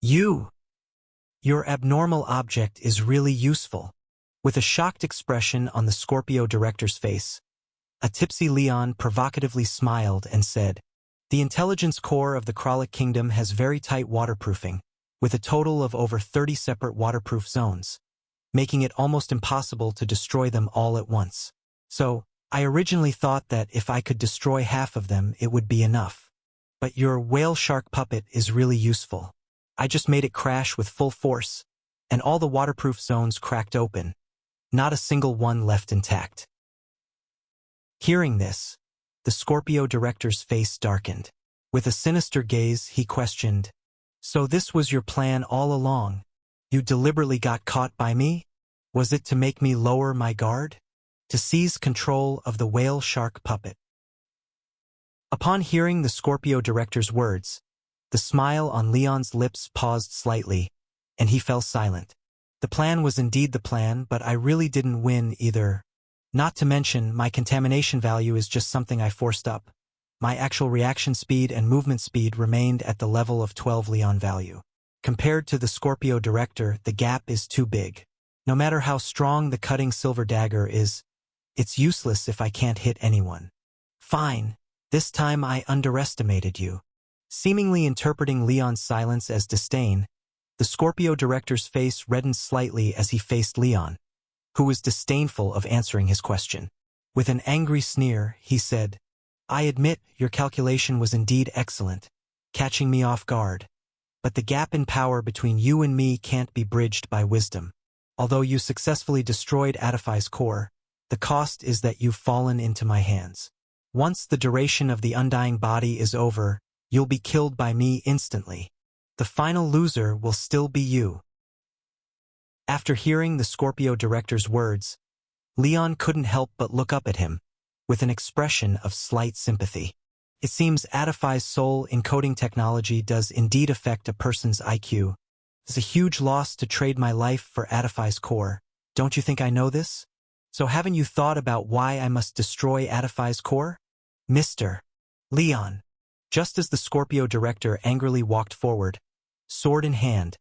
You! Your abnormal object is really useful. With a shocked expression on the Scorpio director's face, a tipsy Leon provocatively smiled and said, "The intelligence core of the Kralik Kingdom has very tight waterproofing, with a total of over 30 separate waterproof zones, making it almost impossible to destroy them all at once. So, I originally thought that if I could destroy half of them, it would be enough. But your whale shark puppet is really useful. I just made it crash with full force, and all the waterproof zones cracked open. Not a single one left intact." Hearing this, the Scorpio director's face darkened. With a sinister gaze, he questioned, "So this was your plan all along? You deliberately got caught by me? Was it to make me lower my guard? To seize control of the whale shark puppet?" Upon hearing the Scorpio director's words, the smile on Leon's lips paused slightly, and he fell silent. The plan was indeed the plan, but I really didn't win either. Not to mention, my contamination value is just something I forced up. My actual reaction speed and movement speed remained at the level of 12 Leon value. Compared to the Scorpio director, the gap is too big. No matter how strong the cutting silver dagger is, it's useless if I can't hit anyone. Fine, this time I underestimated you. Seemingly interpreting Leon's silence as disdain, the Scorpio director's face reddened slightly as he faced Leon, who was disdainful of answering his question. With an angry sneer, he said, "I admit your calculation was indeed excellent, catching me off guard. But the gap in power between you and me can't be bridged by wisdom. Although you successfully destroyed Adify's core, the cost is that you've fallen into my hands. Once the duration of the undying body is over, you'll be killed by me instantly. The final loser will still be you." After hearing the Scorpio director's words, Leon couldn't help but look up at him, with an expression of slight sympathy. It seems Adify's soul encoding technology does indeed affect a person's IQ. It's a huge loss to trade my life for Adify's core. Don't you think I know this? So haven't you thought about why I must destroy Adify's core? Mr. Leon. Just as the Scorpio director angrily walked forward, sword in hand,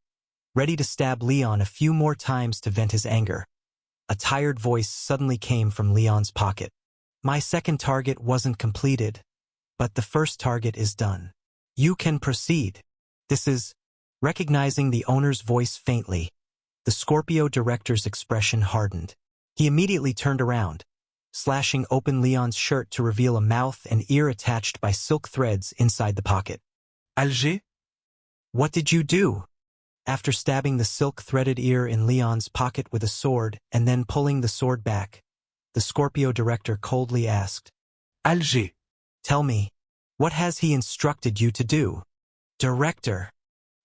ready to stab Leon a few more times to vent his anger, a tired voice suddenly came from Leon's pocket. "My second target wasn't completed, but the first target is done. You can proceed." This is, recognizing the owner's voice faintly, the Scorpio director's expression hardened. He immediately turned around, slashing open Leon's shirt to reveal a mouth and ear attached by silk threads inside the pocket. "Alger? What did you do?" After stabbing the silk-threaded ear in Leon's pocket with a sword and then pulling the sword back, the Scorpio director coldly asked, "Alger, tell me, what has he instructed you to do?" "Director."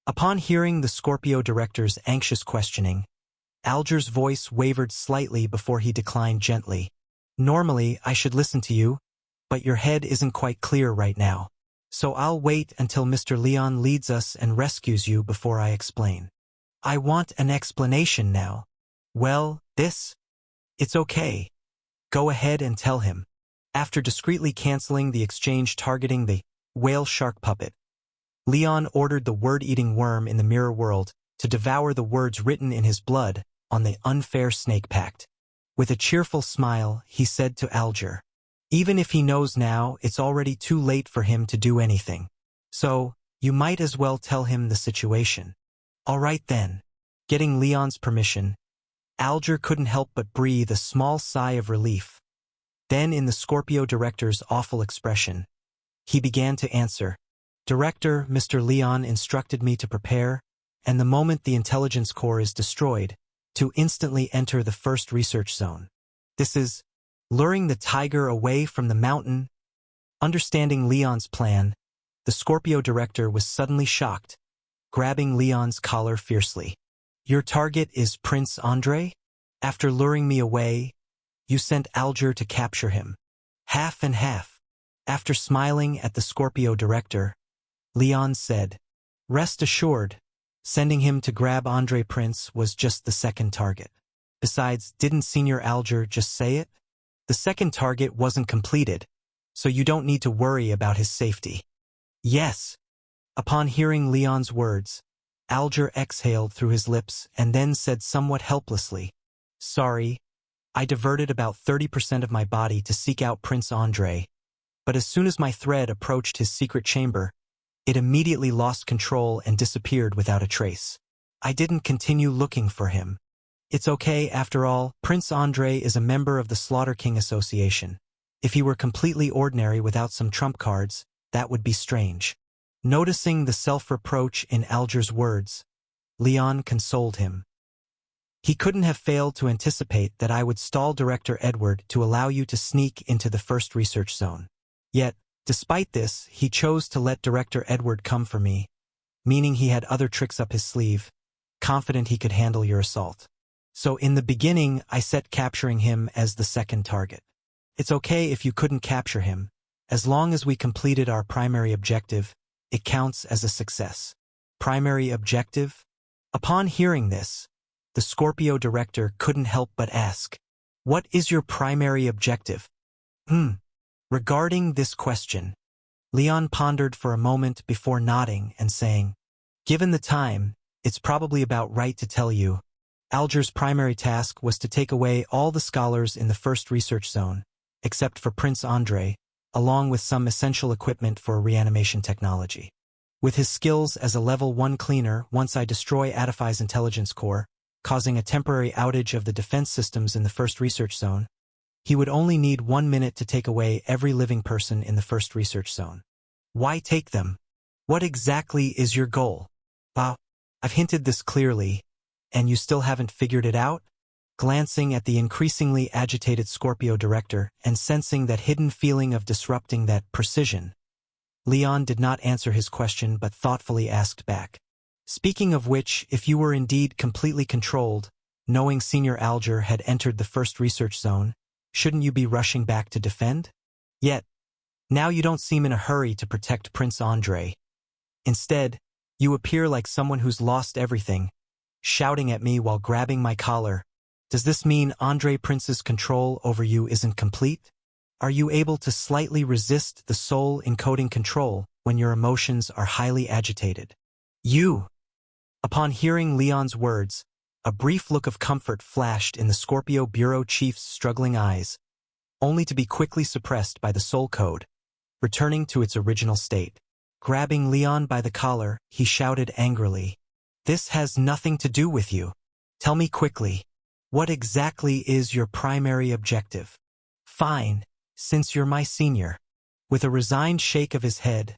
Upon hearing the Scorpio director's anxious questioning, Alger's voice wavered slightly before he declined gently. "Normally, I should listen to you, but your head isn't quite clear right now. So I'll wait until Mr. Leon leads us and rescues you before I explain." "I want an explanation now." "Well, it's okay. Go ahead and tell him." After discreetly canceling the exchange targeting the whale shark puppet, Leon ordered the word-eating worm in the mirror world to devour the words written in his blood on the unfair snake pact. With a cheerful smile, he said to Alger, "Even if he knows now, it's already too late for him to do anything. So, you might as well tell him the situation." "All right then." Getting Leon's permission, Alger couldn't help but breathe a small sigh of relief. Then, in the Scorpio director's awful expression, he began to answer. "Director, Mr. Leon instructed me to prepare, and the moment the intelligence core is destroyed, to instantly enter the first research zone. This is luring the tiger away from the mountain." Understanding Leon's plan, the Scorpio director was suddenly shocked, grabbing Leon's collar fiercely. "Your target is Prince Andre? After luring me away, you sent Alger to capture him. Half and half." After smiling at the Scorpio director, Leon said, "Rest assured, sending him to grab Andre Prince was just the second target. Besides, didn't Senior Alger just say it? The second target wasn't completed, so you don't need to worry about his safety." "Yes." Upon hearing Leon's words, Alger exhaled through his lips and then said somewhat helplessly, "Sorry, I diverted about 30% of my body to seek out Prince Andre, but as soon as my thread approached his secret chamber, it immediately lost control and disappeared without a trace. I didn't continue looking for him. It's okay, after all, Prince Andre is a member of the Slaughter King Association. If he were completely ordinary without some trump cards, that would be strange." Noticing the self-reproach in Alger's words, Leon consoled him. "He couldn't have failed to anticipate that I would stall Director Edward to allow you to sneak into the first research zone. Yet, despite this, he chose to let Director Edward come for me, meaning he had other tricks up his sleeve, confident he could handle your assault. So in the beginning, I set capturing him as the second target. It's okay if you couldn't capture him. As long as we completed our primary objective, it counts as a success." Primary objective? Upon hearing this, the Scorpio director couldn't help but ask, "What is your primary objective?" Regarding this question, Leon pondered for a moment before nodding and saying, "Given the time, it's probably about right to tell you. Alger's primary task was to take away all the scholars in the first research zone, except for Prince Andre, along with some essential equipment for reanimation technology. With his skills as a level 1 cleaner, once I destroy Adify's intelligence core, causing a temporary outage of the defense systems in the first research zone, he would only need 1 minute to take away every living person in the first research zone. Why take them? What exactly is your goal?" "Wow, I've hinted this clearly, and you still haven't figured it out?" Glancing at the increasingly agitated Scorpio director and sensing that hidden feeling of disrupting that precision, Leon did not answer his question but thoughtfully asked back, "Speaking of which, if you were indeed completely controlled, knowing Senior Alger had entered the first research zone, shouldn't you be rushing back to defend? Yet, now you don't seem in a hurry to protect Prince Andre. Instead, you appear like someone who's lost everything, shouting at me while grabbing my collar. Does this mean Andre Prince's control over you isn't complete? Are you able to slightly resist the soul encoding control when your emotions are highly agitated?" "You!" Upon hearing Leon's words, a brief look of comfort flashed in the Scorpio Bureau Chief's struggling eyes, only to be quickly suppressed by the soul code, returning to its original state. Grabbing Leon by the collar, he shouted angrily, "This has nothing to do with you. Tell me quickly. What exactly is your primary objective?" "Fine, since you're my senior." With a resigned shake of his head,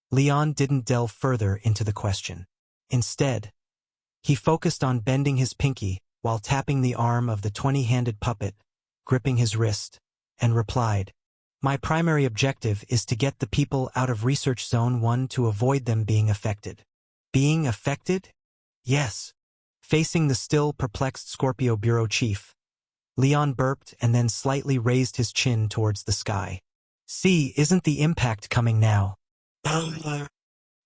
Leon didn't delve further into the question. Instead, he focused on bending his pinky while tapping the arm of the 20-handed puppet, gripping his wrist, and replied, "My primary objective is to get the people out of Research Zone 1 to avoid them being affected." "Being affected?" "Yes." Facing the still perplexed Scorpio Bureau Chief, Leon burped and then slightly raised his chin towards the sky. "See, isn't the impact coming now?"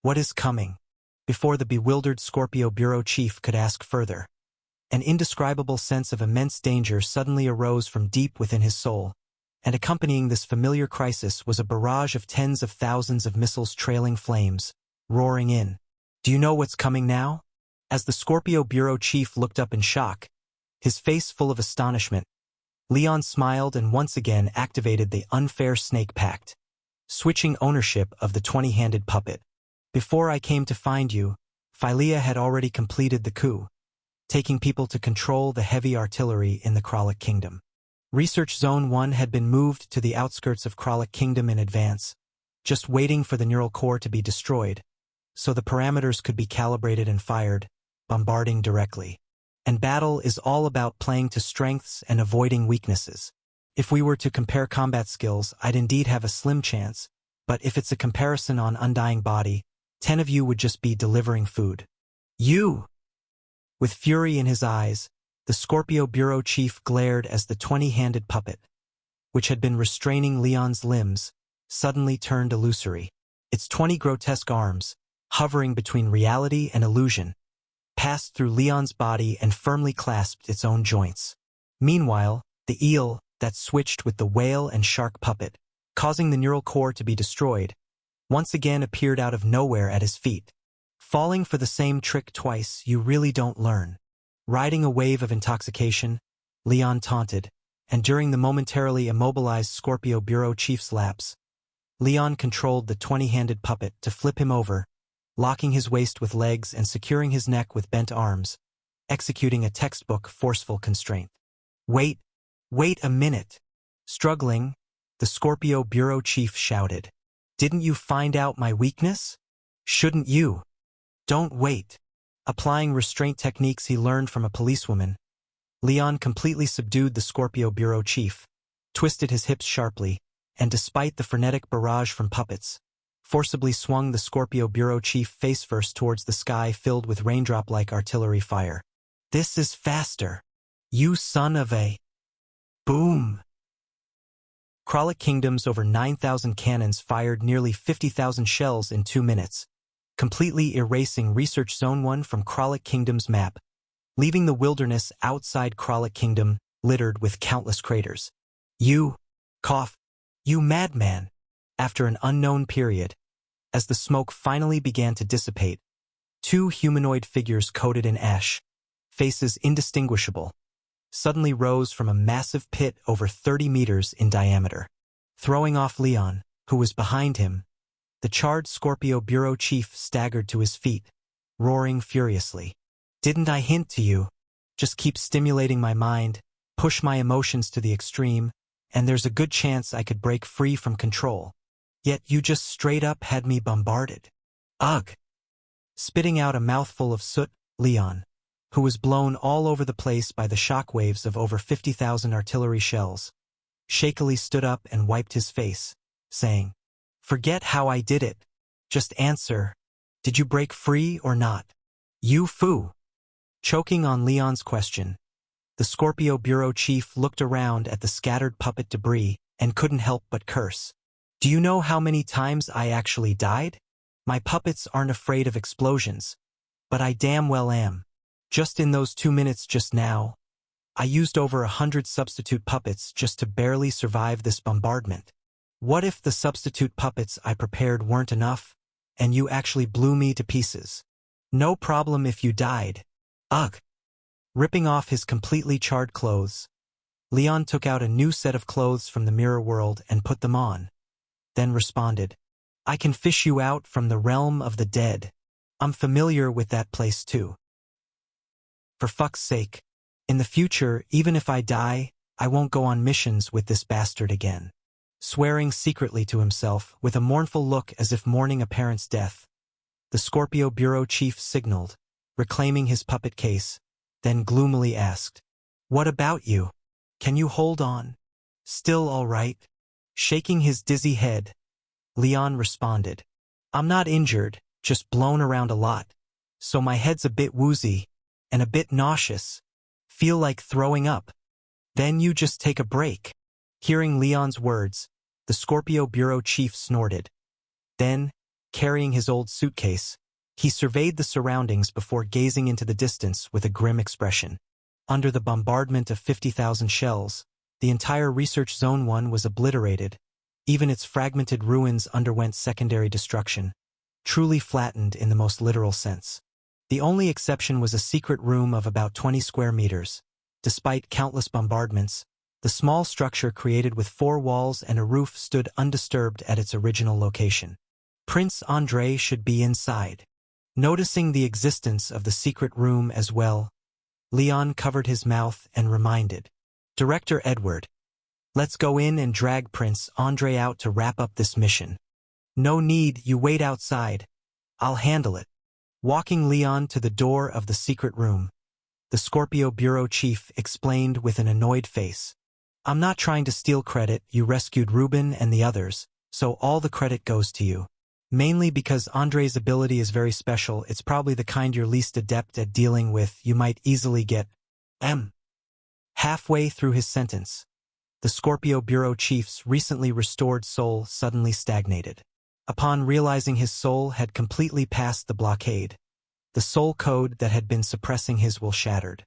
"What is coming?" Before the bewildered Scorpio Bureau Chief could ask further, an indescribable sense of immense danger suddenly arose from deep within his soul, and accompanying this familiar crisis was a barrage of tens of thousands of missiles trailing flames, roaring in. "Do you know what's coming now?" As the Scorpio Bureau Chief looked up in shock, his face full of astonishment, Leon smiled and once again activated the unfair snake pact, switching ownership of the 20-handed puppet. "Before I came to find you, Philea had already completed the coup, taking people to control the heavy artillery in the Kralik Kingdom. Research Zone 1 had been moved to the outskirts of Kralik Kingdom in advance, just waiting for the neural core to be destroyed, so the parameters could be calibrated and fired, bombarding directly. And battle is all about playing to strengths and avoiding weaknesses. If we were to compare combat skills, I'd indeed have a slim chance, but if it's a comparison on Undying Body, 10 of you would just be delivering food." "You!" With fury in his eyes, the Scorpio Bureau Chief glared as the 20-handed puppet, which had been restraining Leon's limbs, suddenly turned illusory. Its 20 grotesque arms, hovering between reality and illusion, passed through Leon's body and firmly clasped its own joints. Meanwhile, the eel that switched with the whale and shark puppet, causing the neural core to be destroyed, once again appeared out of nowhere at his feet. Falling for the same trick twice, you really don't learn. Riding a wave of intoxication, Leon taunted, and during the momentarily immobilized Scorpio Bureau Chief's lapse, Leon controlled the 20-handed puppet to flip him over, locking his waist with legs and securing his neck with bent arms, executing a textbook forceful constraint. Wait a minute. Struggling, the Scorpio Bureau Chief shouted. Didn't you find out my weakness? Shouldn't you? Don't wait. Applying restraint techniques he learned from a policewoman, Leon completely subdued the Scorpio Bureau Chief, twisted his hips sharply, and despite the frenetic barrage from puppets, forcibly swung the Scorpio Bureau Chief face-first towards the sky filled with raindrop-like artillery fire. This is faster. You son of a... Boom! Kralik Kingdom's over 9,000 cannons fired nearly 50,000 shells in 2 minutes, completely erasing Research Zone 1 from Kralik Kingdom's map, leaving the wilderness outside Kralik Kingdom littered with countless craters. You madman! After an unknown period, as the smoke finally began to dissipate, 2 humanoid figures coated in ash, faces indistinguishable, suddenly rose from a massive pit over 30 meters in diameter. Throwing off Leon, who was behind him, the charred Scorpio Bureau Chief staggered to his feet, roaring furiously. Didn't I hint to you? Just keep stimulating my mind, push my emotions to the extreme, and there's a good chance I could break free from control. Yet you just straight up had me bombarded. Ugh! Spitting out a mouthful of soot, Leon, who was blown all over the place by the shockwaves of over 50,000 artillery shells, shakily stood up and wiped his face, saying, Forget how I did it. Just answer. Did you break free or not? You fool! Choking on Leon's question, the Scorpio Bureau Chief looked around at the scattered puppet debris and couldn't help but curse. Do you know how many times I actually died? My puppets aren't afraid of explosions, but I damn well am. Just in those 2 minutes just now, I used over 100 substitute puppets just to barely survive this bombardment. What if the substitute puppets I prepared weren't enough, and you actually blew me to pieces? No problem if you died. Ugh! Ripping off his completely charred clothes, Leon took out a new set of clothes from the mirror world and put them on, then responded, I can fish you out from the realm of the dead. I'm familiar with that place too. For fuck's sake, in the future, even if I die, I won't go on missions with this bastard again. Swearing secretly to himself, with a mournful look as if mourning a parent's death, the Scorpio Bureau Chief signaled, reclaiming his puppet case, then gloomily asked, What about you? Can you hold on? Still all right? Shaking his dizzy head, Leon responded, I'm not injured, just blown around a lot, so my head's a bit woozy and a bit nauseous. Feel like throwing up. Then you just take a break. Hearing Leon's words, the Scorpio Bureau Chief snorted. Then, carrying his old suitcase, he surveyed the surroundings before gazing into the distance with a grim expression. Under the bombardment of 50,000 shells, the entire Research Zone 1 was obliterated. Even its fragmented ruins underwent secondary destruction, truly flattened in the most literal sense. The only exception was a secret room of about 20 square meters. Despite countless bombardments, the small structure created with 4 walls and a roof stood undisturbed at its original location. Prince Andrei should be inside. Noticing the existence of the secret room as well, Leon covered his mouth and reminded, Director Edward, let's go in and drag Prince Andrei out to wrap up this mission. No need, you wait outside. I'll handle it. Walking Leon to the door of the secret room, the Scorpio Bureau Chief explained with an annoyed face. I'm not trying to steal credit, you rescued Ruben and the others, so all the credit goes to you. Mainly because Andrei's ability is very special, it's probably the kind you're least adept at dealing with, you might easily get Halfway through his sentence, the Scorpio Bureau Chief's recently restored soul suddenly stagnated. Upon realizing his soul had completely passed the blockade, the soul code that had been suppressing his will shattered.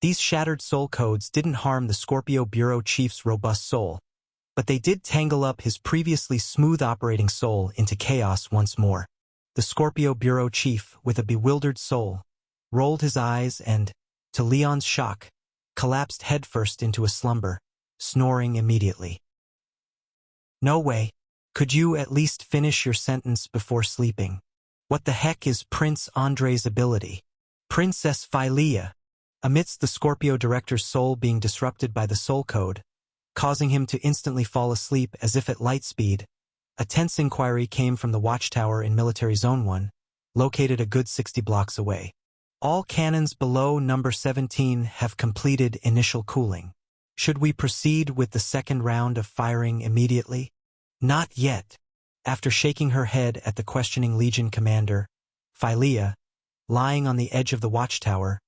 These shattered soul codes didn't harm the Scorpio Bureau Chief's robust soul, but they did tangle up his previously smooth operating soul into chaos once more. The Scorpio bureau chief, with a bewildered soul, rolled his eyes and, to Leon's shock, collapsed headfirst into a slumber, snoring immediately. "No way. Could you at least finish your sentence before sleeping? What the heck is Prince Andrei's ability?" Princess Phyllia, amidst the Scorpio director's soul being disrupted by the soul code, causing him to instantly fall asleep as if at light speed, a tense inquiry came from the watchtower in Military Zone 1, located a good 60 blocks away. "All cannons below number 17 have completed initial cooling. Should we proceed with the second round of firing immediately?" "Not yet." After shaking her head at the questioning Legion commander, Phyllia, lying on the edge of the watchtower,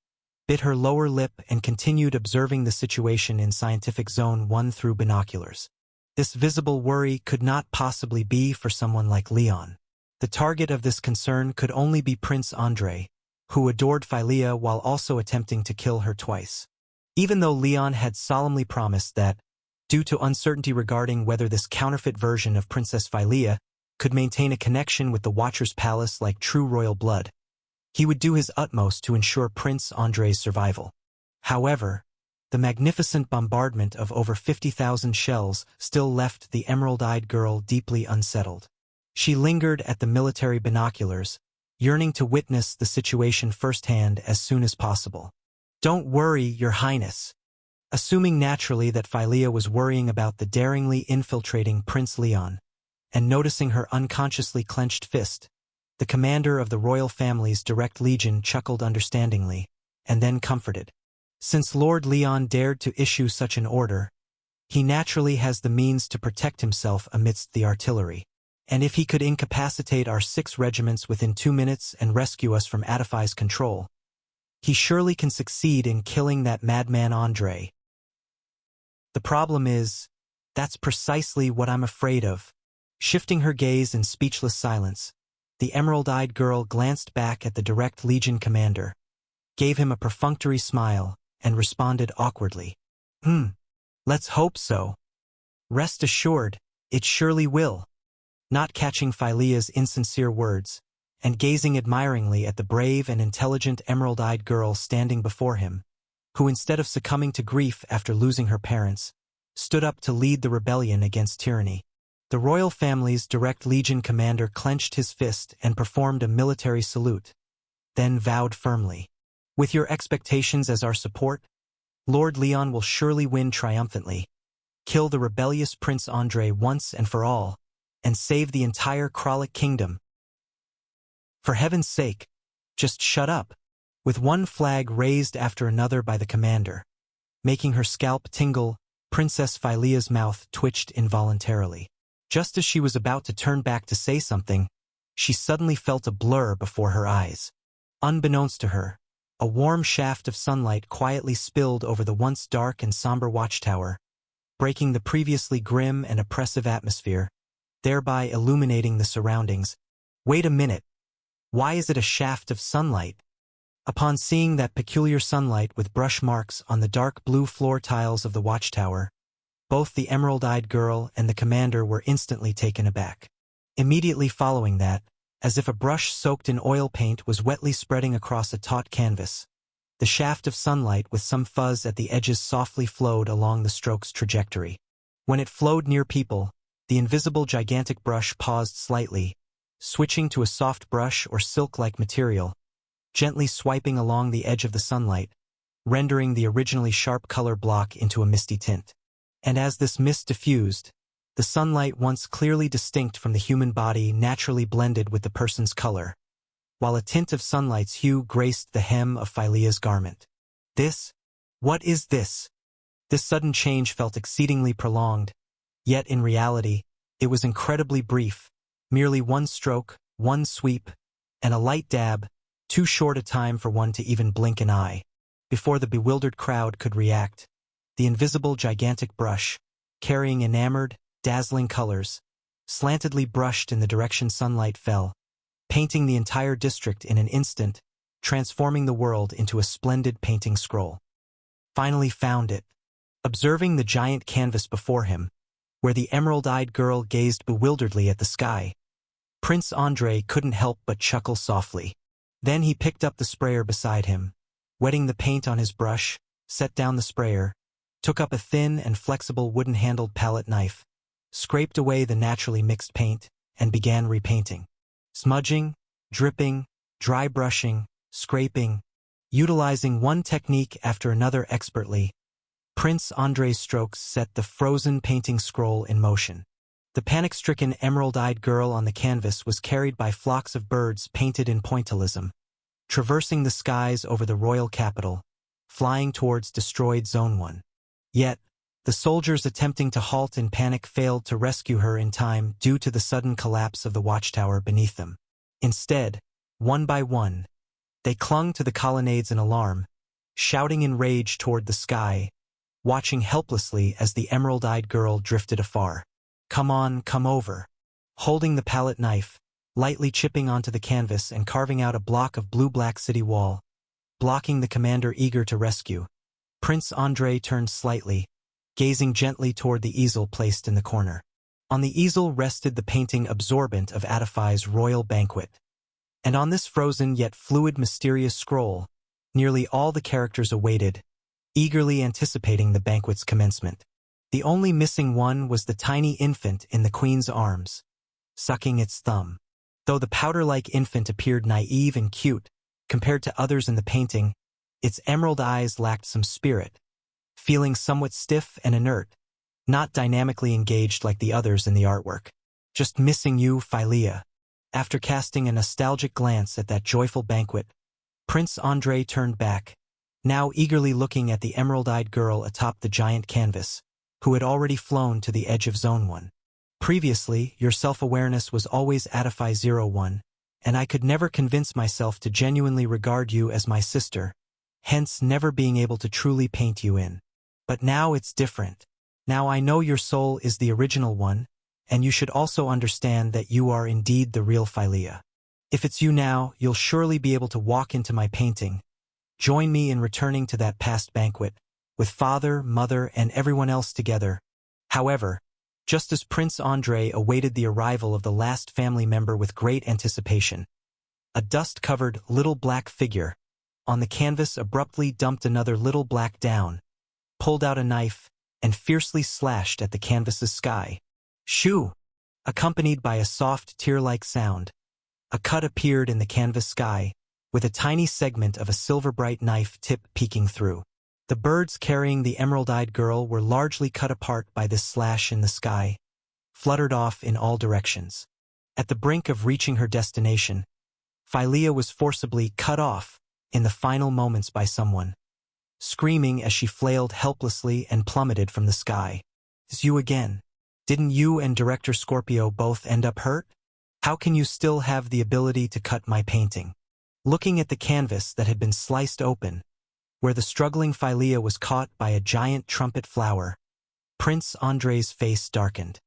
bit her lower lip and continued observing the situation in Scientific Zone 1 through binoculars. This visible worry could not possibly be for someone like Leon. The target of this concern could only be Prince Andrei, who adored Phyllia while also attempting to kill her twice. Even though Leon had solemnly promised that, due to uncertainty regarding whether this counterfeit version of Princess Phyllia could maintain a connection with the Watcher's Palace like true royal blood, he would do his utmost to ensure Prince Andrei's survival. However, the magnificent bombardment of over 50,000 shells still left the emerald-eyed girl deeply unsettled. She lingered at the military binoculars, yearning to witness the situation firsthand as soon as possible. "Don't worry, Your Highness." Assuming naturally that Phyllia was worrying about the daringly infiltrating Prince Leon, and noticing her unconsciously clenched fist, the commander of the royal family's direct legion chuckled understandingly, and then comforted. Since Lord Leon dared to issue such an order, he naturally has the means to protect himself amidst the artillery. And if he could incapacitate our 6 regiments within 2 minutes and rescue us from Adify's control, he surely can succeed in killing that madman Andrei. The problem is, that's precisely what I'm afraid of. Shifting her gaze in speechless silence, the emerald-eyed girl glanced back at the direct legion commander, gave him a perfunctory smile, and responded awkwardly. Let's hope so. Rest assured, it surely will." Not catching Phyllia's insincere words, and gazing admiringly at the brave and intelligent emerald-eyed girl standing before him, who instead of succumbing to grief after losing her parents, stood up to lead the rebellion against tyranny. The royal family's direct legion commander clenched his fist and performed a military salute, then vowed firmly, "With your expectations as our support, Lord Leon will surely win triumphantly, kill the rebellious Prince Andrei once and for all, and save the entire Kralik kingdom. For heaven's sake, just shut up." With one flag raised after another by the commander, making her scalp tingle, Princess Phyllia's mouth twitched involuntarily. Just as she was about to turn back to say something, she suddenly felt a blur before her eyes. Unbeknownst to her, a warm shaft of sunlight quietly spilled over the once dark and somber watchtower, breaking the previously grim and oppressive atmosphere, thereby illuminating the surroundings. Wait a minute. Why is it a shaft of sunlight? Upon seeing that peculiar sunlight with brush marks on the dark blue floor tiles of the watchtower, both the emerald-eyed girl and the commander were instantly taken aback. Immediately following that, as if a brush soaked in oil paint was wetly spreading across a taut canvas, the shaft of sunlight with some fuzz at the edges softly flowed along the stroke's trajectory. When it flowed near people, the invisible gigantic brush paused slightly, switching to a soft brush or silk-like material, gently swiping along the edge of the sunlight, rendering the originally sharp color block into a misty tint. And as this mist diffused, the sunlight once clearly distinct from the human body naturally blended with the person's color, while a tint of sunlight's hue graced the hem of Phyllia's garment. What is this? This sudden change felt exceedingly prolonged, yet in reality, it was incredibly brief, merely one stroke, one sweep, and a light dab, too short a time for one to even blink an eye. Before the bewildered crowd could react, the invisible gigantic brush, carrying enamored, dazzling colors, slantedly brushed in the direction sunlight fell, painting the entire district in an instant, transforming the world into a splendid painting scroll. Finally found it. Observing the giant canvas before him, where the emerald-eyed girl gazed bewilderedly at the sky, Prince Andrei couldn't help but chuckle softly. Then he picked up the sprayer beside him, wetting the paint on his brush, set down the sprayer, took up a thin and flexible wooden-handled palette knife, scraped away the naturally mixed paint, and began repainting. Smudging, dripping, dry brushing, scraping, utilizing one technique after another expertly, Prince Andrei's strokes set the frozen painting scroll in motion. The panic-stricken emerald-eyed girl on the canvas was carried by flocks of birds painted in pointillism, traversing the skies over the royal capital, flying towards destroyed Zone 1. Yet, the soldiers attempting to halt in panic failed to rescue her in time due to the sudden collapse of the watchtower beneath them. Instead, one by one, they clung to the colonnades in alarm, shouting in rage toward the sky, watching helplessly as the emerald-eyed girl drifted afar. "Come on, come over." Holding the palette knife, lightly chipping onto the canvas and carving out a block of blue-black city wall, blocking the commander eager to rescue, Prince Andrei turned slightly, gazing gently toward the easel placed in the corner. On the easel rested the painting Absorbent of Attify's royal banquet. And on this frozen yet fluid mysterious scroll, nearly all the characters awaited, eagerly anticipating the banquet's commencement. The only missing one was the tiny infant in the queen's arms, sucking its thumb. Though the powder-like infant appeared naive and cute, compared to others in the painting, its emerald eyes lacked some spirit, feeling somewhat stiff and inert, not dynamically engaged like the others in the artwork. "Just missing you, Phyllia." After casting a nostalgic glance at that joyful banquet, Prince Andrei turned back, now eagerly looking at the emerald-eyed girl atop the giant canvas, who had already flown to the edge of Zone 1. "Previously, your self-awareness was always Attify 01, and I could never convince myself to genuinely regard you as my sister, hence never being able to truly paint you in. But now it's different. Now I know your soul is the original one, and you should also understand that you are indeed the real Phyllia. If it's you now, you'll surely be able to walk into my painting. Join me in returning to that past banquet, with father, mother, and everyone else together." However, just as Prince Andrei awaited the arrival of the last family member with great anticipation, a dust-covered little black figure on the canvas abruptly dumped another little black down, pulled out a knife, and fiercely slashed at the canvas's sky. Shoo! Accompanied by a soft tear-like sound, a cut appeared in the canvas sky, with a tiny segment of a silver-bright knife tip peeking through. The birds carrying the emerald-eyed girl were largely cut apart by this slash in the sky, fluttered off in all directions. At the brink of reaching her destination, Phyllia was forcibly cut off in the final moments by someone, screaming as she flailed helplessly and plummeted from the sky. "It's you again. Didn't you and Director Scorpio both end up hurt? How can you still have the ability to cut my painting?" Looking at the canvas that had been sliced open, where the struggling Phyllia was caught by a giant trumpet flower, Prince Andrei's face darkened.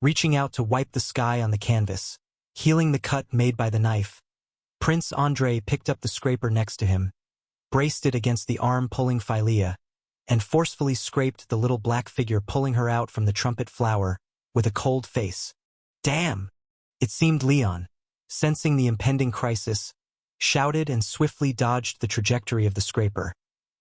Reaching out to wipe the sky on the canvas, healing the cut made by the knife, Prince Andrei picked up the scraper next to him, braced it against the arm pulling Phyllia, and forcefully scraped the little black figure pulling her out from the trumpet flower with a cold face. "Damn!" It seemed Leon, sensing the impending crisis, shouted and swiftly dodged the trajectory of the scraper,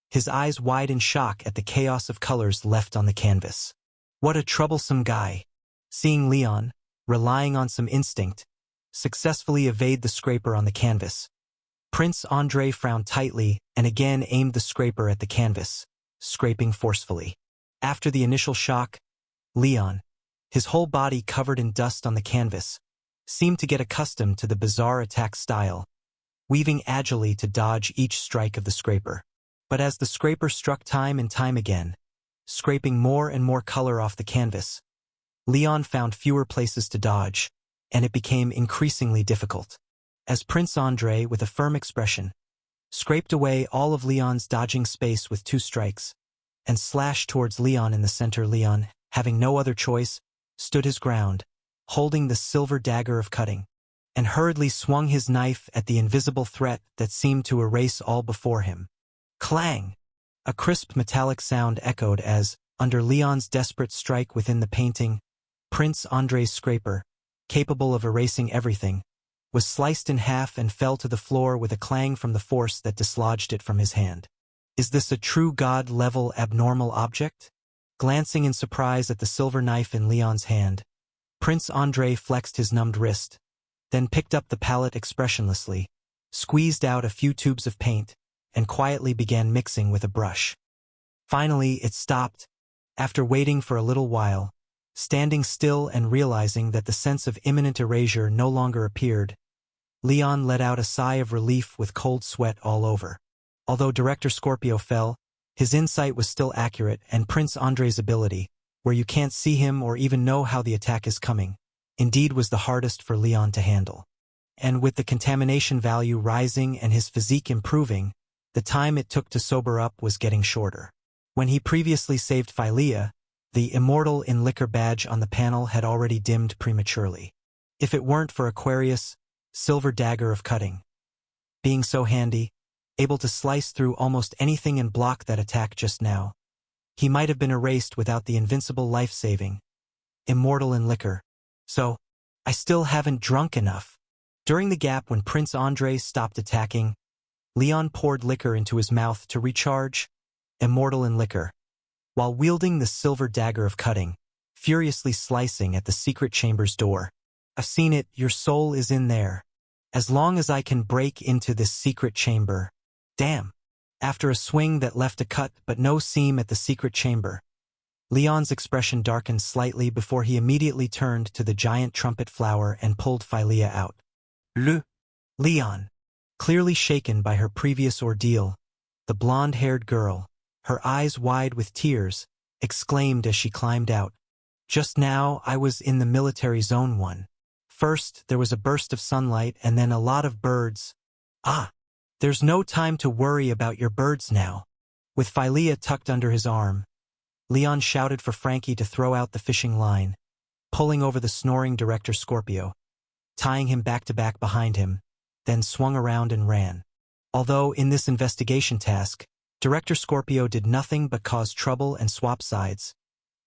his eyes wide in shock at the chaos of colors left on the canvas. What a troublesome guy. Seeing Leon, relying on some instinct, successfully evade the scraper on the canvas, Prince Andrei frowned tightly and again aimed the scraper at the canvas, scraping forcefully. After the initial shock, Leon, his whole body covered in dust on the canvas, seemed to get accustomed to the bizarre attack style, weaving agilely to dodge each strike of the scraper. But as the scraper struck time and time again, scraping more and more color off the canvas, Leon found fewer places to dodge, and it became increasingly difficult. As Prince Andrei, with a firm expression, scraped away all of Leon's dodging space with 2 strikes, and slashed towards Leon in the center, Leon, having no other choice, stood his ground, holding the silver dagger of cutting, and hurriedly swung his knife at the invisible threat that seemed to erase all before him. Clang! A crisp metallic sound echoed as, under Leon's desperate strike within the painting, Prince Andrei's scraper, capable of erasing everything, was sliced in half and fell to the floor with a clang from the force that dislodged it from his hand. Is this a true God-level abnormal object? Glancing in surprise at the silver knife in Leon's hand, Prince Andrei flexed his numbed wrist, then picked up the palette expressionlessly, squeezed out a few tubes of paint, and quietly began mixing with a brush. Finally, it stopped, after waiting for a little while, standing still and realizing that the sense of imminent erasure no longer appeared. Leon let out a sigh of relief with cold sweat all over. Although Director Scorpio fell, his insight was still accurate, and Prince Andrei's ability, where you can't see him or even know how the attack is coming, indeed was the hardest for Leon to handle. And with the contamination value rising and his physique improving, the time it took to sober up was getting shorter. When he previously saved Phylea, the Immortal in Liquor badge on the panel had already dimmed prematurely. If it weren't for Aquarius' silver dagger of cutting, being so handy, able to slice through almost anything and block that attack just now, he might have been erased without the invincible life-saving Immortal in Liquor. So, I still haven't drunk enough. During the gap when Prince Andrei stopped attacking, Leon poured liquor into his mouth to recharge Immortal in Liquor, while wielding the silver dagger of cutting, furiously slicing at the secret chamber's door. I've seen it, your soul is in there. As long as I can break into this secret chamber. Damn. After a swing that left a cut but no seam at the secret chamber, Leon's expression darkened slightly before he immediately turned to the giant trumpet flower and pulled Phylea out. Leon, clearly shaken by her previous ordeal, the blonde-haired girl, her eyes wide with tears, exclaimed as she climbed out. Just now I was in the military zone 1. First, there was a burst of sunlight and then a lot of birds. Ah, there's no time to worry about your birds now. With Phylea tucked under his arm, Leon shouted for Frankie to throw out the fishing line, pulling over the snoring Director Scorpio, tying him back-to-back behind him, then swung around and ran. Although in this investigation task, Director Scorpio did nothing but cause trouble and swap sides,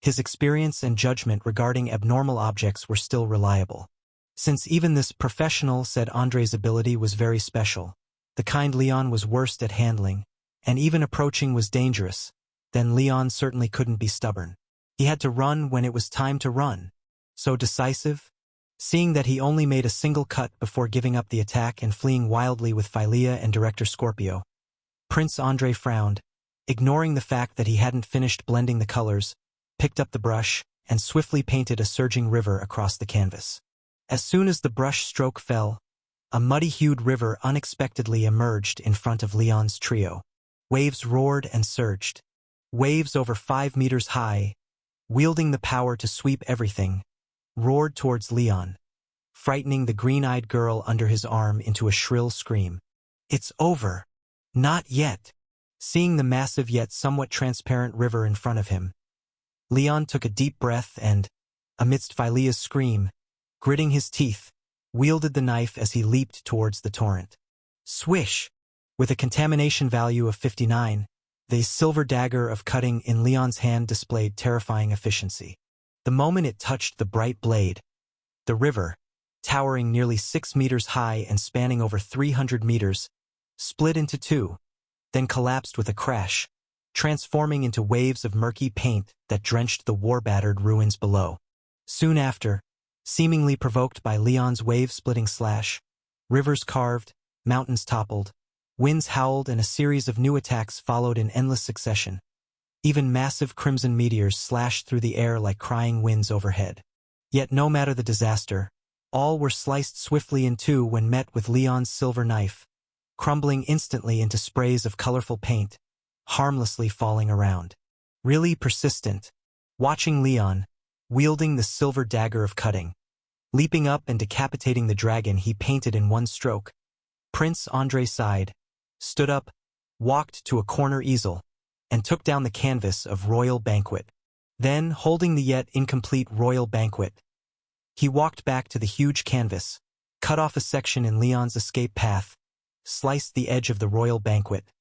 his experience and judgment regarding abnormal objects were still reliable. Since even this professional said Andrei's ability was very special, the kind Leon was worst at handling, and even approaching was dangerous, then Leon certainly couldn't be stubborn. He had to run when it was time to run. So decisive? Seeing that he only made a single cut before giving up the attack and fleeing wildly with Phylea and Director Scorpio, Prince Andrei frowned, ignoring the fact that he hadn't finished blending the colors, picked up the brush, and swiftly painted a surging river across the canvas. As soon as the brush stroke fell, a muddy-hued river unexpectedly emerged in front of Leon's trio. Waves roared and surged. Waves over 5 meters high, wielding the power to sweep everything, roared towards Leon, frightening the green-eyed girl under his arm into a shrill scream. It's over. Not yet. Seeing the massive yet somewhat transparent river in front of him, Leon took a deep breath and, amidst Phylea's scream, gritting his teeth, wielded the knife as he leaped towards the torrent. Swish! With a contamination value of 59, the silver dagger of cutting in Leon's hand displayed terrifying efficiency. The moment it touched the bright blade, the river, towering nearly 6 meters high and spanning over 300 meters, split into two, then collapsed with a crash, transforming into waves of murky paint that drenched the war-battered ruins below. Soon after, seemingly provoked by Leon's wave-splitting slash, rivers carved, mountains toppled, winds howled, and a series of new attacks followed in endless succession. Even massive crimson meteors slashed through the air like crying winds overhead. Yet no matter the disaster, all were sliced swiftly in two when met with Leon's silver knife, crumbling instantly into sprays of colorful paint, harmlessly falling around. Really persistent, watching Leon, wielding the silver dagger of cutting, leaping up and decapitating the dragon he painted in one stroke. Prince Andrei sighed, stood up, walked to a corner easel, and took down the canvas of Royal Banquet. Then, holding the yet incomplete Royal Banquet, he walked back to the huge canvas, cut off a section in Leon's escape path, sliced the edge of the Royal Banquet,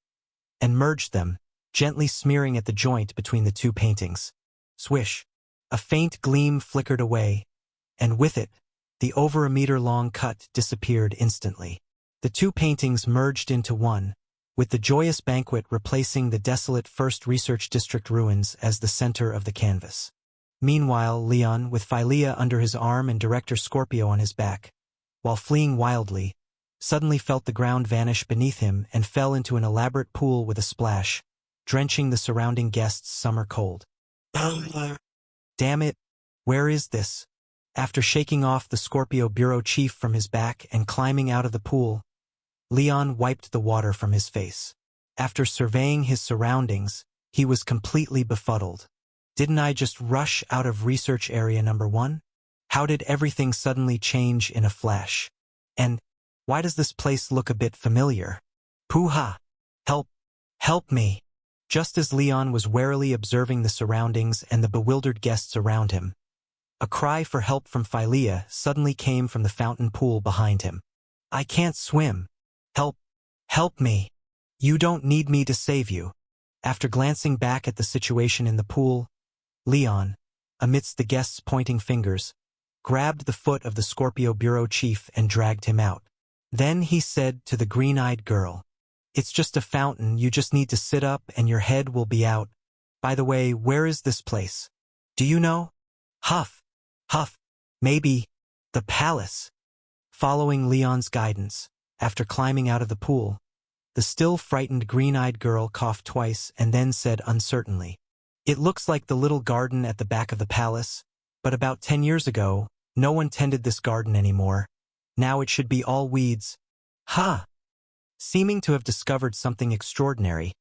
and merged them, gently smearing at the joint between the two paintings. Swish! A faint gleam flickered away, and with it, The over a meter-long cut disappeared instantly. The two paintings merged into one, with the joyous banquet replacing the desolate First Research District ruins as the center of the canvas. Meanwhile, Leon, with Philea under his arm and Director Scorpio on his back, while fleeing wildly, suddenly felt the ground vanish beneath him and fell into an elaborate pool with a splash, drenching the surrounding guests' summer cold. Damn it, where is this? After shaking off the Scorpio bureau chief from his back and climbing out of the pool, Leon wiped the water from his face. After surveying his surroundings, he was completely befuddled. Didn't I just rush out of research area number 1? How did everything suddenly change in a flash? And why does this place look a bit familiar? Pooh-ha! Help me! Just as Leon was warily observing the surroundings and the bewildered guests around him, a cry for help from Philea suddenly came from the fountain pool behind him. I can't swim. Help me. You don't need me to save you. After glancing back at the situation in the pool, Leon, amidst the guests' pointing fingers, grabbed the foot of the Scorpio bureau chief and dragged him out. Then he said to the green-eyed girl, "It's just a fountain, you just need to sit up and your head will be out. By the way, where is this place? Do you know?" Huff. Maybe the palace. Following Leon's guidance, after climbing out of the pool, the still frightened green-eyed girl coughed twice and then said uncertainly, "It looks like the little garden at the back of the palace, but about 10 years ago, no one tended this garden anymore. Now it should be all weeds." Seeming to have discovered something extraordinary,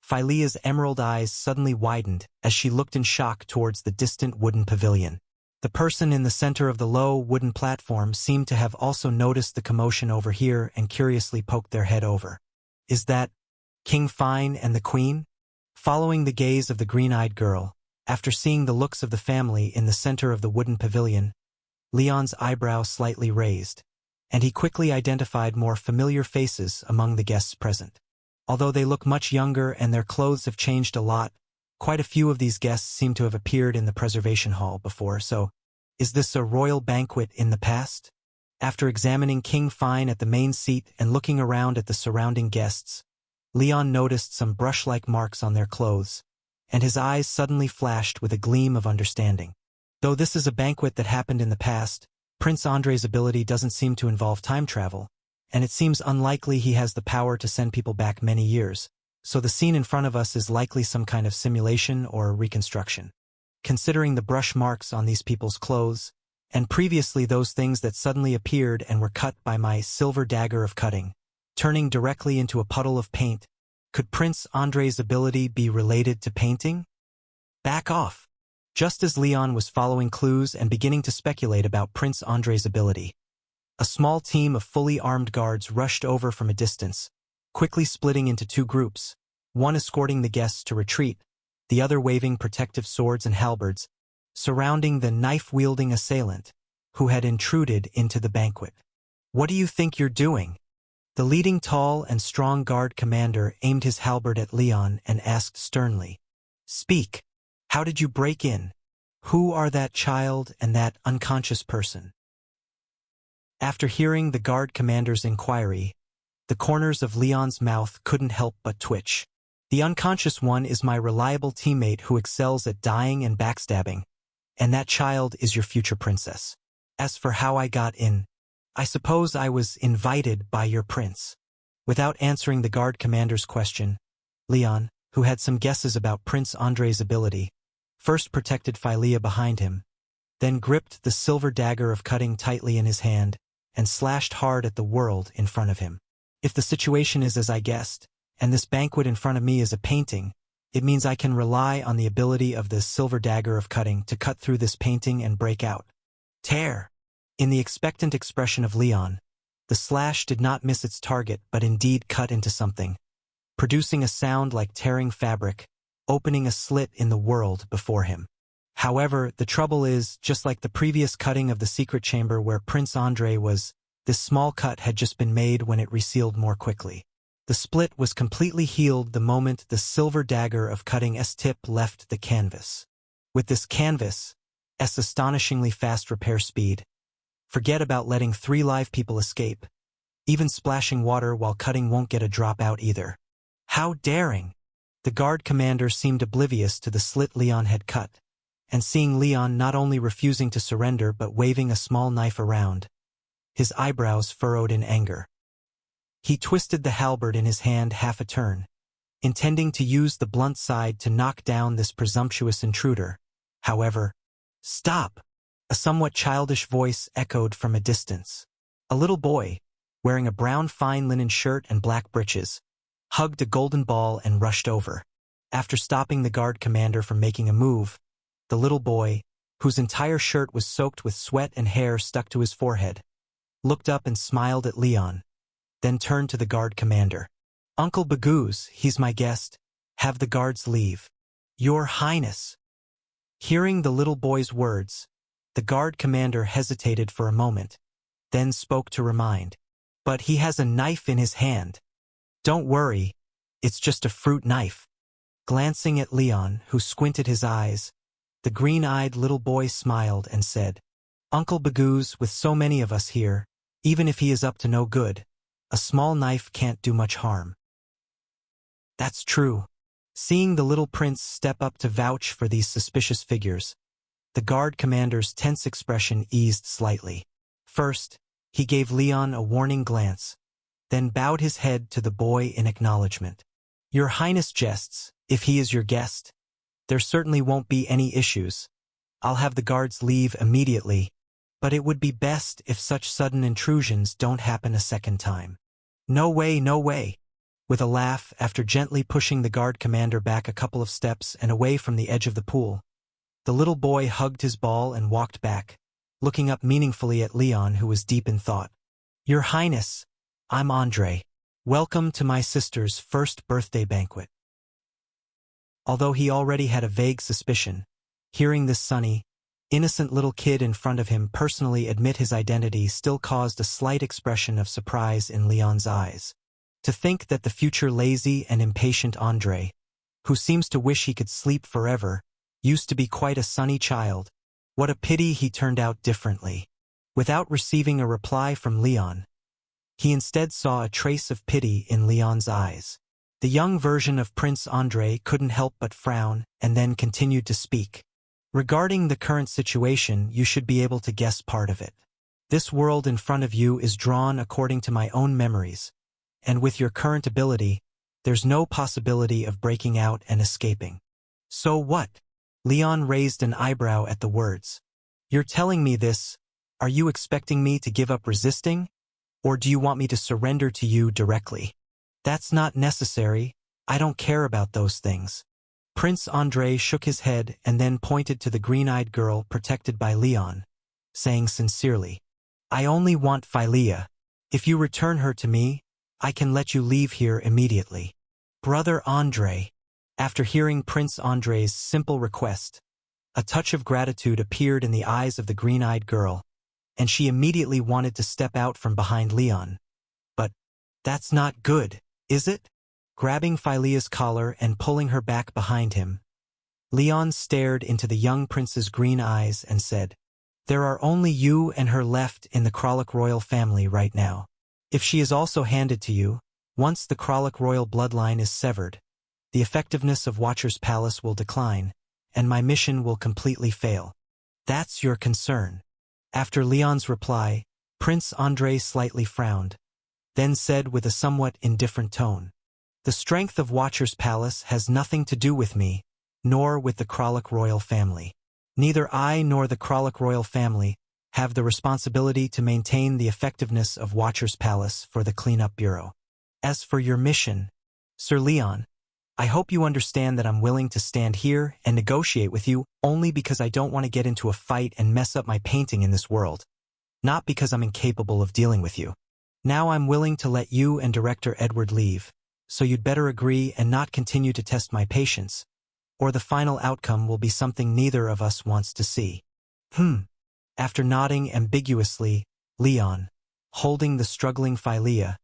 Philea's emerald eyes suddenly widened as she looked in shock towards the distant wooden pavilion. The person in the center of the low wooden platform seemed to have also noticed the commotion over here and curiously poked their head over. Is that King Fine and the Queen? Following the gaze of the green-eyed girl, after seeing the looks of the family in the center of the wooden pavilion, Leon's eyebrow slightly raised, and he quickly identified more familiar faces among the guests present. Although they look much younger and their clothes have changed a lot, quite a few of these guests seem to have appeared in the preservation hall before, so is this a royal banquet in the past? After examining King Fine at the main seat and looking around at the surrounding guests, Leon noticed some brush-like marks on their clothes, and his eyes suddenly flashed with a gleam of understanding. Though this is a banquet that happened in the past, Prince Andre's ability doesn't seem to involve time travel, and it seems unlikely he has the power to send people back many years, so the scene in front of us is likely some kind of simulation or reconstruction. Considering the brush marks on these people's clothes, and previously those things that suddenly appeared and were cut by my silver dagger of cutting, turning directly into a puddle of paint, could Prince Andre's ability be related to painting? Back off! Just as Leon was following clues and beginning to speculate about Prince Andre's ability, a small team of fully armed guards rushed over from a distance, quickly splitting into two groups, one escorting the guests to retreat, the other waving protective swords and halberds, surrounding the knife-wielding assailant, who had intruded into the banquet. "What do you think you're doing?" The leading tall and strong guard commander aimed his halberd at Leon and asked sternly, "Speak. How did you break in? Who are that child and that unconscious person?" After hearing the guard commander's inquiry, the corners of Leon's mouth couldn't help but twitch. "The unconscious one is my reliable teammate who excels at dying and backstabbing, and that child is your future princess. As for how I got in, I suppose I was invited by your prince." Without answering the guard commander's question, Leon, who had some guesses about Prince Andre's ability, first protected Philea behind him, then gripped the silver dagger of cutting tightly in his hand and slashed hard at the world in front of him. If the situation is as I guessed, and this banquet in front of me is a painting, it means I can rely on the ability of the silver dagger of cutting to cut through this painting and break out. Tear! In the expectant expression of Leon, the slash did not miss its target but indeed cut into something, producing a sound like tearing fabric, opening a slit in the world before him. However, the trouble is, just like the previous cutting of the secret chamber where Prince Andre was, this small cut had just been made when it resealed more quickly. The split was completely healed the moment the silver dagger of cutting's tip left the canvas. With this canvas, astonishingly fast repair speed, Forget about letting 3 live people escape. Even splashing water while cutting won't get a drop out either. How daring! The guard commander seemed oblivious to the slit Leon had cut, and seeing Leon not only refusing to surrender but waving a small knife around, his eyebrows furrowed in anger. He twisted the halberd in his hand half a turn, intending to use the blunt side to knock down this presumptuous intruder. However, "Stop!" A somewhat childish voice echoed from a distance. A little boy, wearing a brown fine linen shirt and black breeches, hugged a golden ball and rushed over. After stopping the guard commander from making a move, the little boy, whose entire shirt was soaked with sweat and hair stuck to his forehead, looked up and smiled at Leon, then turned to the guard commander. "Uncle Bagooz, he's my guest. Have the guards leave." "Your Highness." Hearing the little boy's words, the guard commander hesitated for a moment, then spoke to remind. "But he has a knife in his hand." "Don't worry, it's just a fruit knife." Glancing at Leon, who squinted his eyes, the green-eyed little boy smiled and said, "Uncle Bagooz, with so many of us here, even if he is up to no good, a small knife can't do much harm." "That's true." Seeing the little prince step up to vouch for these suspicious figures, the guard commander's tense expression eased slightly. First, he gave Leon a warning glance, then bowed his head to the boy in acknowledgement. "Your Highness jests, if he is your guest. There certainly won't be any issues. I'll have the guards leave immediately, but it would be best if such sudden intrusions don't happen a second time." "No way, no way." With a laugh, after gently pushing the guard commander back a couple of steps and away from the edge of the pool, the little boy hugged his ball and walked back, looking up meaningfully at Leon, who was deep in thought. "Your Highness, I'm Andre. Welcome to my sister's first birthday banquet." Although he already had a vague suspicion, hearing this sunny, innocent little kid in front of him personally admit his identity still caused a slight expression of surprise in Leon's eyes. To think that the future lazy and impatient Andre, who seems to wish he could sleep forever, used to be quite a sunny child. What a pity he turned out differently. Without receiving a reply from Leon, he instead saw a trace of pity in Leon's eyes. The young version of Prince Andre couldn't help but frown and then continued to speak. "Regarding the current situation, you should be able to guess part of it. This world in front of you is drawn according to my own memories, and with your current ability, there's no possibility of breaking out and escaping." "So what?" Leon raised an eyebrow at the words. "You're telling me this, are you expecting me to give up resisting? Or do you want me to surrender to you directly?" "That's not necessary, I don't care about those things." Prince Andre shook his head and then pointed to the green-eyed girl protected by Leon, saying sincerely, "I only want Phylea. If you return her to me, I can let you leave here immediately." "Brother Andre." After hearing Prince Andre's simple request, a touch of gratitude appeared in the eyes of the green-eyed girl, and she immediately wanted to step out from behind Leon. "But that's not good, is it?" Grabbing Phylea's collar and pulling her back behind him, Leon stared into the young prince's green eyes and said, "There are only you and her left in the Kralik royal family right now. If she is also handed to you, once the Kralik royal bloodline is severed, the effectiveness of Watcher's Palace will decline, and my mission will completely fail. That's your concern." After Leon's reply, Prince Andre slightly frowned, then said with a somewhat indifferent tone, "The strength of Watcher's Palace has nothing to do with me, nor with the Kralik royal family. Neither I nor the Kralik royal family have the responsibility to maintain the effectiveness of Watcher's Palace for the Cleanup Bureau. As for your mission, Sir Leon, I hope you understand that I'm willing to stand here and negotiate with you only because I don't want to get into a fight and mess up my painting in this world, not because I'm incapable of dealing with you. Now I'm willing to let you and Director Edward leave, so you'd better agree and not continue to test my patience, or the final outcome will be something neither of us wants to see." After nodding ambiguously, Leon, holding the struggling Phylea,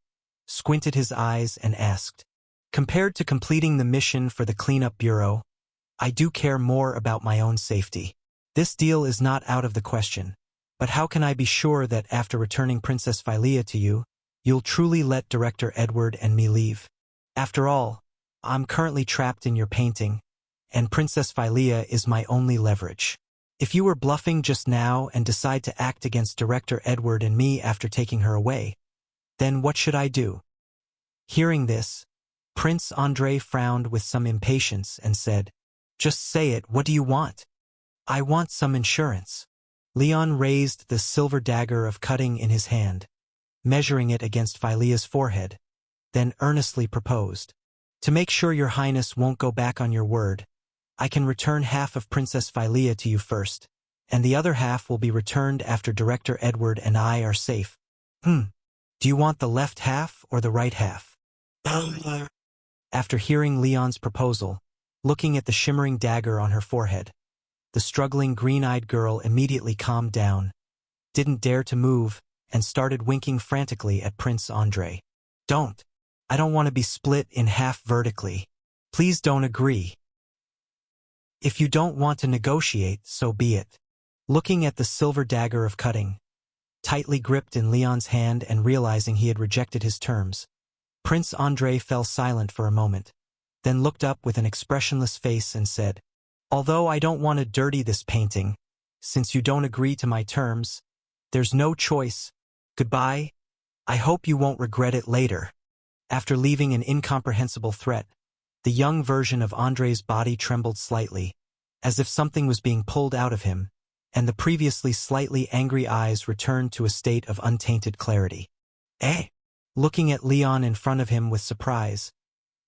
squinted his eyes and asked, "Compared to completing the mission for the Cleanup Bureau, I do care more about my own safety. This deal is not out of the question, But how can I be sure that after returning Princess Philea to you, you'll truly let Director Edward and me leave? After all, I'm currently trapped in your painting, and Princess Philea is my only leverage. If you were bluffing just now and decide to act against Director Edward and me after taking her away, then what should I do? Hearing this, Prince Andrei frowned with some impatience and said, "Just say it, what do you want?" "I want some insurance." Leon raised the silver dagger of cutting in his hand, measuring it against Philea's forehead, then earnestly proposed, "To make sure your highness won't go back on your word, I can return half of Princess Philea to you first, and the other half will be returned after Director Edward and I are safe." Do you want the left half or the right half?" After hearing Leon's proposal, looking at the shimmering dagger on her forehead, the struggling green-eyed girl immediately calmed down, didn't dare to move, and started winking frantically at Prince Andrei. "Don't. I don't want to be split in half vertically. Please don't agree. If you don't want to negotiate, so be it." Looking at the silver dagger of cutting, tightly gripped in Leon's hand and realizing he had rejected his terms, Prince Andrei fell silent for a moment, then looked up with an expressionless face and said, "Although I don't want to dirty this painting, since you don't agree to my terms, there's no choice. Goodbye. I hope you won't regret it later." After leaving an incomprehensible threat, the young version of Andrei's body trembled slightly, as if something was being pulled out of him, and the previously slightly angry eyes returned to a state of untainted clarity. "Eh?" Looking at Leon in front of him with surprise,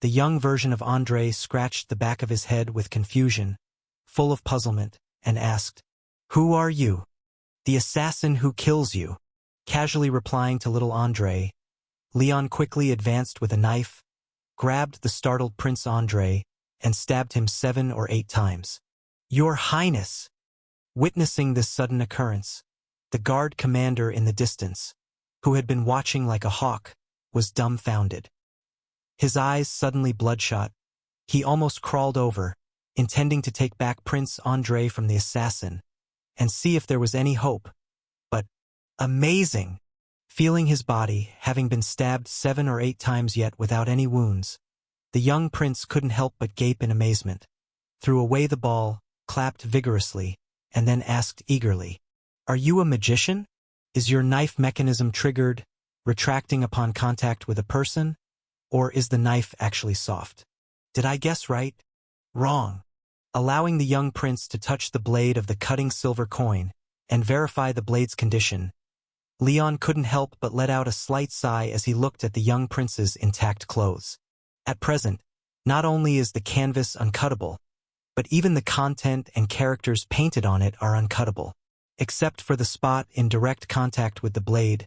the young version of Andrei scratched the back of his head with confusion, full of puzzlement, and asked, "Who are you?" "The assassin who kills you." Casually replying to little Andrei, Leon quickly advanced with a knife, grabbed the startled Prince Andrei, and stabbed him 7 or 8 times. "Your Highness!" Witnessing this sudden occurrence, the guard commander in the distance, who had been watching like a hawk, was dumbfounded. His eyes suddenly bloodshot, he almost crawled over, intending to take back Prince Andrei from the assassin, and see if there was any hope. But, amazing! Feeling his body, having been stabbed 7 or 8 times yet without any wounds, the young prince couldn't help but gape in amazement, threw away the ball, clapped vigorously, and then asked eagerly, "Are you a magician? Is your knife mechanism triggered, retracting upon contact with a person? Or is the knife actually soft? Did I guess right?" "Wrong." Allowing the young prince to touch the blade of the cutting silver coin and verify the blade's condition, Leon couldn't help but let out a slight sigh as he looked at the young prince's intact clothes. At present, not only is the canvas uncuttable, but even the content and characters painted on it are uncuttable. Except for the spot in direct contact with the blade,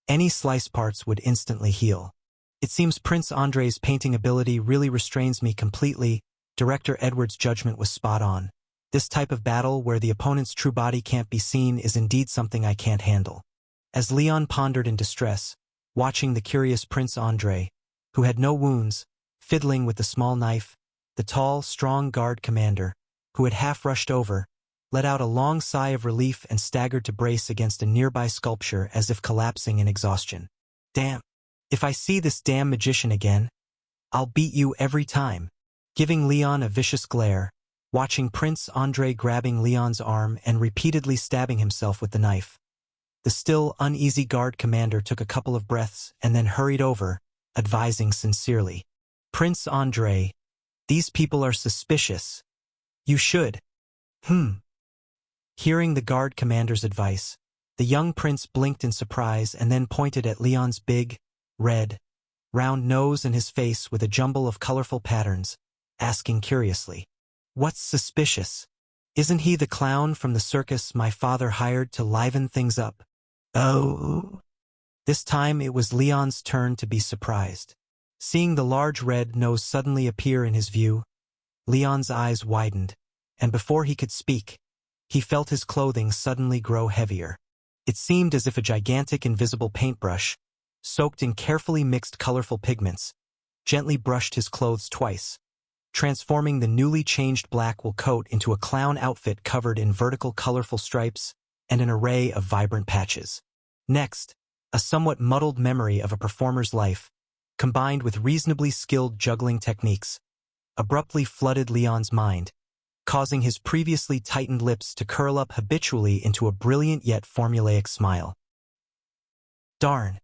any slice parts would instantly heal. It seems Prince Andrei's painting ability really restrains me completely. Director Edward's judgment was spot on. This type of battle where the opponent's true body can't be seen is indeed something I can't handle. As Leon pondered in distress, watching the curious Prince Andrei, who had no wounds, fiddling with the small knife, the tall, strong guard commander, who had half rushed over, let out a long sigh of relief and staggered to brace against a nearby sculpture as if collapsing in exhaustion. "Damn. If I see this damn magician again, I'll beat you every time." Giving Leon a vicious glare, watching Prince Andrei grabbing Leon's arm and repeatedly stabbing himself with the knife, the still uneasy guard commander took a couple of breaths and then hurried over, advising sincerely, "Prince Andrei, these people are suspicious. You should." Hearing the guard commander's advice, the young prince blinked in surprise and then pointed at Leon's big, red, round nose and his face with a jumble of colorful patterns, asking curiously, "What's suspicious? Isn't he the clown from the circus my father hired to liven things up?" "Oh." This time it was Leon's turn to be surprised. Seeing the large red nose suddenly appear in his view, Leon's eyes widened, and before he could speak, he felt his clothing suddenly grow heavier. It seemed as if a gigantic invisible paintbrush, soaked in carefully mixed colorful pigments, gently brushed his clothes twice, transforming the newly changed black wool coat into a clown outfit covered in vertical colorful stripes, and an array of vibrant patches. Next, a somewhat muddled memory of a performer's life, combined with reasonably skilled juggling techniques, abruptly flooded Leon's mind, causing his previously tightened lips to curl up habitually into a brilliant yet formulaic smile. Darn,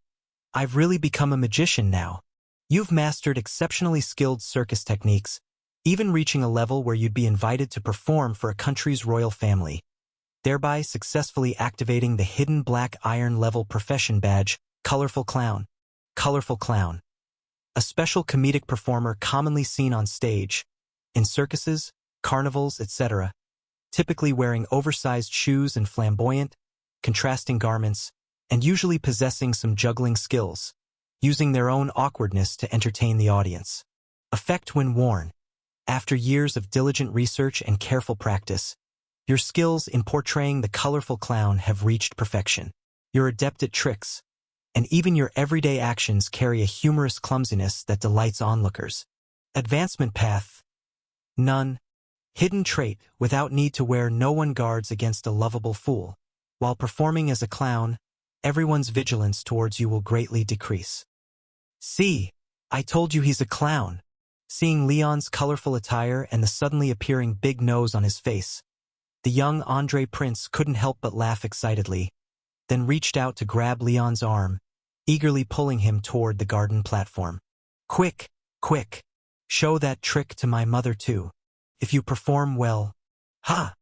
I've really become a magician now. You've mastered exceptionally skilled circus techniques, even reaching a level where you'd be invited to perform for a country's royal family, thereby successfully activating the hidden black iron-level profession badge, Colorful Clown. Colorful Clown. A special comedic performer commonly seen on stage, in circuses, carnivals, etc., typically wearing oversized shoes and flamboyant, contrasting garments, and usually possessing some juggling skills, using their own awkwardness to entertain the audience. Effect when worn. After years of diligent research and careful practice, your skills in portraying the colorful clown have reached perfection. You're adept at tricks, and even your everyday actions carry a humorous clumsiness that delights onlookers. Advancement path. None. Hidden trait, without need to wear, no one guards against a lovable fool. While performing as a clown, everyone's vigilance towards you will greatly decrease. See, I told you he's a clown. Seeing Leon's colorful attire and the suddenly appearing big nose on his face, the young Andre Prince couldn't help but laugh excitedly, then reached out to grab Leon's arm, eagerly pulling him toward the garden platform. Quick, quick, show that trick to my mother too. If you perform well. Ha!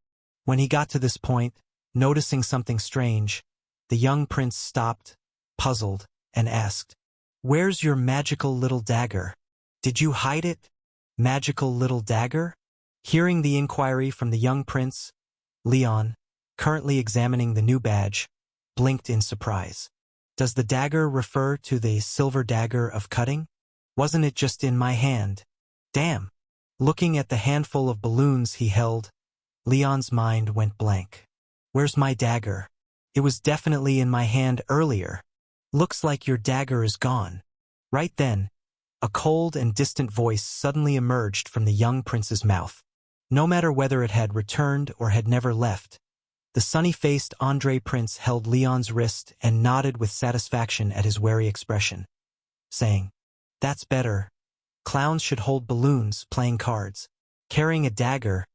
When he got to this point, noticing something strange, the young prince stopped, puzzled, and asked, "Where's your magical little dagger? Did you hide it? Magical little dagger?" Hearing the inquiry from the young prince, Leon, currently examining the new badge, blinked in surprise. Does the dagger refer to the silver dagger of cutting? Wasn't it just in my hand? Damn! Looking at the handful of balloons he held, Leon's mind went blank. Where's my dagger? It was definitely in my hand earlier. Looks like your dagger is gone. Right then, a cold and distant voice suddenly emerged from the young prince's mouth. No matter whether it had returned or had never left, the sunny-faced Andre Prince held Leon's wrist and nodded with satisfaction at his wary expression, saying, "That's better. Clowns should hold balloons, playing cards. Carrying a dagger,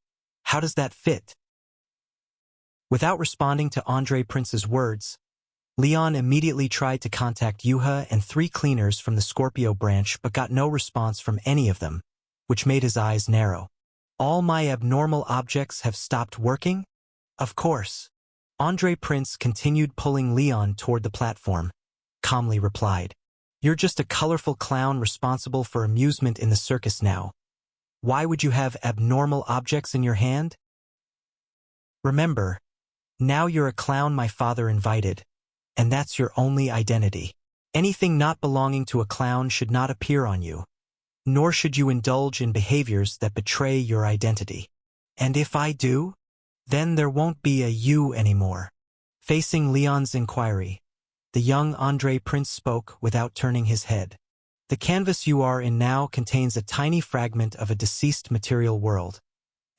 how does that fit?" Without responding to Andre Prince's words, Leon immediately tried to contact Yuha and 3 cleaners from the Scorpio branch but got no response from any of them, which made his eyes narrow. All my abnormal objects have stopped working? Of course. Andre Prince continued pulling Leon toward the platform, calmly replied, "You're just a colorful clown responsible for amusement in the circus now. Why would you have abnormal objects in your hand? Remember, now you're a clown my father invited, and that's your only identity. Anything not belonging to a clown should not appear on you, nor should you indulge in behaviors that betray your identity. And if I do, then there won't be a you anymore." Facing Leon's inquiry, the young Andre Prince spoke without turning his head. "The canvas you are in now contains a tiny fragment of a deceased material world,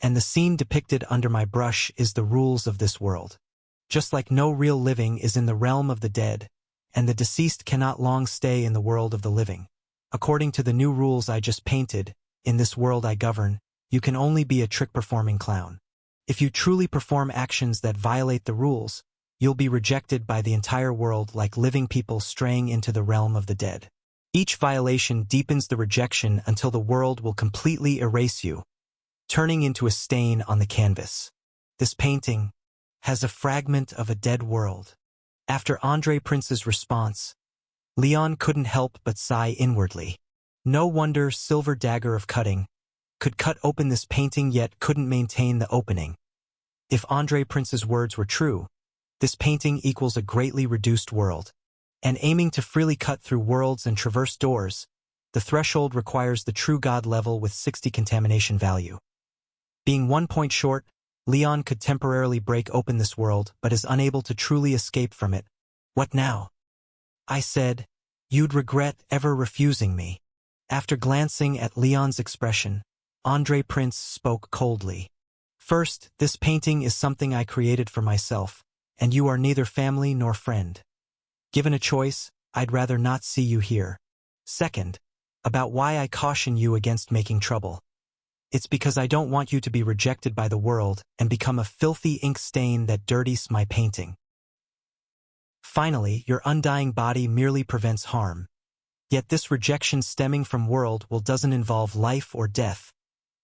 and the scene depicted under my brush is the rules of this world. Just like no real living is in the realm of the dead, and the deceased cannot long stay in the world of the living. According to the new rules I just painted, in this world I govern, you can only be a trick-performing clown. If you truly perform actions that violate the rules, you'll be rejected by the entire world like living people straying into the realm of the dead. Each violation deepens the rejection until the world will completely erase you, turning into a stain on the canvas. This painting has a fragment of a dead world." After Andre Prince's response, Leon couldn't help but sigh inwardly. No wonder Silver Dagger of Cutting could cut open this painting yet couldn't maintain the opening. If Andre Prince's words were true, this painting equals a greatly reduced world. And aiming to freely cut through worlds and traverse doors, the threshold requires the true God level with 60 contamination value. Being 1 point short, Leon could temporarily break open this world but is unable to truly escape from it. "What now?" I said, "You'd regret ever refusing me." After glancing at Leon's expression, Andre Prince spoke coldly. "First, this painting is something I created for myself, and you are neither family nor friend. Given a choice, I'd rather not see you here. Second, about why I caution you against making trouble. It's because I don't want you to be rejected by the world and become a filthy ink stain that dirties my painting. Finally, your undying body merely prevents harm. Yet this rejection stemming from world will doesn't involve life or death,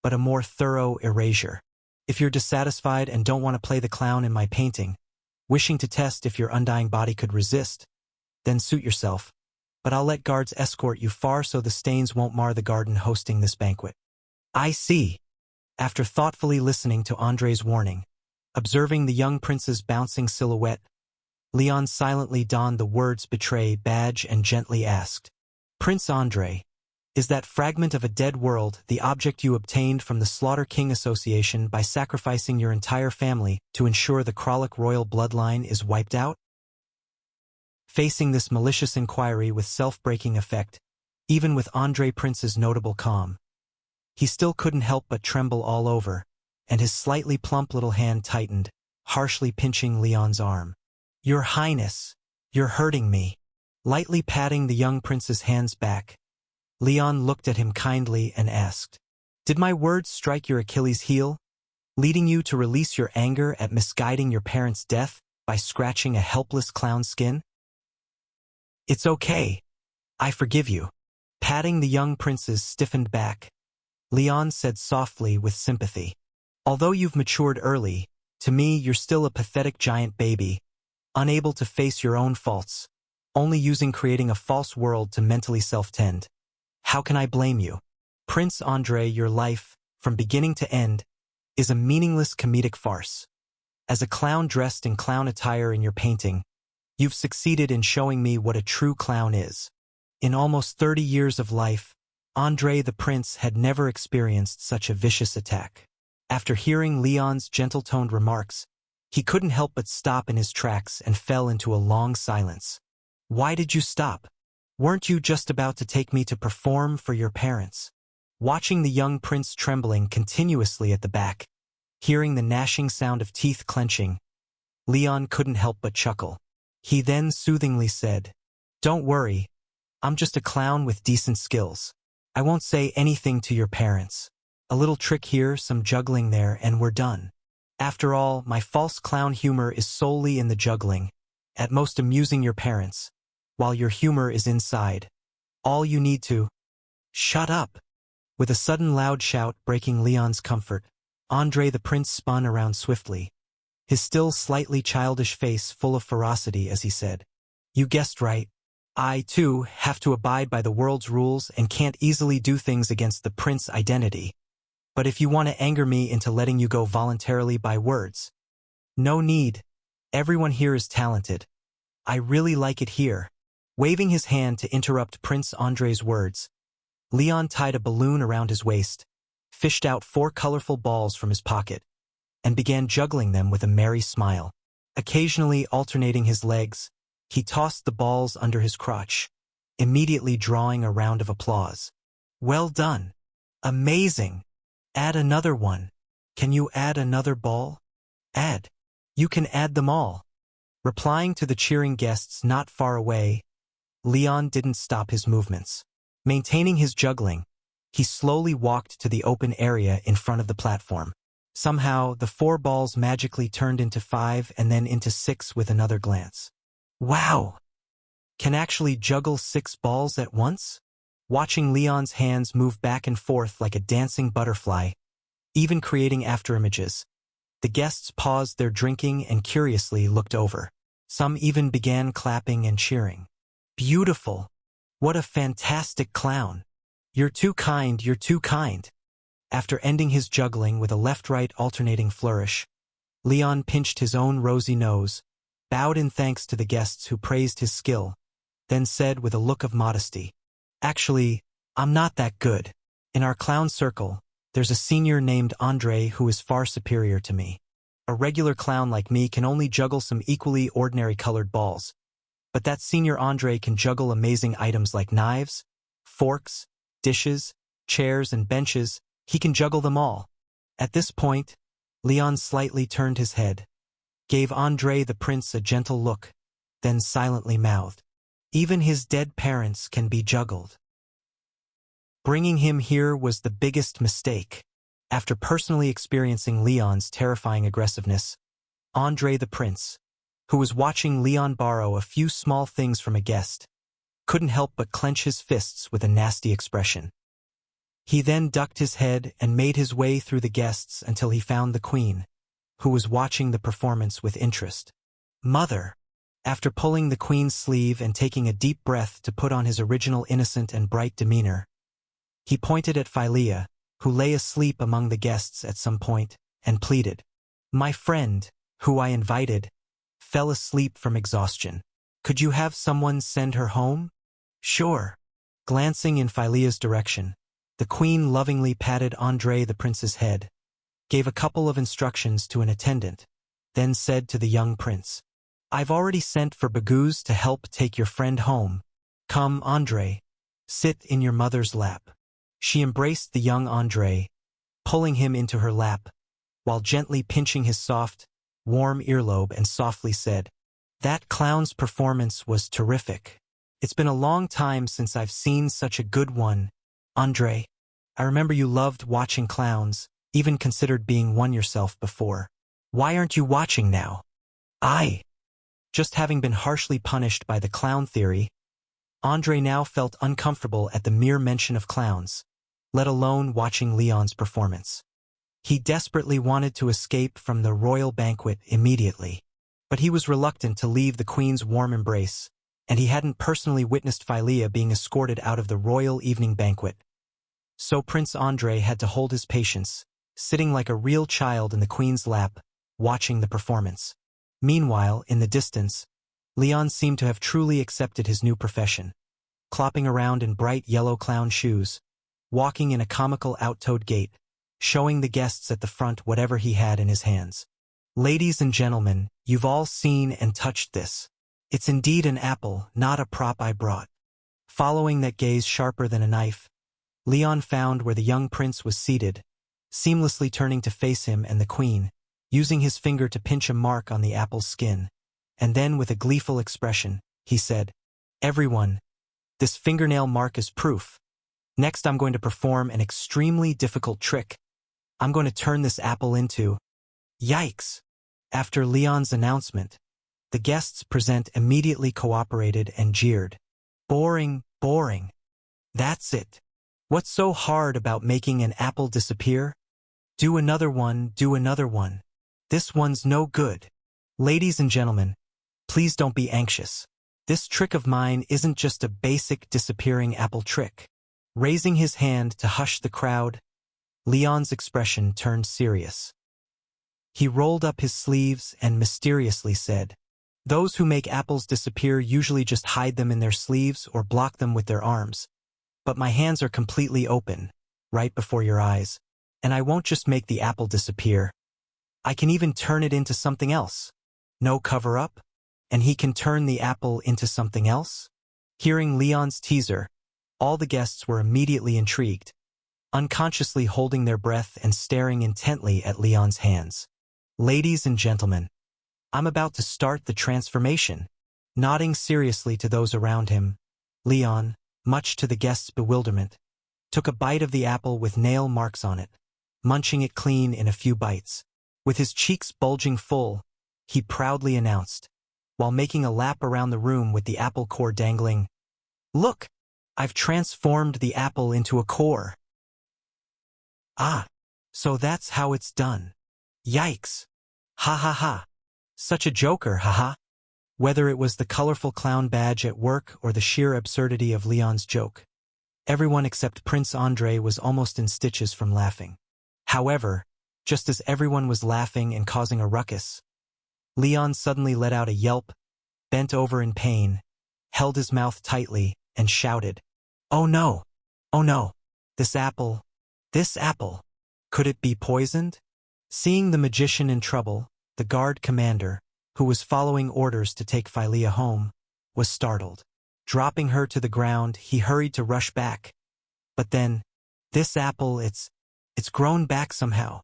but a more thorough erasure. If you're dissatisfied and don't want to play the clown in my painting, wishing to test if your undying body could resist, then suit yourself, but I'll let guards escort you far so the stains won't mar the garden hosting this banquet. I see. After thoughtfully listening to Andre's warning, observing the young prince's bouncing silhouette, Leon silently donned the words betray badge and gently asked, Prince Andre, is that fragment of a dead world the object you obtained from the Slaughter King Association by sacrificing your entire family to ensure the Kralik royal bloodline is wiped out? Facing this malicious inquiry with self-breaking effect, even with Andre Prince's notable calm, he still couldn't help but tremble all over, and his slightly plump little hand tightened, harshly pinching Leon's arm. Your Highness, you're hurting me. Lightly patting the young prince's hands back, Leon looked at him kindly and asked, Did my words strike your Achilles heel, leading you to release your anger at misguiding your parents' death by scratching a helpless clown's skin? It's okay. I forgive you. Patting the young prince's stiffened back, Leon said softly with sympathy. Although you've matured early, to me you're still a pathetic giant baby, unable to face your own faults, only using creating a false world to mentally self-tend. How can I blame you? Prince Andre, your life, from beginning to end, is a meaningless comedic farce. As a clown dressed in clown attire in your painting, you've succeeded in showing me what a true clown is. In almost 30 years of life, Andre the Prince had never experienced such a vicious attack. After hearing Leon's gentle-toned remarks, he couldn't help but stop in his tracks and fell into a long silence. Why did you stop? Weren't you just about to take me to perform for your parents? Watching the young prince trembling continuously at the back, hearing the gnashing sound of teeth clenching, Leon couldn't help but chuckle. He then soothingly said, Don't worry, I'm just a clown with decent skills. I won't say anything to your parents. A little trick here, some juggling there, and we're done. After all, my false clown humor is solely in the juggling, at most amusing your parents, while your humor is inside. All you need to... Shut up! With a sudden loud shout breaking Leon's comfort, Andre the Prince spun around swiftly, his still slightly childish face full of ferocity as he said, You guessed right. I, too, have to abide by the world's rules and can't easily do things against the prince identity. But if you want to anger me into letting you go voluntarily by words, no need. Everyone here is talented. I really like it here. Waving his hand to interrupt Prince Andre's words, Leon tied a balloon around his waist, fished out 4 colorful balls from his pocket, and began juggling them with a merry smile. Occasionally alternating his legs, he tossed the balls under his crotch, immediately drawing a round of applause. Well done. Amazing. Add another one. Can you add another ball? Add. You can add them all. Replying to the cheering guests not far away, Leon didn't stop his movements. Maintaining his juggling, he slowly walked to the open area in front of the platform. Somehow, the 4 balls magically turned into 5 and then into 6 with another glance. Wow! Can actually juggle 6 balls at once? Watching Leon's hands move back and forth like a dancing butterfly, even creating afterimages, the guests paused their drinking and curiously looked over. Some even began clapping and cheering. Beautiful! What a fantastic clown! You're too kind, you're too kind! After ending his juggling with a left-right alternating flourish, Leon pinched his own rosy nose, bowed in thanks to the guests who praised his skill, then said with a look of modesty, Actually, I'm not that good. In our clown circle, there's a senior named Andre who is far superior to me. A regular clown like me can only juggle some equally ordinary colored balls, but that senior Andre can juggle amazing items like knives, forks, dishes, chairs, and benches. He can juggle them all. At this point, Leon slightly turned his head, gave Andre the prince a gentle look, then silently mouthed, "Even his dead parents can be juggled." Bringing him here was the biggest mistake. After personally experiencing Leon's terrifying aggressiveness, Andre the prince, who was watching Leon borrow a few small things from a guest, couldn't help but clench his fists with a nasty expression. He then ducked his head and made his way through the guests until he found the queen, who was watching the performance with interest. "Mother!" After pulling the queen's sleeve and taking a deep breath to put on his original innocent and bright demeanor, he pointed at Philea, who lay asleep among the guests at some point, and pleaded, "My friend, who I invited, fell asleep from exhaustion. Could you have someone send her home?" "Sure." Glancing in Philea's direction, the queen lovingly patted Andre the prince's head, gave a couple of instructions to an attendant, then said to the young prince, "I've already sent for Baguz to help take your friend home. Come, Andre, sit in your mother's lap." She embraced the young Andre, pulling him into her lap, while gently pinching his soft, warm earlobe and softly said, "That clown's performance was terrific. It's been a long time since I've seen such a good one, Andre. I remember you loved watching clowns, even considered being one yourself before. Why aren't you watching now?" Just having been harshly punished by the clown theory, Andre now felt uncomfortable at the mere mention of clowns, let alone watching Leon's performance. He desperately wanted to escape from the royal banquet immediately, but he was reluctant to leave the queen's warm embrace, and he hadn't personally witnessed Philea being escorted out of the royal evening banquet. So Prince Andre had to hold his patience, sitting like a real child in the queen's lap, watching the performance. Meanwhile, in the distance, Leon seemed to have truly accepted his new profession, clopping around in bright yellow clown shoes, walking in a comical out-toed gait, showing the guests at the front whatever he had in his hands. "Ladies and gentlemen, you've all seen and touched this. It's indeed an apple, not a prop I brought." Following that gaze sharper than a knife, Leon found where the young prince was seated, seamlessly turning to face him and the queen, using his finger to pinch a mark on the apple's skin, and then with a gleeful expression, he said, "Everyone, this fingernail mark is proof. Next I'm going to perform an extremely difficult trick. I'm going to turn this apple into..." Yikes! After Leon's announcement, the guests present immediately cooperated and jeered. "Boring, boring. That's it. What's so hard about making an apple disappear? Do another one, do another one. This one's no good. Ladies and gentlemen, please don't be anxious. This trick of mine isn't just a basic disappearing apple trick." Raising his hand to hush the crowd, Leon's expression turned serious. He rolled up his sleeves and mysteriously said, "Those who make apples disappear usually just hide them in their sleeves or block them with their arms. But my hands are completely open, right before your eyes, and I won't just make the apple disappear. I can even turn it into something else. No cover-up? And he can turn the apple into something else?" Hearing Leon's teaser, all the guests were immediately intrigued, unconsciously holding their breath and staring intently at Leon's hands. "Ladies and gentlemen, I'm about to start the transformation." Nodding seriously to those around him, Leon, much to the guests' bewilderment, took a bite of the apple with nail marks on it, munching it clean in a few bites. With his cheeks bulging full, he proudly announced, while making a lap around the room with the apple core dangling, "Look, I've transformed the apple into a core." "Ah, so that's how it's done. Yikes. Ha ha ha. Such a joker, haha." Whether it was the colorful clown badge at work or the sheer absurdity of Leon's joke, everyone except Prince Andre was almost in stitches from laughing. However, just as everyone was laughing and causing a ruckus, Leon suddenly let out a yelp, bent over in pain, held his mouth tightly, and shouted, "Oh no! Oh no! This apple! This apple! Could it be poisoned?" Seeing the magician in trouble, the guard commander, who was following orders to take Philea home, was startled. Dropping her to the ground, he hurried to rush back. But then, "This apple, it's grown back somehow."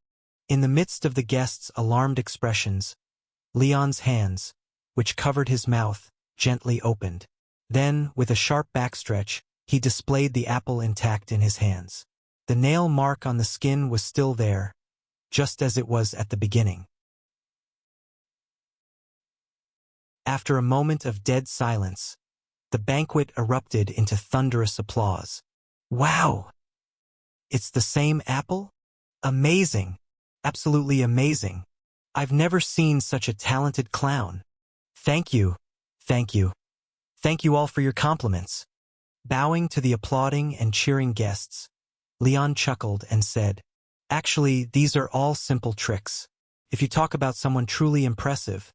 In the midst of the guests' alarmed expressions, Leon's hands, which covered his mouth, gently opened. Then, with a sharp backstretch, he displayed the apple intact in his hands. The nail mark on the skin was still there, just as it was at the beginning. After a moment of dead silence, the banquet erupted into thunderous applause. Wow! It's the same apple? Amazing! Absolutely amazing! I've never seen such a talented clown. Thank you, thank you. Thank you all for your compliments. Bowing to the applauding and cheering guests, Leon chuckled and said, Actually, these are all simple tricks. If you talk about someone truly impressive,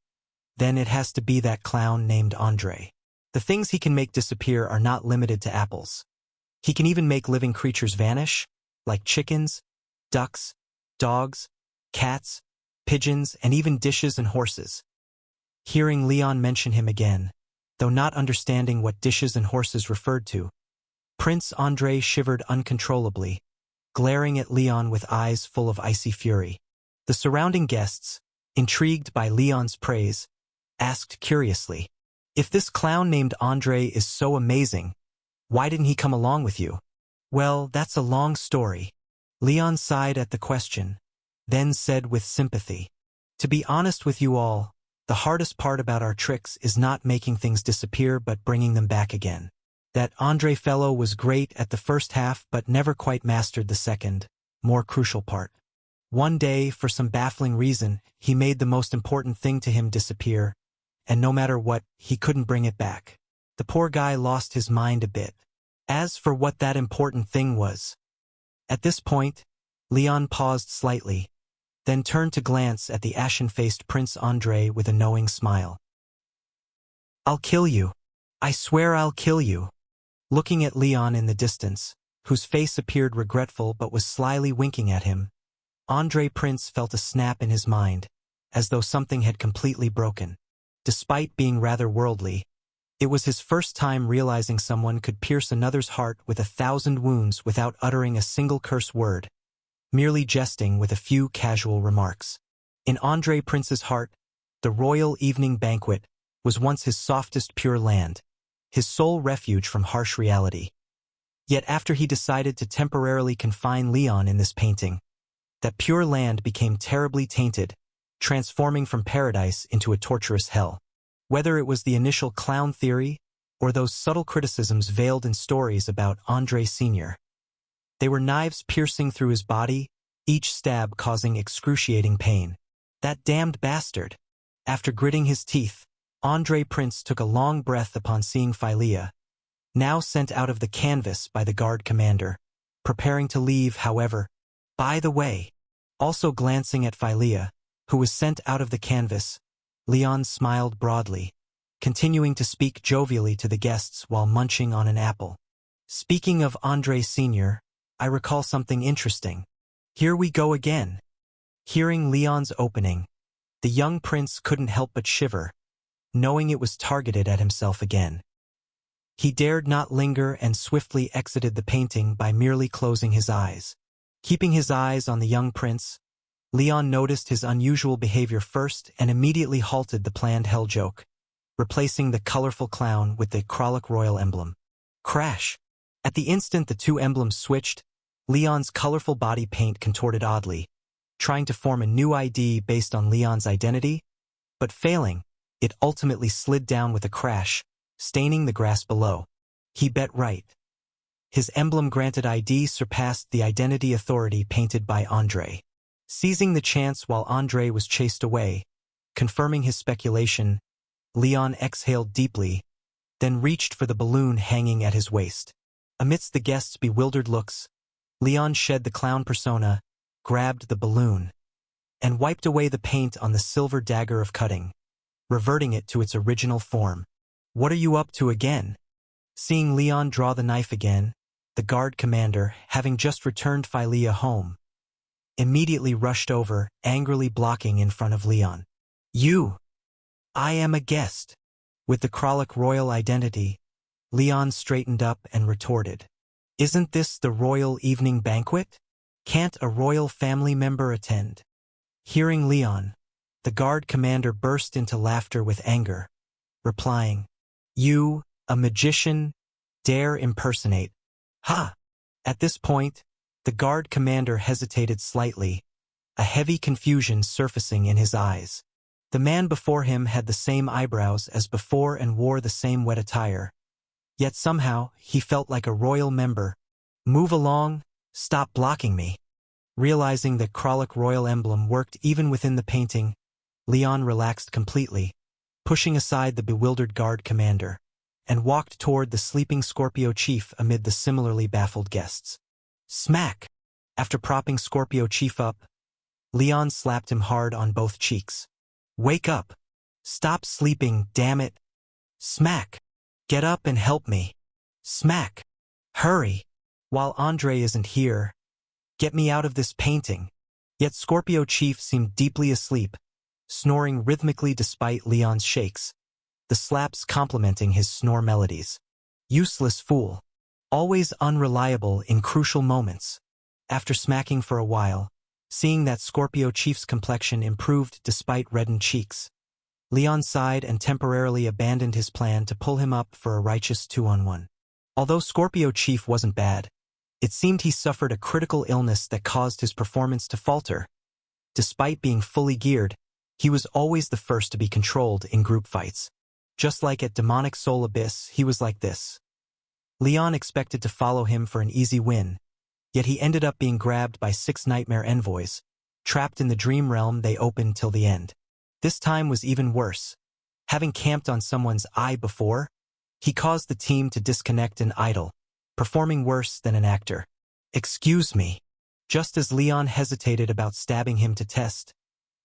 then it has to be that clown named Andre. The things he can make disappear are not limited to apples. He can even make living creatures vanish, like chickens, ducks, dogs, cats, pigeons, and even dishes and horses. Hearing Leon mention him again, though not understanding what dishes and horses referred to, Prince Andre shivered uncontrollably, glaring at Leon with eyes full of icy fury. The surrounding guests, intrigued by Leon's praise, asked curiously, If this clown named Andre is so amazing, why didn't he come along with you? Well, that's a long story. Leon sighed at the question, then said with sympathy, To be honest with you all, the hardest part about our tricks is not making things disappear but bringing them back again. That Andre fellow was great at the first half but never quite mastered the second, more crucial part. One day, for some baffling reason, he made the most important thing to him disappear, and no matter what, he couldn't bring it back. The poor guy lost his mind a bit. As for what that important thing was. At this point, Leon paused slightly, then turned to glance at the ashen-faced Prince Andre with a knowing smile. I'll kill you. I swear I'll kill you. Looking at Leon in the distance, whose face appeared regretful but was slyly winking at him, Andre Prince felt a snap in his mind, as though something had completely broken. Despite being rather worldly, it was his first time realizing someone could pierce another's heart with 1,000 wounds without uttering a single curse word, merely jesting with a few casual remarks. In Andre Prince's heart, the royal evening banquet was once his softest pure land, his sole refuge from harsh reality. Yet after he decided to temporarily confine Leon in this painting, that pure land became terribly tainted, transforming from paradise into a torturous hell. Whether it was the initial clown theory or those subtle criticisms veiled in stories about Andre Sr., they were knives piercing through his body, each stab causing excruciating pain. That damned bastard! After gritting his teeth, Andre Prince took a long breath upon seeing Philea, now sent out of the canvas by the guard commander, preparing to leave, however. By the way, also glancing at Philea, who was sent out of the canvas, Leon smiled broadly, continuing to speak jovially to the guests while munching on an apple. Speaking of Andre Sr., I recall something interesting. Here we go again. Hearing Leon's opening, the young prince couldn't help but shiver, knowing it was targeted at himself again. He dared not linger and swiftly exited the painting by merely closing his eyes. Keeping his eyes on the young prince, Leon noticed his unusual behavior first and immediately halted the planned hell joke, replacing the colorful clown with the Kralik royal emblem. Crash! At the instant the two emblems switched, Leon's colorful body paint contorted oddly, trying to form a new ID based on Leon's identity, but failing, it ultimately slid down with a crash, staining the grass below. He bet right. His emblem-granted ID surpassed the identity authority painted by Andre. Seizing the chance while Andre was chased away, confirming his speculation, Leon exhaled deeply, then reached for the balloon hanging at his waist. Amidst the guests' bewildered looks, Leon shed the clown persona, grabbed the balloon, and wiped away the paint on the silver dagger of cutting, reverting it to its original form. What are you up to again? Seeing Leon draw the knife again, the guard commander, having just returned Philea home, immediately rushed over, angrily blocking in front of Leon. You! I am a guest. With the Kralik royal identity, Leon straightened up and retorted. Isn't this the royal evening banquet? Can't a royal family member attend? Hearing Leon, The guard commander burst into laughter with anger, replying, "You, a magician, dare impersonate? Ha!" At this point, the guard commander hesitated slightly, a heavy confusion surfacing in his eyes. The man before him had the same eyebrows as before and wore the same wet attire. Yet somehow, he felt like a royal member. "Move along, stop blocking me." Realizing that Kralik royal emblem worked even within the painting, Leon relaxed completely, pushing aside the bewildered guard commander, and walked toward the sleeping Scorpio chief amid the similarly baffled guests. Smack! After propping Scorpio chief up, Leon slapped him hard on both cheeks. "Wake up! Stop sleeping, damn it! Smack! Get up and help me! Smack! Hurry! While Andre isn't here, get me out of this painting." Yet Scorpio chief seemed deeply asleep, snoring rhythmically despite Leon's shakes, the slaps complementing his snore melodies. Useless fool. Always unreliable in crucial moments. After smacking for a while, seeing that Scorpio chief's complexion improved despite reddened cheeks, Leon sighed and temporarily abandoned his plan to pull him up for a righteous 2-on-1. Although Scorpio chief wasn't bad, it seemed he suffered a critical illness that caused his performance to falter. Despite being fully geared, he was always the first to be controlled in group fights. Just like at Demonic Soul Abyss, he was like this. Leon expected to follow him for an easy win, yet he ended up being grabbed by 6 nightmare envoys, trapped in the dream realm they opened till the end. This time was even worse. Having camped on someone's eye before, he caused the team to disconnect and idle, performing worse than an actor. "Excuse me." Just as Leon hesitated about stabbing him to test,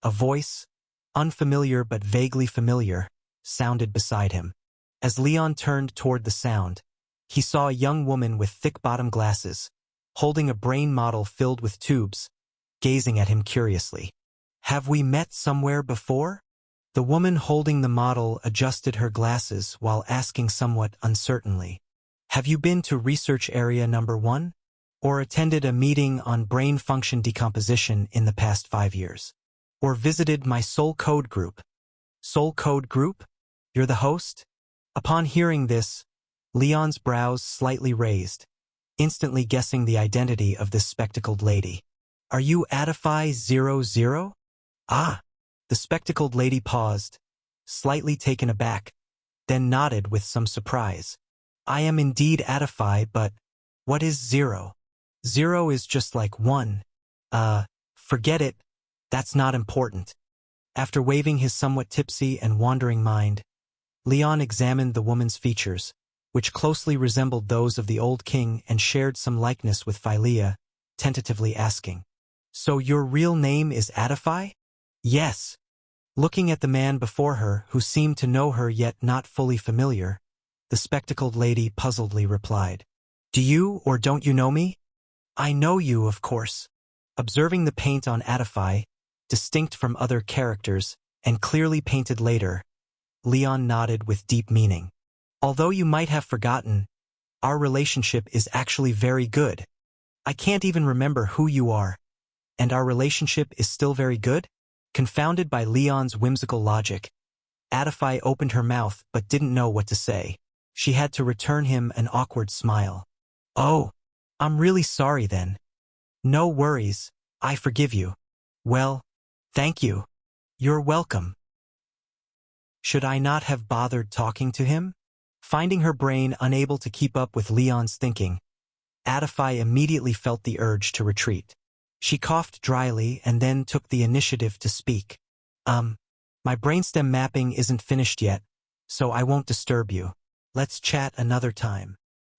a voice, unfamiliar but vaguely familiar, sounded beside him. As Leon turned toward the sound, he saw a young woman with thick bottom glasses, holding a brain model filled with tubes, gazing at him curiously. "Have we met somewhere before?" The woman holding the model adjusted her glasses while asking somewhat uncertainly, "Have you been to Research Area Number 1? Or attended a meeting on brain function decomposition in the past 5 years? Or visited my Soul Code group?" "Soul Code group? You're the host?" Upon hearing this, Leon's brows slightly raised, instantly guessing the identity of this spectacled lady. "Are you Adify 00? Ah." The spectacled lady paused, slightly taken aback, then nodded with some surprise. "I am indeed Adify, but what is 0? 0 is just like 1. Forget it, that's not important." After waving his somewhat tipsy and wandering mind, Leon examined the woman's features, which closely resembled those of the old king and shared some likeness with Philea, tentatively asking, "So your real name is Adify?" "Yes." Looking at the man before her, who seemed to know her yet not fully familiar, the spectacled lady puzzledly replied, "Do you or don't you know me?" "I know you, of course." Observing the paint on Adify, distinct from other characters, and clearly painted later, Leon nodded with deep meaning. "Although you might have forgotten, our relationship is actually very good. I can't even remember who you are. And our relationship is still very good?" Confounded by Leon's whimsical logic, Adify opened her mouth but didn't know what to say. She had to return him an awkward smile. "Oh, I'm really sorry then." "No worries, I forgive you." "Well, thank you." "You're welcome." Should I not have bothered talking to him? Finding her brain unable to keep up with Leon's thinking, Adify immediately felt the urge to retreat. She coughed dryly and then took the initiative to speak. My brainstem mapping isn't finished yet, so I won't disturb you. Let's chat another time."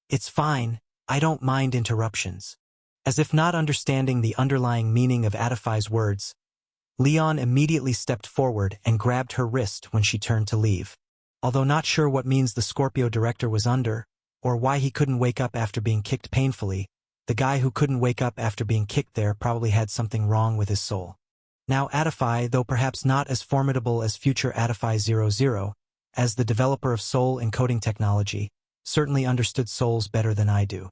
"It's fine, I don't mind interruptions." As if not understanding the underlying meaning of Adify's words, Leon immediately stepped forward and grabbed her wrist when she turned to leave. Although not sure what means the Scorpio director was under, or why he couldn't wake up after being kicked painfully, the guy who couldn't wake up after being kicked there probably had something wrong with his soul. Now Adify, though perhaps not as formidable as future Adify 00, as the developer of soul encoding technology, certainly understood souls better than I do.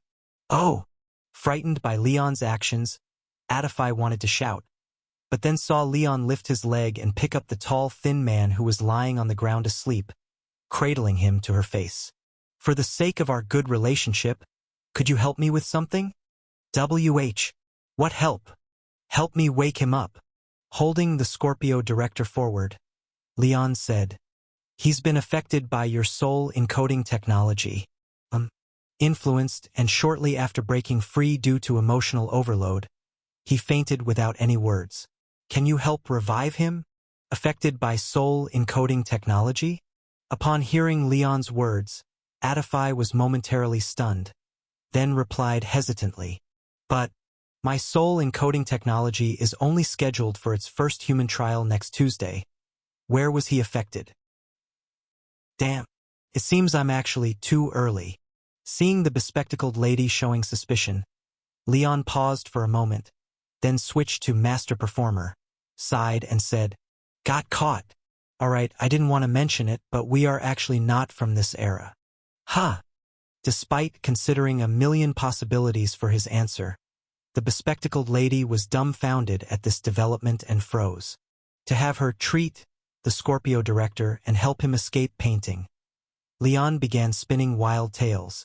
"Oh!" Frightened by Leon's actions, Adify wanted to shout, but then saw Leon lift his leg and pick up the tall, thin man who was lying on the ground asleep, cradling him to her face. For the sake of our good relationship, could you help me with something? WH. What help? Help me wake him up. Holding the Scorpio director forward, Leon said, he's been affected by your soul encoding technology. Influenced, and shortly after breaking free due to emotional overload, he fainted without any words. Can you help revive him? Affected by soul encoding technology? Upon hearing Leon's words, Adify was momentarily stunned, then replied hesitantly, but my soul encoding technology is only scheduled for its first human trial next Tuesday. Where was he affected? Damn, it seems I'm actually too early. Seeing the bespectacled lady showing suspicion, Leon paused for a moment, then switched to master performer, sighed and said, got caught. Alright, I didn't want to mention it, but we are actually not from this era. Ha! Despite considering a million possibilities for his answer, the bespectacled lady was dumbfounded at this development and froze. To have her treat the Scorpio director and help him escape painting, Leon began spinning wild tales.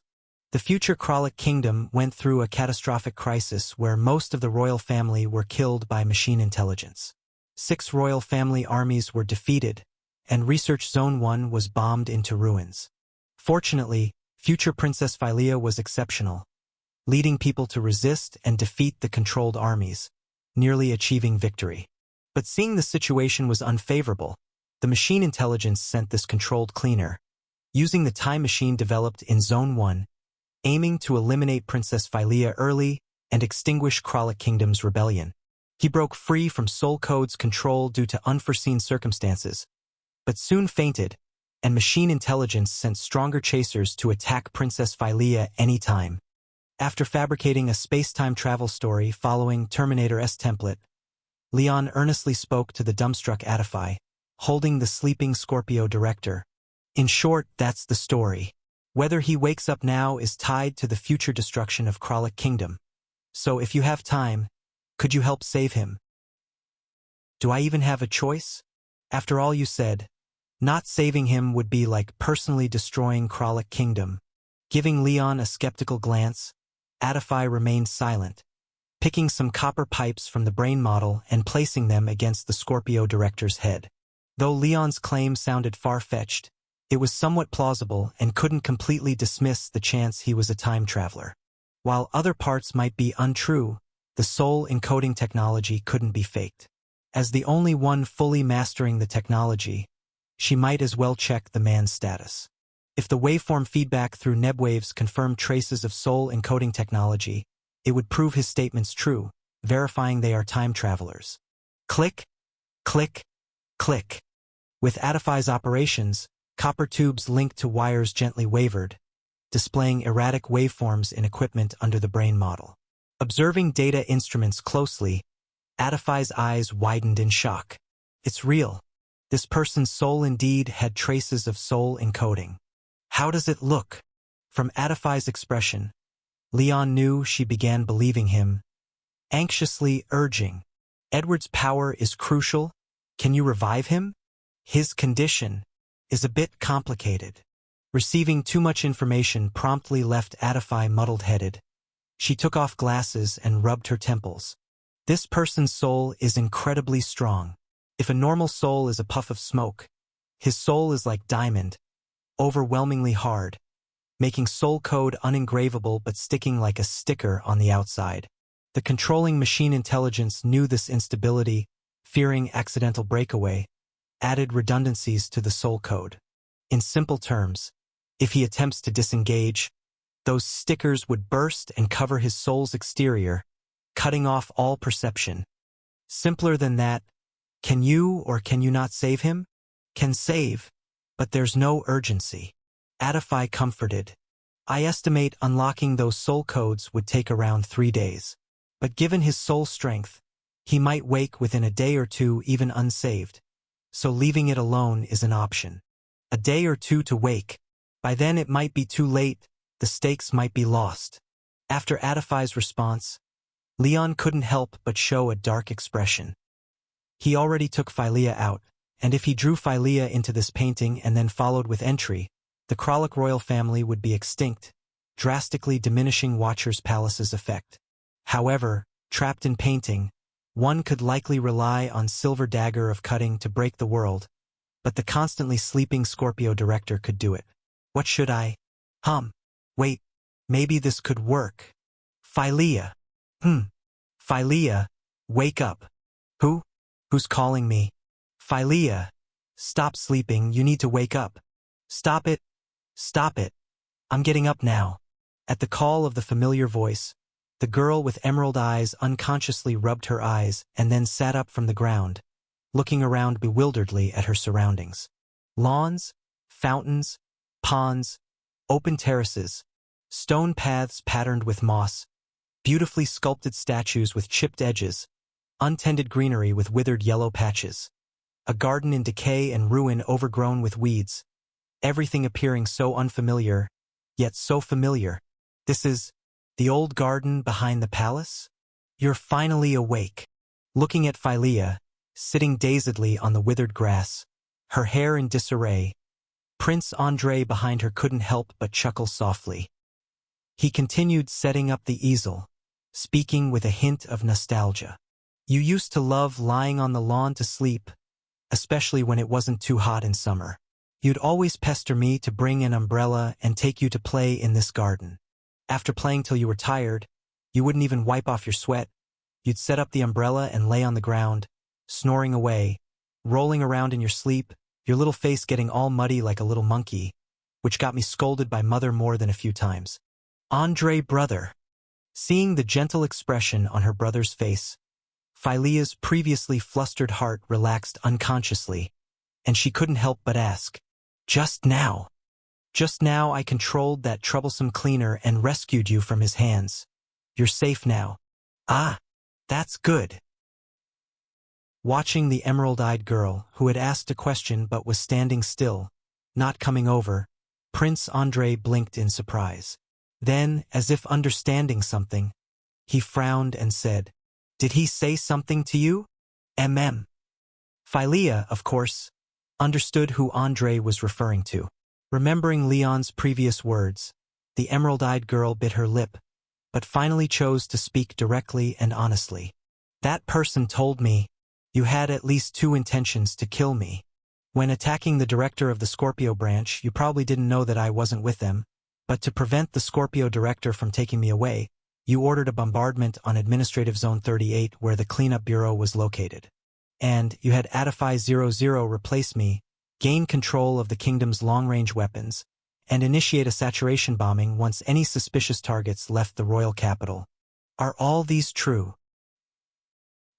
The future Kralik kingdom went through a catastrophic crisis where most of the royal family were killed by machine intelligence. 6 royal family armies were defeated, and Research Zone 1 was bombed into ruins. Fortunately, future Princess Phylea was exceptional, leading people to resist and defeat the controlled armies, nearly achieving victory. But seeing the situation was unfavorable, the machine intelligence sent this controlled cleaner, using the time machine developed in Zone 1, aiming to eliminate Princess Phylea early and extinguish Kralik Kingdom's rebellion. He broke free from Soul Code's control due to unforeseen circumstances, but soon fainted, and machine intelligence sent stronger chasers to attack Princess Phylea anytime. After fabricating a space-time travel story following Terminator-S template, Leon earnestly spoke to the dumbstruck Adify, holding the sleeping Scorpio director. In short, that's the story. Whether he wakes up now is tied to the future destruction of Kralik Kingdom. So if you have time, could you help save him? Do I even have a choice? After all you said, not saving him would be like personally destroying Kralik Kingdom. Giving Leon a skeptical glance, Adify remained silent, picking some copper pipes from the brain model and placing them against the Scorpio director's head. Though Leon's claim sounded far-fetched, it was somewhat plausible and couldn't completely dismiss the chance he was a time traveler. While other parts might be untrue, the soul encoding technology couldn't be faked. As the only one fully mastering the technology, she might as well check the man's status. If the waveform feedback through nebwaves confirmed traces of soul encoding technology, it would prove his statements true, verifying they are time travelers. Click, click, click. With Adify's operations, copper tubes linked to wires gently wavered, displaying erratic waveforms in equipment under the brain model. Observing data instruments closely, Adify's eyes widened in shock. It's real. This person's soul indeed had traces of soul encoding. How does it look? From Adify's expression, Leon knew she began believing him, anxiously urging, Edward's power is crucial. Can you revive him? His condition is a bit complicated. Receiving too much information promptly left Adify muddled-headed. She took off glasses and rubbed her temples. This person's soul is incredibly strong. If a normal soul is a puff of smoke, his soul is like diamond, overwhelmingly hard, making soul code unengravable but sticking like a sticker on the outside. The controlling machine intelligence knew this instability, fearing accidental breakaway, added redundancies to the soul code. In simple terms, if he attempts to disengage, those stickers would burst and cover his soul's exterior, cutting off all perception. Simpler than that, can you or can you not save him? Can save, but there's no urgency. Adify comforted. I estimate unlocking those soul codes would take around 3 days. But given his soul strength, he might wake within a day or two even unsaved. So leaving it alone is an option. A day or two to wake. By then it might be too late, the stakes might be lost. After Adify's response, Leon couldn't help but show a dark expression. He already took Philea out, and if he drew Philea into this painting and then followed with entry, the Kralik royal family would be extinct, drastically diminishing Watcher's Palace's effect. However, trapped in painting, one could likely rely on Silver Dagger of Cutting to break the world, but the constantly sleeping Scorpio director could do it. What should I? Wait, maybe this could work. Philea. Philea, wake up. Who's calling me? Philea, stop sleeping, you need to wake up. Stop it. Stop it. I'm getting up now. At the call of the familiar voice, the girl with emerald eyes unconsciously rubbed her eyes and then sat up from the ground, looking around bewilderedly at her surroundings. Lawns, fountains, ponds, open terraces, stone paths patterned with moss, beautifully sculpted statues with chipped edges, untended greenery with withered yellow patches, a garden in decay and ruin overgrown with weeds, everything appearing so unfamiliar, yet so familiar. This is the old garden behind the palace? You're finally awake. Looking at Philea, sitting dazedly on the withered grass, her hair in disarray, Prince Andrei behind her couldn't help but chuckle softly. He continued setting up the easel, speaking with a hint of nostalgia. You used to love lying on the lawn to sleep, especially when it wasn't too hot in summer. You'd always pester me to bring an umbrella and take you to play in this garden. After playing till you were tired, you wouldn't even wipe off your sweat. You'd set up the umbrella and lay on the ground, snoring away, rolling around in your sleep, your little face getting all muddy like a little monkey, which got me scolded by Mother more than a few times. Andrei, brother. Seeing the gentle expression on her brother's face, Philea's previously flustered heart relaxed unconsciously, and she couldn't help but ask, Just now I controlled that troublesome cleaner and rescued you from his hands. You're safe now. Ah, that's good. Watching the emerald-eyed girl, who had asked a question but was standing still, not coming over, Prince Andrei blinked in surprise. Then, as if understanding something, he frowned and said, Did he say something to you? Philea, of course, understood who Andrei was referring to. Remembering Leon's previous words, the emerald-eyed girl bit her lip, but finally chose to speak directly and honestly. That person told me you had at least two intentions to kill me. When attacking the director of the Scorpio branch, you probably didn't know that I wasn't with them, but to prevent the Scorpio director from taking me away, you ordered a bombardment on Administrative Zone 38 where the cleanup bureau was located. And you had Adify 00 replace me, gain control of the kingdom's long-range weapons, and initiate a saturation bombing once any suspicious targets left the royal capital. Are all these true?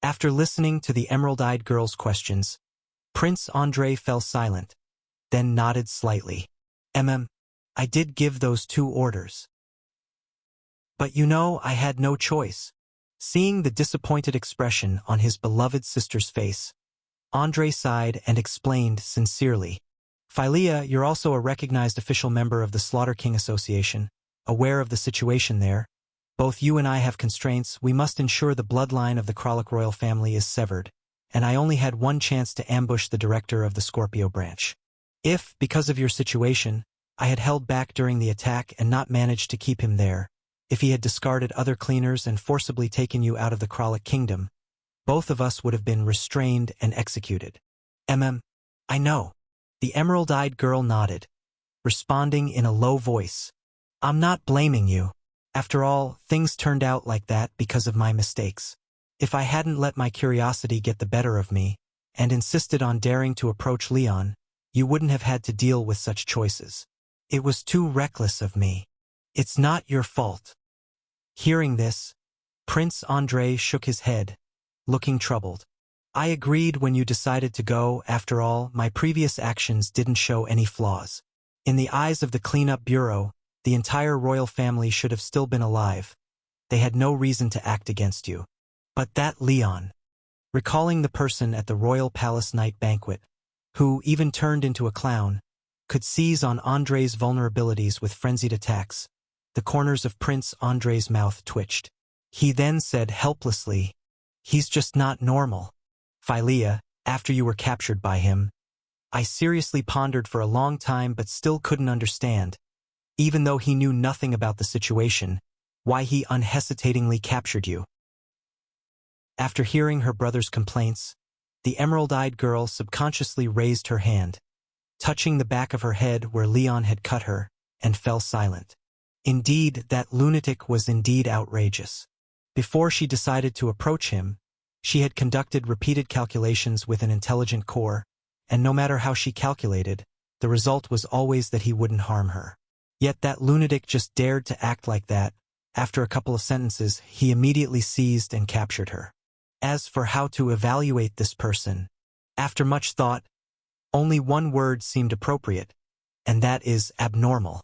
After listening to the emerald-eyed girl's questions, Prince Andrei fell silent, then nodded slightly. I did give those two orders. But you know I had no choice. Seeing the disappointed expression on his beloved sister's face, Andrei sighed and explained sincerely. Philea, you're also a recognized official member of the Slaughter King Association, aware of the situation there. Both you and I have constraints. We must ensure the bloodline of the Kralik royal family is severed, and I only had one chance to ambush the director of the Scorpio branch. If, because of your situation, I had held back during the attack and not managed to keep him there, if he had discarded other cleaners and forcibly taken you out of the Kralik kingdom, both of us would have been restrained and executed. I know. The emerald-eyed girl nodded, responding in a low voice. I'm not blaming you. After all, things turned out like that because of my mistakes. If I hadn't let my curiosity get the better of me, and insisted on daring to approach Leon, you wouldn't have had to deal with such choices. It was too reckless of me. It's not your fault. Hearing this, Prince Andrei shook his head, looking troubled. I agreed when you decided to go. After all, my previous actions didn't show any flaws. In the eyes of the cleanup bureau, the entire royal family should have still been alive. They had no reason to act against you. But that Leon, recalling the person at the royal palace night banquet, who even turned into a clown, could seize on Andrei's vulnerabilities with frenzied attacks. The corners of Prince Andrei's mouth twitched. He then said helplessly, He's just not normal. Philea, after you were captured by him, I seriously pondered for a long time but still couldn't understand, even though he knew nothing about the situation, why he unhesitatingly captured you. After hearing her brother's complaints, the emerald-eyed girl subconsciously raised her hand, touching the back of her head where Leon had cut her, and fell silent. Indeed, that lunatic was indeed outrageous. Before she decided to approach him, she had conducted repeated calculations with an intelligent core, and no matter how she calculated, the result was always that he wouldn't harm her. Yet that lunatic just dared to act like that. After a couple of sentences, he immediately seized and captured her. As for how to evaluate this person, after much thought, only one word seemed appropriate, and that is abnormal.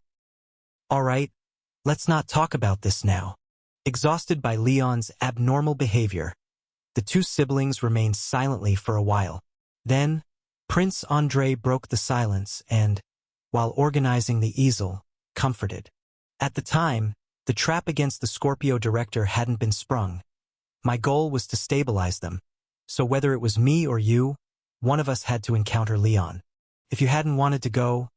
All right, let's not talk about this now. Exhausted by Leon's abnormal behavior, the two siblings remained silently for a while. Then, Prince Andrei broke the silence and, while organizing the easel, comforted. At the time, the trap against the Scorpio director hadn't been sprung. My goal was to stabilize them, so whether it was me or you, one of us had to encounter Leon. If you hadn't wanted to go,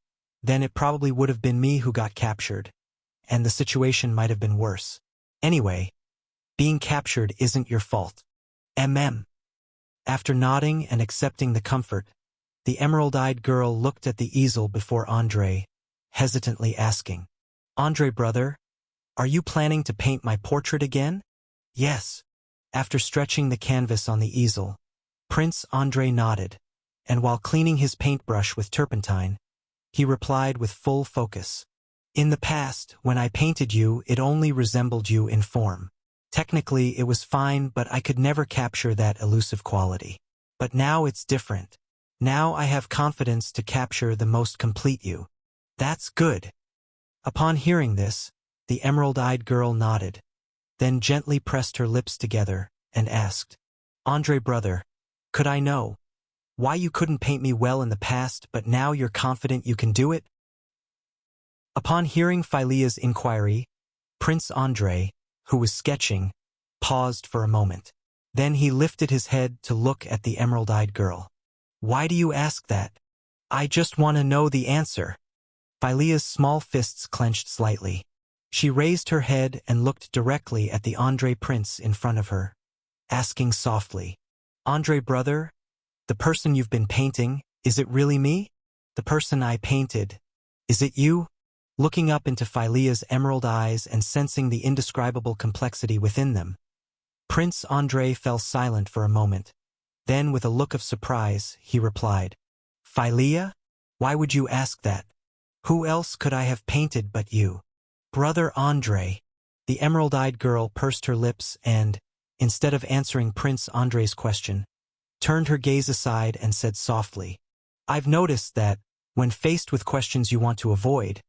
then it probably would have been me who got captured, and the situation might have been worse. Anyway, being captured isn't your fault. After nodding and accepting the comfort, the emerald-eyed girl looked at the easel before Andrei, hesitantly asking, "Andrei, brother, are you planning to paint my portrait again?" "Yes." After stretching the canvas on the easel, Prince Andrei nodded, and while cleaning his paintbrush with turpentine, he replied with full focus. "In the past, when I painted you, it only resembled you in form. Technically, it was fine, but I could never capture that elusive quality. But now it's different. Now I have confidence to capture the most complete you." "That's good." Upon hearing this, the emerald-eyed girl nodded, then gently pressed her lips together and asked, "Andrei, brother, could I know why you couldn't paint me well in the past, but now you're confident you can do it?" Upon hearing Philea's inquiry, Prince Andrei, who was sketching, paused for a moment. Then he lifted his head to look at the emerald-eyed girl. "Why do you ask that?" "I just want to know the answer." Philea's small fists clenched slightly. She raised her head and looked directly at the Andrei prince in front of her, asking softly, "Andrei, brother, the person you've been painting, is it really me? The person I painted, is it you?" Looking up into Philea's emerald eyes and sensing the indescribable complexity within them, Prince Andrei fell silent for a moment. Then, with a look of surprise, he replied, "Philea? Why would you ask that? Who else could I have painted but you?" "Brother Andrei." The emerald-eyed girl pursed her lips and, instead of answering Prince Andrei's question, turned her gaze aside and said softly, "I've noticed that, when faced with questions you want to avoid,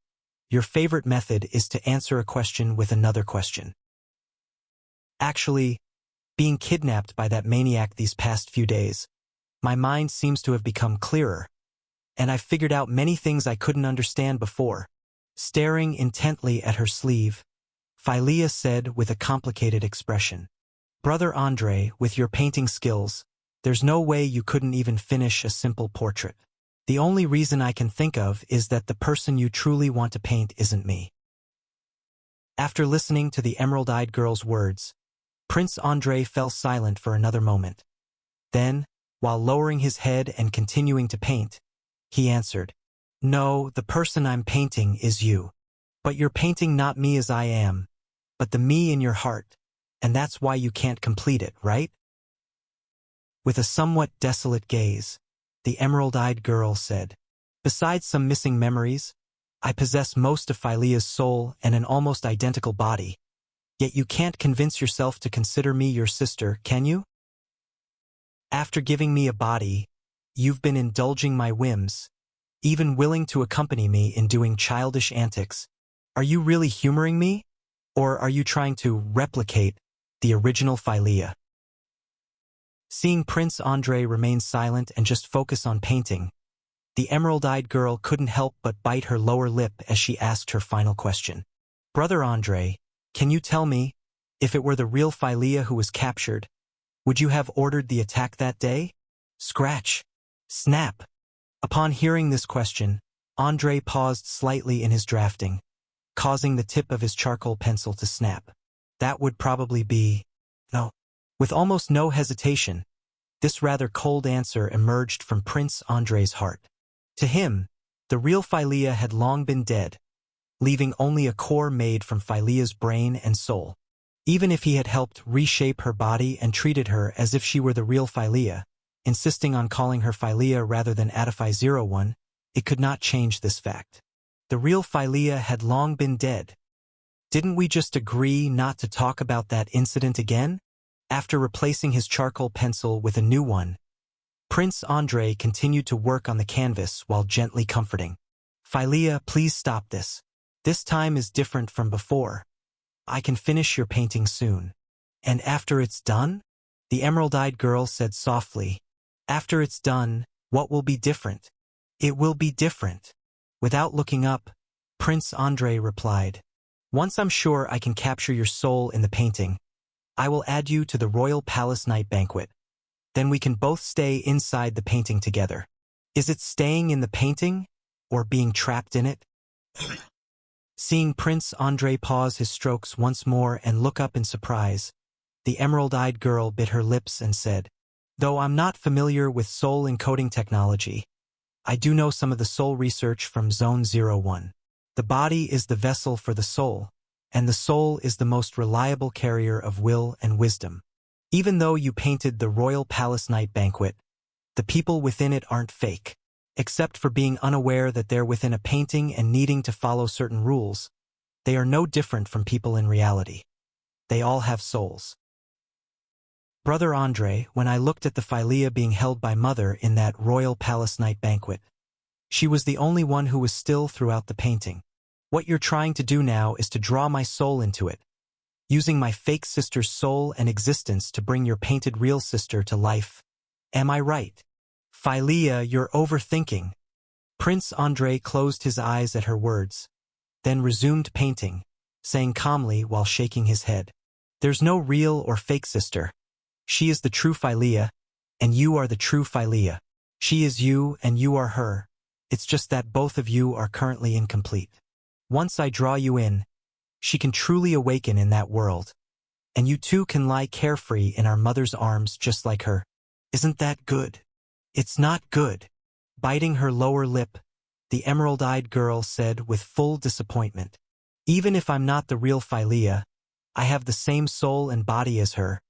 your favorite method is to answer a question with another question. Actually, being kidnapped by that maniac these past few days, my mind seems to have become clearer, and I've figured out many things I couldn't understand before." Staring intently at her sleeve, Philea said with a complicated expression, "Brother Andrei, with your painting skills, there's no way you couldn't even finish a simple portrait. The only reason I can think of is that the person you truly want to paint isn't me." After listening to the emerald-eyed girl's words, Prince Andrei fell silent for another moment. Then, while lowering his head and continuing to paint, he answered, "No, the person I'm painting is you. But you're painting not me as I am, but the me in your heart, and that's why you can't complete it, right?" With a somewhat desolate gaze, the emerald-eyed girl said, "Besides some missing memories, I possess most of Philea's soul and an almost identical body. Yet you can't convince yourself to consider me your sister, can you? After giving me a body, you've been indulging my whims, even willing to accompany me in doing childish antics. Are you really humoring me? Or are you trying to replicate the original Philea?" Seeing Prince Andrei remain silent and just focus on painting, the emerald-eyed girl couldn't help but bite her lower lip as she asked her final question. "Brother Andrei, can you tell me, if it were the real Philea who was captured, would you have ordered the attack that day?" scratch, snap. Upon hearing this question, Andre paused slightly in his drafting, causing the tip of his charcoal pencil to snap. That would probably be no. With almost no hesitation, this rather cold answer emerged from Prince Andre's heart. To him, the real Phylea had long been dead, leaving only a core made from Phylea's brain and soul. Even if he had helped reshape her body and treated her as if she were the real Phylea, insisting on calling her Phylea rather than Adiphi-01, it could not change this fact. The real Phylea had long been dead. Didn't we just agree not to talk about that incident again? After replacing his charcoal pencil with a new one, Prince Andre continued to work on the canvas while gently comforting. Phylea, please stop this. This time is different from before. I can finish your painting soon. And after it's done? The emerald-eyed girl said softly. After it's done, what will be different? It will be different. Without looking up, Prince Andre replied. Once I'm sure I can capture your soul in the painting, I will add you to the Royal Palace Night Banquet. Then we can both stay inside the painting together. Is it staying in the painting, or being trapped in it? Seeing Prince Andre pause his strokes once more and look up in surprise, the emerald-eyed girl bit her lips and said, though I'm not familiar with soul encoding technology, I do know some of the soul research from Zone 01. The body is the vessel for the soul, and the soul is the most reliable carrier of will and wisdom. Even though you painted the Royal Palace Night Banquet, the people within it aren't fake. Except for being unaware that they're within a painting and needing to follow certain rules, they are no different from people in reality. They all have souls. Brother Andre, when I looked at the Phylea being held by Mother in that Royal Palace Night Banquet, she was the only one who was still throughout the painting. What you're trying to do now is to draw my soul into it, using my fake sister's soul and existence to bring your painted real sister to life. Am I right? Phylea, you're overthinking. Prince Andre closed his eyes at her words, then resumed painting, saying calmly while shaking his head. There's no real or fake sister. She is the true Phylea, and you are the true Phylea. She is you and you are her. It's just that both of you are currently incomplete. Once I draw you in, she can truly awaken in that world, and you too can lie carefree in our mother's arms just like her. Isn't that good? It's not good. Biting her lower lip, the emerald-eyed girl said with full disappointment. Even if I'm not the real Phylea, I have the same soul and body as her,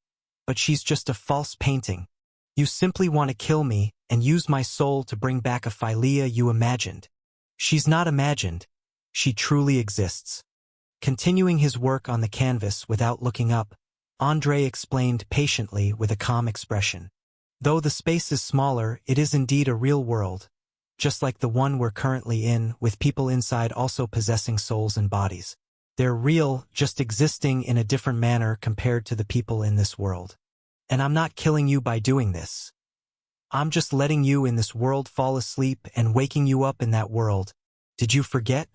but she's just a false painting. You simply want to kill me and use my soul to bring back a Phylea you imagined. She's not imagined. She truly exists. Continuing his work on the canvas without looking up, Andre explained patiently with a calm expression. Though the space is smaller, it is indeed a real world, just like the one we're currently in, with people inside also possessing souls and bodies. They're real, just existing in a different manner compared to the people in this world. And I'm not killing you by doing this. I'm just letting you in this world fall asleep and waking you up in that world. Did you forget?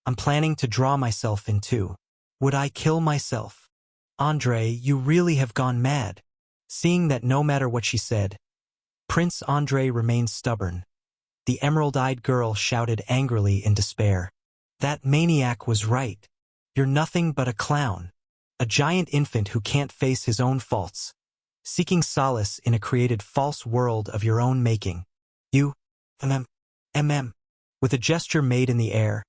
I'm planning to draw myself in too. Would I kill myself? Andre, you really have gone mad. Seeing that no matter what she said, Prince Andre remained stubborn, the emerald-eyed girl shouted angrily in despair. That maniac was right. You're nothing but a clown, a giant infant who can't face his own faults, seeking solace in a created false world of your own making. You, With a gesture made in the air,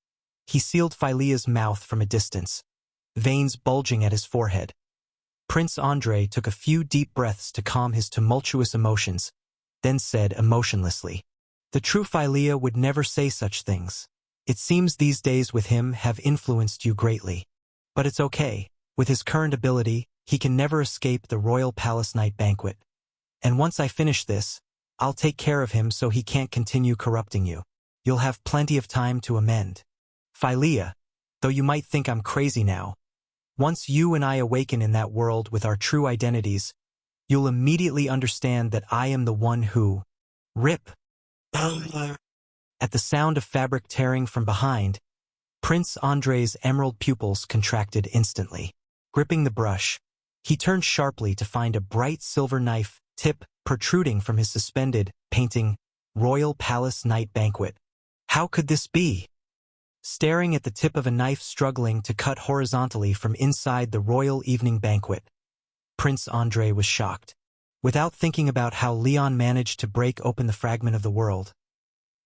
he sealed Phylea's mouth from a distance, veins bulging at his forehead. Prince Andre took a few deep breaths to calm his tumultuous emotions, then said emotionlessly, the true Phylea would never say such things. It seems these days with him have influenced you greatly. But it's okay. With his current ability, he can never escape the Royal Palace Night Banquet. And once I finish this, I'll take care of him so he can't continue corrupting you. You'll have plenty of time to amend. Phylea, though you might think I'm crazy now, once you and I awaken in that world with our true identities, you'll immediately understand that I am the one who... Rip. At the sound of fabric tearing from behind, Prince Andre's emerald pupils contracted instantly. Gripping the brush, he turned sharply to find a bright silver knife tip protruding from his suspended painting, Royal Palace Night Banquet. How could this be? Staring at the tip of a knife struggling to cut horizontally from inside the Royal Evening Banquet, Prince Andrei was shocked. Without thinking about how Leon managed to break open the fragment of the world,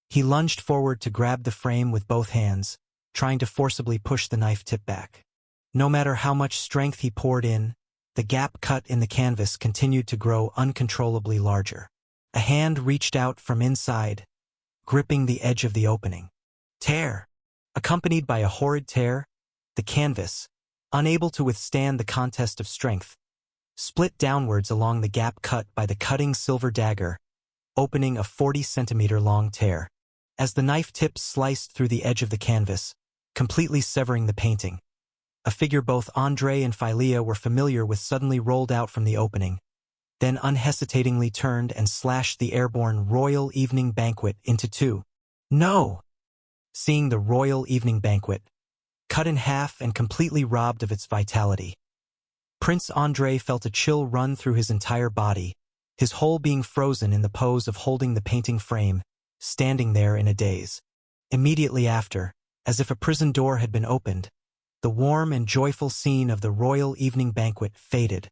he lunged forward to grab the frame with both hands, trying to forcibly push the knife tip back. No matter how much strength he poured in, the gap cut in the canvas continued to grow uncontrollably larger. A hand reached out from inside, gripping the edge of the opening. Tear! Accompanied by a horrid tear, the canvas, unable to withstand the contest of strength, split downwards along the gap cut by the cutting silver dagger, opening a 40-centimeter-long tear. As the knife tip sliced through the edge of the canvas, completely severing the painting, a figure both Andrei and Philea were familiar with suddenly rolled out from the opening, then unhesitatingly turned and slashed the airborne Royal Evening Banquet into two. No! Seeing the Royal Evening Banquet, cut in half and completely robbed of its vitality, Prince Andrei felt a chill run through his entire body, his whole being frozen in the pose of holding the painting frame, standing there in a daze. Immediately after, as if a prison door had been opened, the warm and joyful scene of the Royal Evening Banquet faded,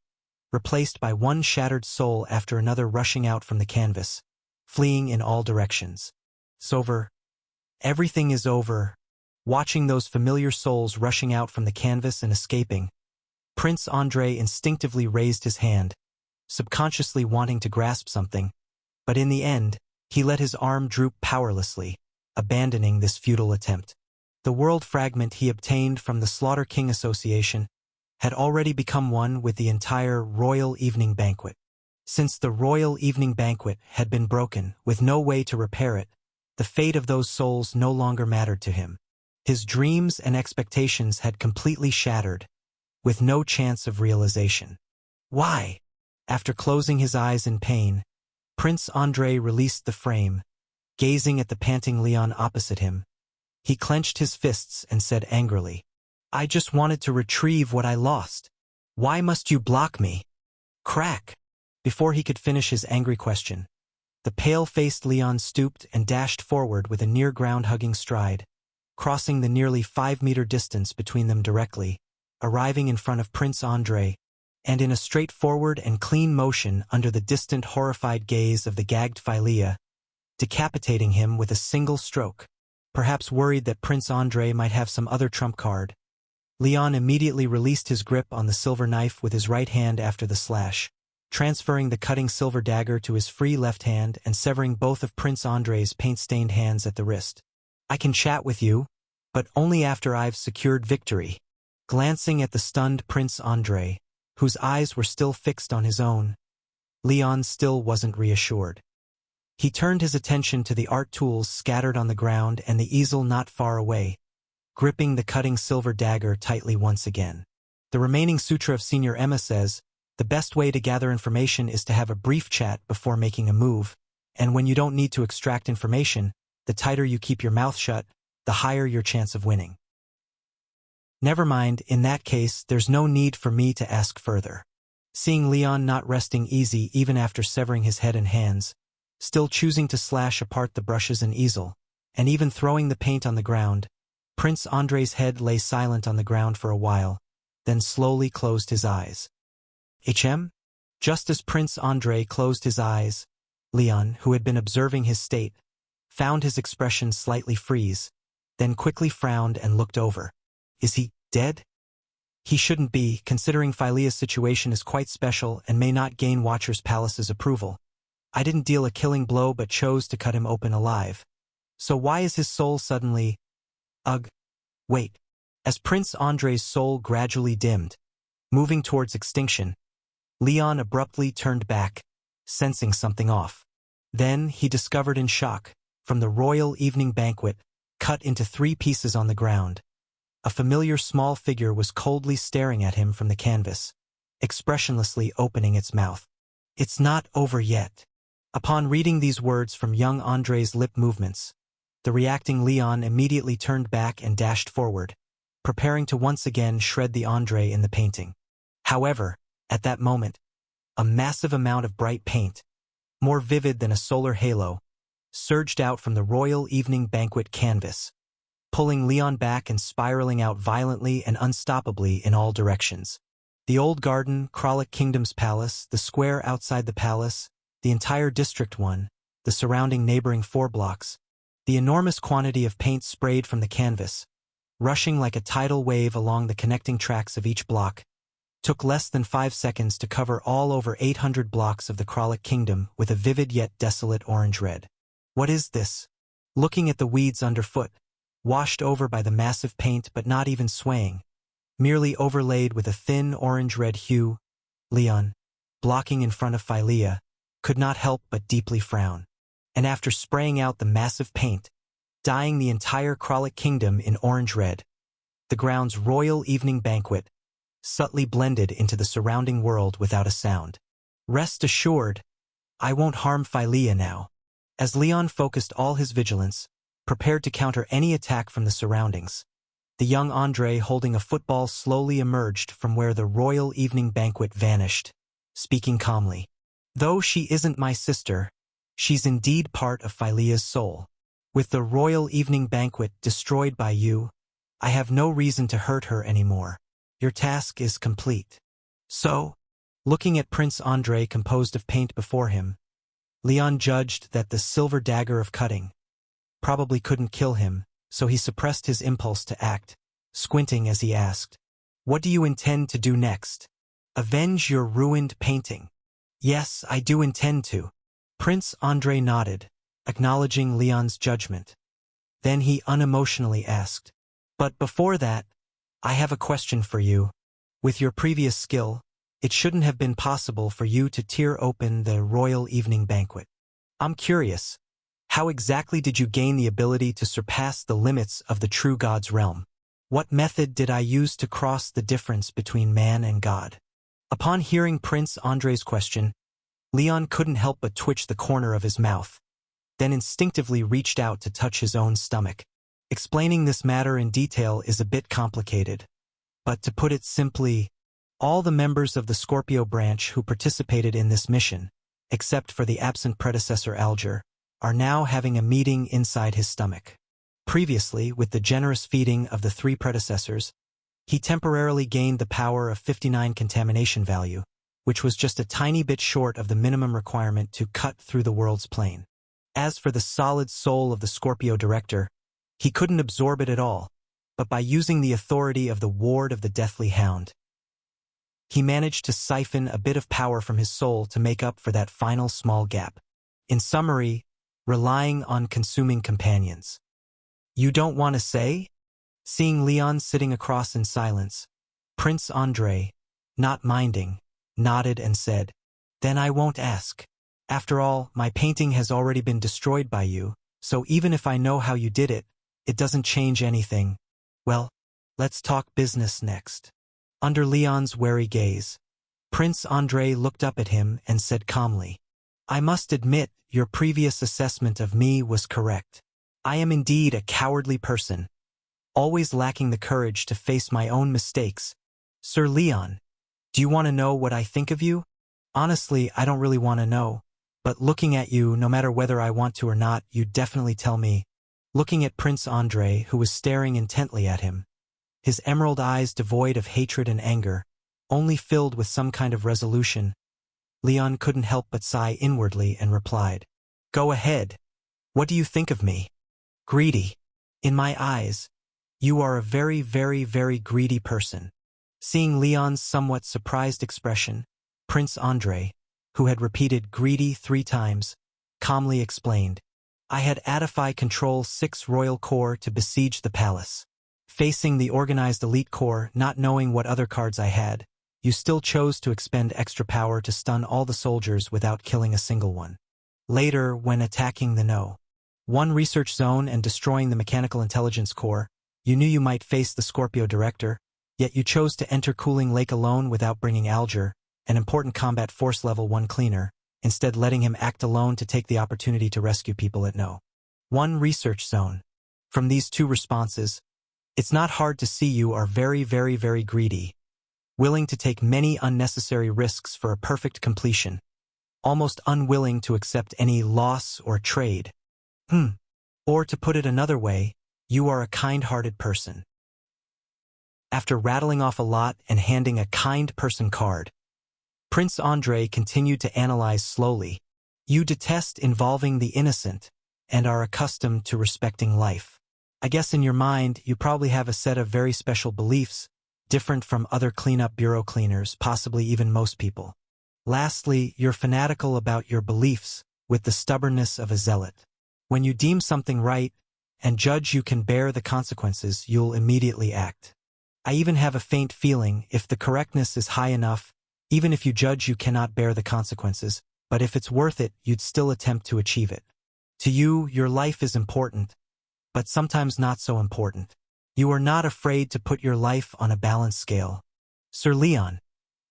replaced by one shattered soul after another rushing out from the canvas, fleeing in all directions. It's over. Everything is over. Watching those familiar souls rushing out from the canvas and escaping, Prince Andrei instinctively raised his hand, subconsciously wanting to grasp something, but in the end, he let his arm droop powerlessly, abandoning this futile attempt. The world fragment he obtained from the Slaughter King Association had already become one with the entire Royal Evening Banquet. Since the Royal Evening Banquet had been broken with no way to repair it, the fate of those souls no longer mattered to him. His dreams and expectations had completely shattered, with no chance of realization. Why? After closing his eyes in pain, Prince Andrei released the frame, gazing at the panting Leon opposite him. He clenched his fists and said angrily, "I just wanted to retrieve what I lost. Why must you block me?" Crack! Before he could finish his angry question, the pale-faced Leon stooped and dashed forward with a near-ground-hugging stride, crossing the nearly 5-meter distance between them directly, arriving in front of Prince Andrei, and in a straightforward and clean motion under the distant horrified gaze of the gagged Philea, decapitating him with a single stroke. Perhaps worried that Prince Andrei might have some other trump card, Leon immediately released his grip on the silver knife with his right hand after the slash, transferring the cutting silver dagger to his free left hand and severing both of Prince Andrei's paint-stained hands at the wrist. "I can chat with you, but only after I've secured victory." Glancing at the stunned Prince Andrei, whose eyes were still fixed on his own, Leon still wasn't reassured. He turned his attention to the art tools scattered on the ground and the easel not far away, gripping the cutting silver dagger tightly once again. The remaining sutra of Senior Emma says, the best way to gather information is to have a brief chat before making a move, and when you don't need to extract information, the tighter you keep your mouth shut, the higher your chance of winning. Never mind, in that case, there's no need for me to ask further. Seeing Leon not resting easy even after severing his head and hands, still choosing to slash apart the brushes and easel, and even throwing the paint on the ground, Prince Andrei's head lay silent on the ground for a while, then slowly closed his eyes. Just as Prince Andrei closed his eyes, Leon, who had been observing his state, found his expression slightly freeze, then quickly frowned and looked over. Is he dead? He shouldn't be, considering Philea's situation is quite special and may not gain Watcher's Palace's approval. I didn't deal a killing blow but chose to cut him open alive. So why is his soul suddenly... Ugh. Wait. As Prince Andrei's soul gradually dimmed, moving towards extinction, Leon abruptly turned back, sensing something off. Then he discovered in shock, from the Royal Evening Banquet, cut into 3 pieces on the ground, a familiar small figure was coldly staring at him from the canvas, expressionlessly opening its mouth. "It's not over yet." Upon reading these words from young Andrei's lip movements, the reacting Leon immediately turned back and dashed forward, preparing to once again shred the Andrei in the painting. However, at that moment, a massive amount of bright paint, more vivid than a solar halo, surged out from the royal evening banquet canvas, pulling Leon back and spiraling out violently and unstoppably in all directions. The old garden, Kralik Kingdom's palace, the square outside the palace, the entire District 1, the surrounding neighboring 4 blocks, the enormous quantity of paint sprayed from the canvas, rushing like a tidal wave along the connecting tracks of each block, took less than 5 seconds to cover all over 800 blocks of the Kralik Kingdom with a vivid yet desolate orange-red. What is this? Looking at the weeds underfoot, washed over by the massive paint but not even swaying, merely overlaid with a thin orange-red hue, Leon, blocking in front of Phylea, could not help but deeply frown. And after spraying out the massive paint, dyeing the entire Kralik Kingdom in orange-red, the ground's royal evening banquet subtly blended into the surrounding world without a sound. Rest assured, I won't harm Phylea now. As Leon focused all his vigilance, prepared to counter any attack from the surroundings, the young Andre holding a football slowly emerged from where the royal evening banquet vanished, speaking calmly. Though she isn't my sister, she's indeed part of Phylea's soul. With the royal evening banquet destroyed by you, I have no reason to hurt her anymore. Your task is complete. So, looking at Prince Andre composed of paint before him, Leon judged that the silver dagger of cutting probably couldn't kill him, so he suppressed his impulse to act, squinting as he asked, "What do you intend to do next? Avenge your ruined painting?" "Yes, I do intend to." Prince Andre nodded, acknowledging Leon's judgment. Then he unemotionally asked, "But before that, I have a question for you. With your previous skill, it shouldn't have been possible for you to tear open the royal evening banquet. I'm curious, how exactly did you gain the ability to surpass the limits of the true God's realm? What method did I use to cross the difference between man and God?" Upon hearing Prince Andre's question, Leon couldn't help but twitch the corner of his mouth, then instinctively reached out to touch his own stomach. Explaining this matter in detail is a bit complicated, but to put it simply, all the members of the Scorpio branch who participated in this mission, except for the absent predecessor Alger, are now having a meeting inside his stomach. Previously, with the generous feeding of the 3 predecessors, he temporarily gained the power of 59 contamination value, which was just a tiny bit short of the minimum requirement to cut through the world's plane. As for the solid soul of the Scorpio director, he couldn't absorb it at all, but by using the authority of the Ward of the Deathly Hound, he managed to siphon a bit of power from his soul to make up for that final small gap. In summary, relying on consuming companions. "You don't want to say?" Seeing Leon sitting across in silence, Prince Andre, not minding, nodded and said, "Then I won't ask. After all, my painting has already been destroyed by you, so even if I know how you did it, it doesn't change anything. Well, let's talk business next." Under Leon's wary gaze, Prince Andre looked up at him and said calmly, "I must admit, your previous assessment of me was correct. I am indeed a cowardly person, always lacking the courage to face my own mistakes. Sir Leon, do you want to know what I think of you? Honestly, I don't really want to know, but looking at you, no matter whether I want to or not, you definitely tell me." Looking at Prince Andre, who was staring intently at him, his emerald eyes devoid of hatred and anger, only filled with some kind of resolution, Leon couldn't help but sigh inwardly and replied, "Go ahead. What do you think of me? Greedy. In my eyes, you are a very, very, very greedy person." Seeing Leon's somewhat surprised expression, Prince Andre, who had repeated greedy 3 times, calmly explained, "I had Adify control 6 royal corps to besiege the palace. Facing the organized elite corps, not knowing what other cards I had, you still chose to expend extra power to stun all the soldiers without killing a single one. Later, when attacking the No. 1 research zone and destroying the Mechanical Intelligence Corps, you knew you might face the Scorpio director, yet you chose to enter Cooling Lake alone without bringing Alger, an important combat force level 1 cleaner, instead letting him act alone to take the opportunity to rescue people at No. 1 research zone. From these 2 responses, it's not hard to see you are very, very, very greedy, willing to take many unnecessary risks for a perfect completion. almost unwilling to accept any loss or trade. Or to put it another way, you are a kind-hearted person. After rattling off a lot and handing a kind person card, Prince Andrei continued to analyze slowly. You detest involving the innocent and are accustomed to respecting life. I guess in your mind, you probably have a set of very special beliefs, different from other cleanup bureau cleaners, possibly even most people. Lastly, you're fanatical about your beliefs with the stubbornness of a zealot. When you deem something right and judge you can bear the consequences, you'll immediately act. I even have a faint feeling if the correctness is high enough, even if you judge you cannot bear the consequences, but if it's worth it, you'd still attempt to achieve it. To you, your life is important, but sometimes not so important. You are not afraid to put your life on a balanced scale. Sir Leon,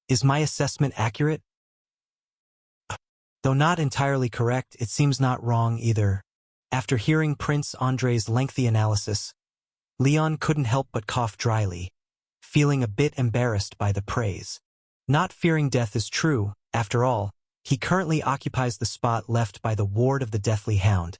is my assessment accurate? Though not entirely correct, it seems not wrong either. After hearing Prince Andrei's lengthy analysis, Leon couldn't help but cough dryly, feeling a bit embarrassed by the praise. Not fearing death is true, after all, he currently occupies the spot left by the Ward of the Deathly Hound.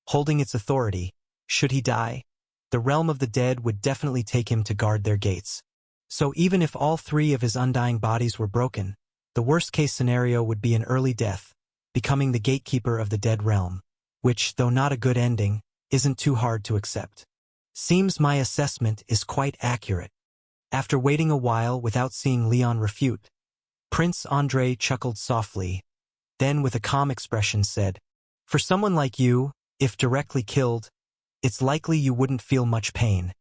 Holding its authority, should he die, the realm of the dead would definitely take him to guard their gates. So even if all three of his undying bodies were broken, the worst-case scenario would be an early death, becoming the gatekeeper of the dead realm, which, though not a good ending, isn't too hard to accept. Seems my assessment is quite accurate. After waiting a while without seeing Leon refute, Prince Andrei chuckled softly, then with a calm expression said, "For someone like you, if directly killed, it's likely you wouldn't feel much pain,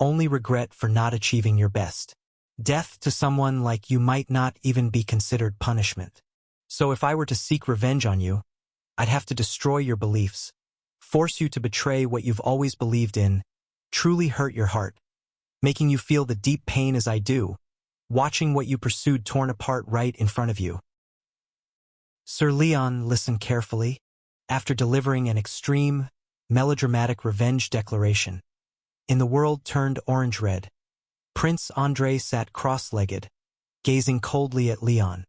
only regret for not achieving your best. Death to someone like you might not even be considered punishment. So if I were to seek revenge on you, I'd have to destroy your beliefs, force you to betray what you've always believed in, truly hurt your heart, making you feel the deep pain as I do, watching what you pursued torn apart right in front of you." Sir Leon listened carefully, after delivering an extreme, melodramatic revenge declaration. In the world turned orange-red, Prince Andrei sat cross-legged, gazing coldly at Leon,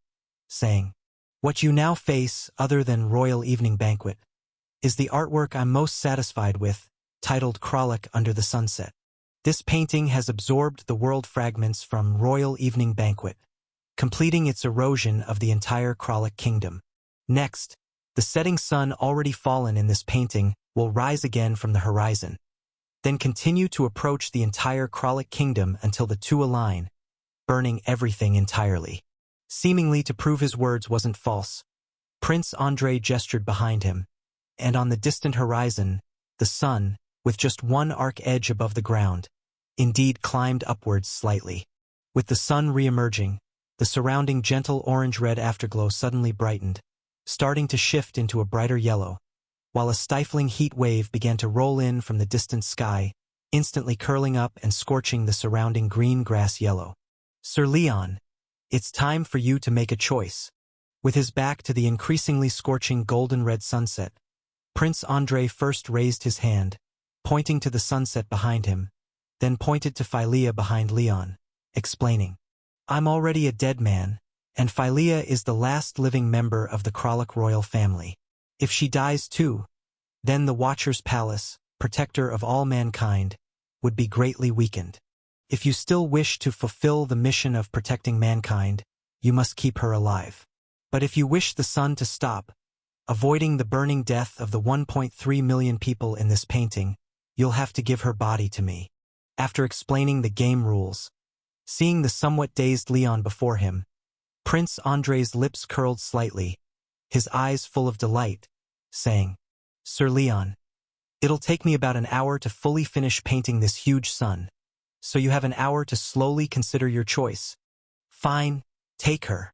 saying, "What you now face, other than Royal Evening Banquet, is the artwork I'm most satisfied with, titled Kralik Under the Sunset. This painting has absorbed the world fragments from Royal Evening Banquet, completing its erosion of the entire Kralik kingdom. Next, the setting sun already fallen in this painting will rise again from the horizon, then continue to approach the entire Kralik kingdom until the two align, burning everything entirely." Seemingly to prove his words wasn't false, Prince Andrei gestured behind him, and on the distant horizon, the sun, with just one arc edge above the ground, indeed climbed upwards slightly. With the sun re-emerging, the surrounding gentle orange-red afterglow suddenly brightened, starting to shift into a brighter yellow, while a stifling heat wave began to roll in from the distant sky, instantly curling up and scorching the surrounding green grass yellow. "Sir Leon, it's time for you to make a choice." With his back to the increasingly scorching golden-red sunset, Prince Andrei first raised his hand, pointing to the sunset behind him, then pointed to Phylea behind Leon, explaining, "I'm already a dead man, and Phylea is the last living member of the Kralik royal family. If she dies too, then the Watcher's Palace, protector of all mankind, would be greatly weakened. If you still wish to fulfill the mission of protecting mankind, you must keep her alive. But if you wish the sun to stop, avoiding the burning death of the 1.3 million people in this painting, you'll have to give her body to me." After explaining the game rules, seeing the somewhat dazed Leon before him, Prince Andrei's lips curled slightly, his eyes full of delight, saying, "Sir Leon, it'll take me about an hour to fully finish painting this huge sun, so you have an hour to slowly consider your choice. Fine, take her."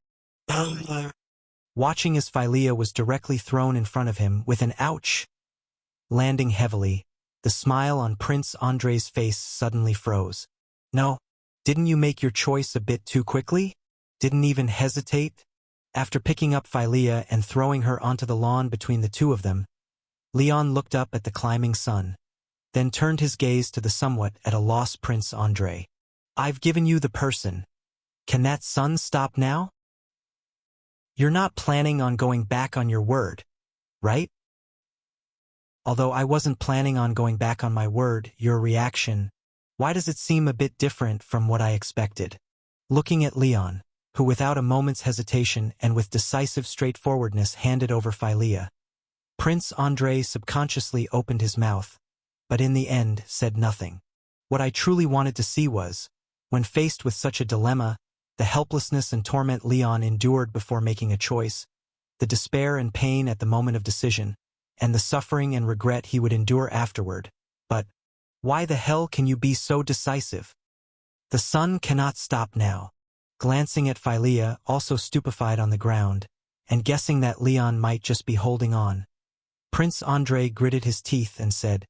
Watching as Phylea was directly thrown in front of him with an ouch landing heavily, the smile on Prince Andrei's face suddenly froze. "No, didn't you make your choice a bit too quickly? Didn't even hesitate?" After picking up Phylea and throwing her onto the lawn between the two of them, Leon looked up at the climbing sun, then turned his gaze to the somewhat at a loss Prince Andrei. "I've given you the person. Can that sun stop now?" You're not planning on going back on your word, right? Although I wasn't planning on going back on my word, your reaction, why does it seem a bit different from what I expected? Looking at Leon, who without a moment's hesitation and with decisive straightforwardness handed over Philea, Prince Andrei subconsciously opened his mouth, but in the end said nothing. What I truly wanted to see was, when faced with such a dilemma, the helplessness and torment Leon endured before making a choice, the despair and pain at the moment of decision, and the suffering and regret he would endure afterward. But why the hell can you be so decisive? The sun cannot stop now. Glancing at Philea, also stupefied on the ground, and guessing that Leon might just be holding on, Prince Andrei gritted his teeth and said,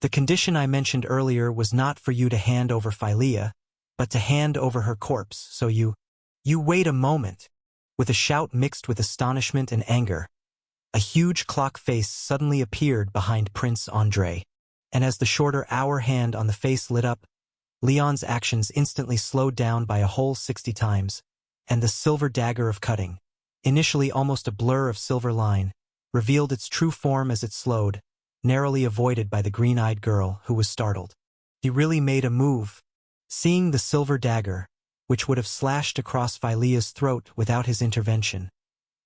"The condition I mentioned earlier was not for you to hand over Philea, but to hand over her corpse, so you wait a moment." With a shout mixed with astonishment and anger, a huge clock face suddenly appeared behind Prince Andrei, and as the shorter hour hand on the face lit up, Leon's actions instantly slowed down by a whole 60 times, and the silver dagger of cutting, initially almost a blur of silver line, revealed its true form as it slowed, narrowly avoided by the green-eyed girl, who was startled. He really made a move. Seeing the silver dagger, which would have slashed across Philea's throat without his intervention,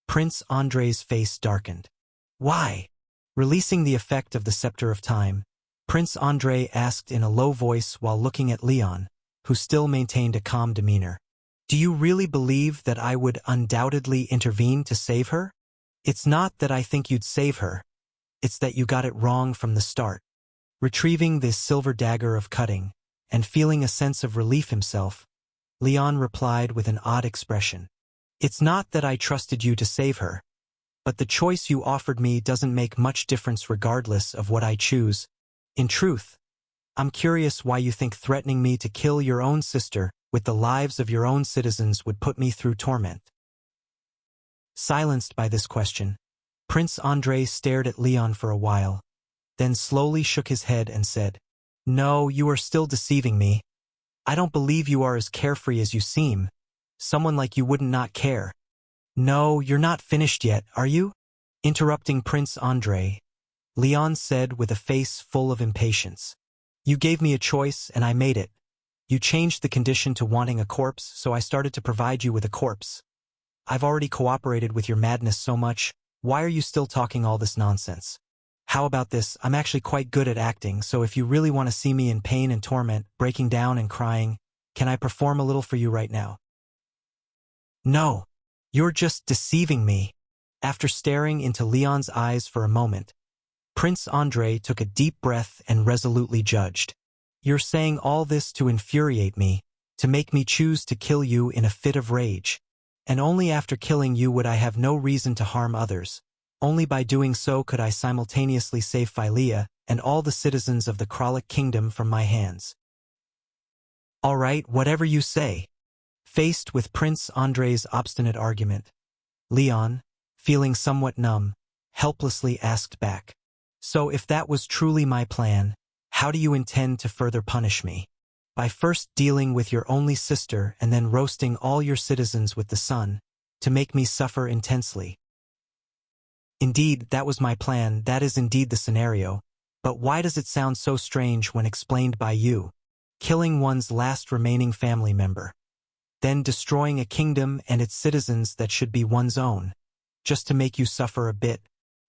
Prince Andrei's face darkened. Why? Releasing the effect of the scepter of time, Prince Andrei asked in a low voice while looking at Leon, who still maintained a calm demeanor. "Do you really believe that I would undoubtedly intervene to save her? It's not that I think you'd save her, it's that you got it wrong from the start." Retrieving this silver dagger of cutting, and feeling a sense of relief himself, Leon replied with an odd expression. "It's not that I trusted you to save her, but the choice you offered me doesn't make much difference regardless of what I choose. In truth, I'm curious why you think threatening me to kill your own sister with the lives of your own citizens would put me through torment." Silenced by this question, Prince Andrei stared at Leon for a while, then slowly shook his head and said, "No, you are still deceiving me. I don't believe you are as carefree as you seem. Someone like you wouldn't not care." "No, you're not finished yet, are you?" Interrupting Prince Andrei, Leon said with a face full of impatience. "You gave me a choice and I made it. You changed the condition to wanting a corpse, so I started to provide you with a corpse. I've already cooperated with your madness so much, why are you still talking all this nonsense? How about this? I'm actually quite good at acting, so if you really want to see me in pain and torment, breaking down and crying, can I perform a little for you right now?" "No, you're just deceiving me." After staring into Leon's eyes for a moment, Prince Andrei took a deep breath and resolutely judged. "You're saying all this to infuriate me, to make me choose to kill you in a fit of rage. And only after killing you would I have no reason to harm others. Only by doing so could I simultaneously save Philea and all the citizens of the Kralik Kingdom from my hands." "All right, whatever you say." Faced with Prince Andrei's obstinate argument, Leon, feeling somewhat numb, helplessly asked back, "So if that was truly my plan, how do you intend to further punish me? By first dealing with your only sister and then roasting all your citizens with the sun, to make me suffer intensely?" "Indeed, that was my plan, that is indeed the scenario, but why does it sound so strange when explained by you? Killing one's last remaining family member, then destroying a kingdom and its citizens that should be one's own, just to make you suffer a bit.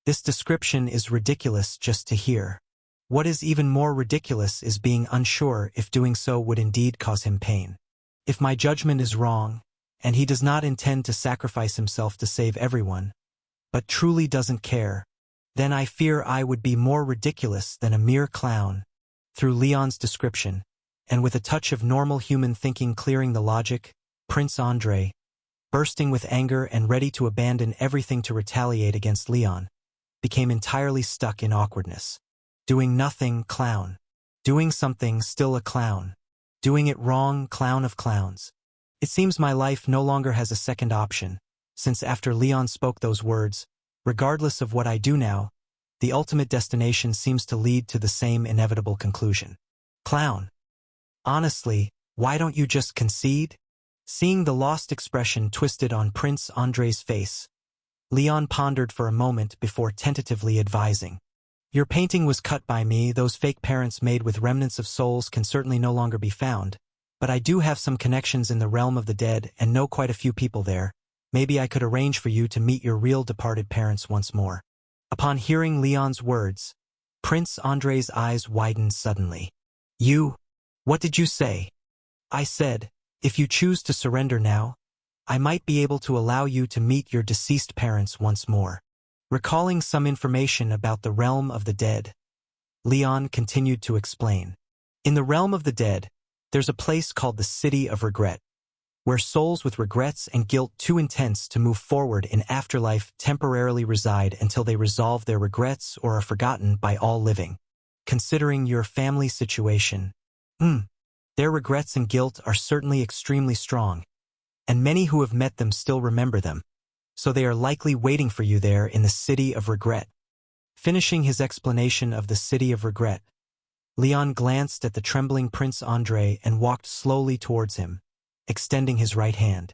This description is ridiculous just to hear. What is even more ridiculous is being unsure if doing so would indeed cause him pain. If my judgment is wrong, and he does not intend to sacrifice himself to save everyone, but truly doesn't care, then I fear I would be more ridiculous than a mere clown." Through Leon's description, and with a touch of normal human thinking clearing the logic, Prince Andrei, bursting with anger and ready to abandon everything to retaliate against Leon, became entirely stuck in awkwardness. Doing nothing, clown. Doing something, still a clown. Doing it wrong, clown of clowns. It seems my life no longer has a second option, since after Leon spoke those words, regardless of what I do now, the ultimate destination seems to lead to the same inevitable conclusion. Clown. Honestly, why don't you just concede? Seeing the lost expression twisted on Prince Andrei's face, Leon pondered for a moment before tentatively advising. Your painting was cut by me. Those fake parents made with remnants of souls can certainly no longer be found. But I do have some connections in the realm of the dead and know quite a few people there. Maybe I could arrange for you to meet your real departed parents once more. Upon hearing Leon's words, Prince Andrei's eyes widened suddenly. You? What did you say? I said, if you choose to surrender now, I might be able to allow you to meet your deceased parents once more. Recalling some information about the realm of the dead, Leon continued to explain. In the realm of the dead, there's a place called the City of Regret, where souls with regrets and guilt too intense to move forward in afterlife temporarily reside until they resolve their regrets or are forgotten by all living. Considering your family situation, their regrets and guilt are certainly extremely strong, and many who have met them still remember them, so they are likely waiting for you there in the City of Regret. Finishing his explanation of the City of Regret, Leon glanced at the trembling Prince Andrei and walked slowly towards him, extending his right hand.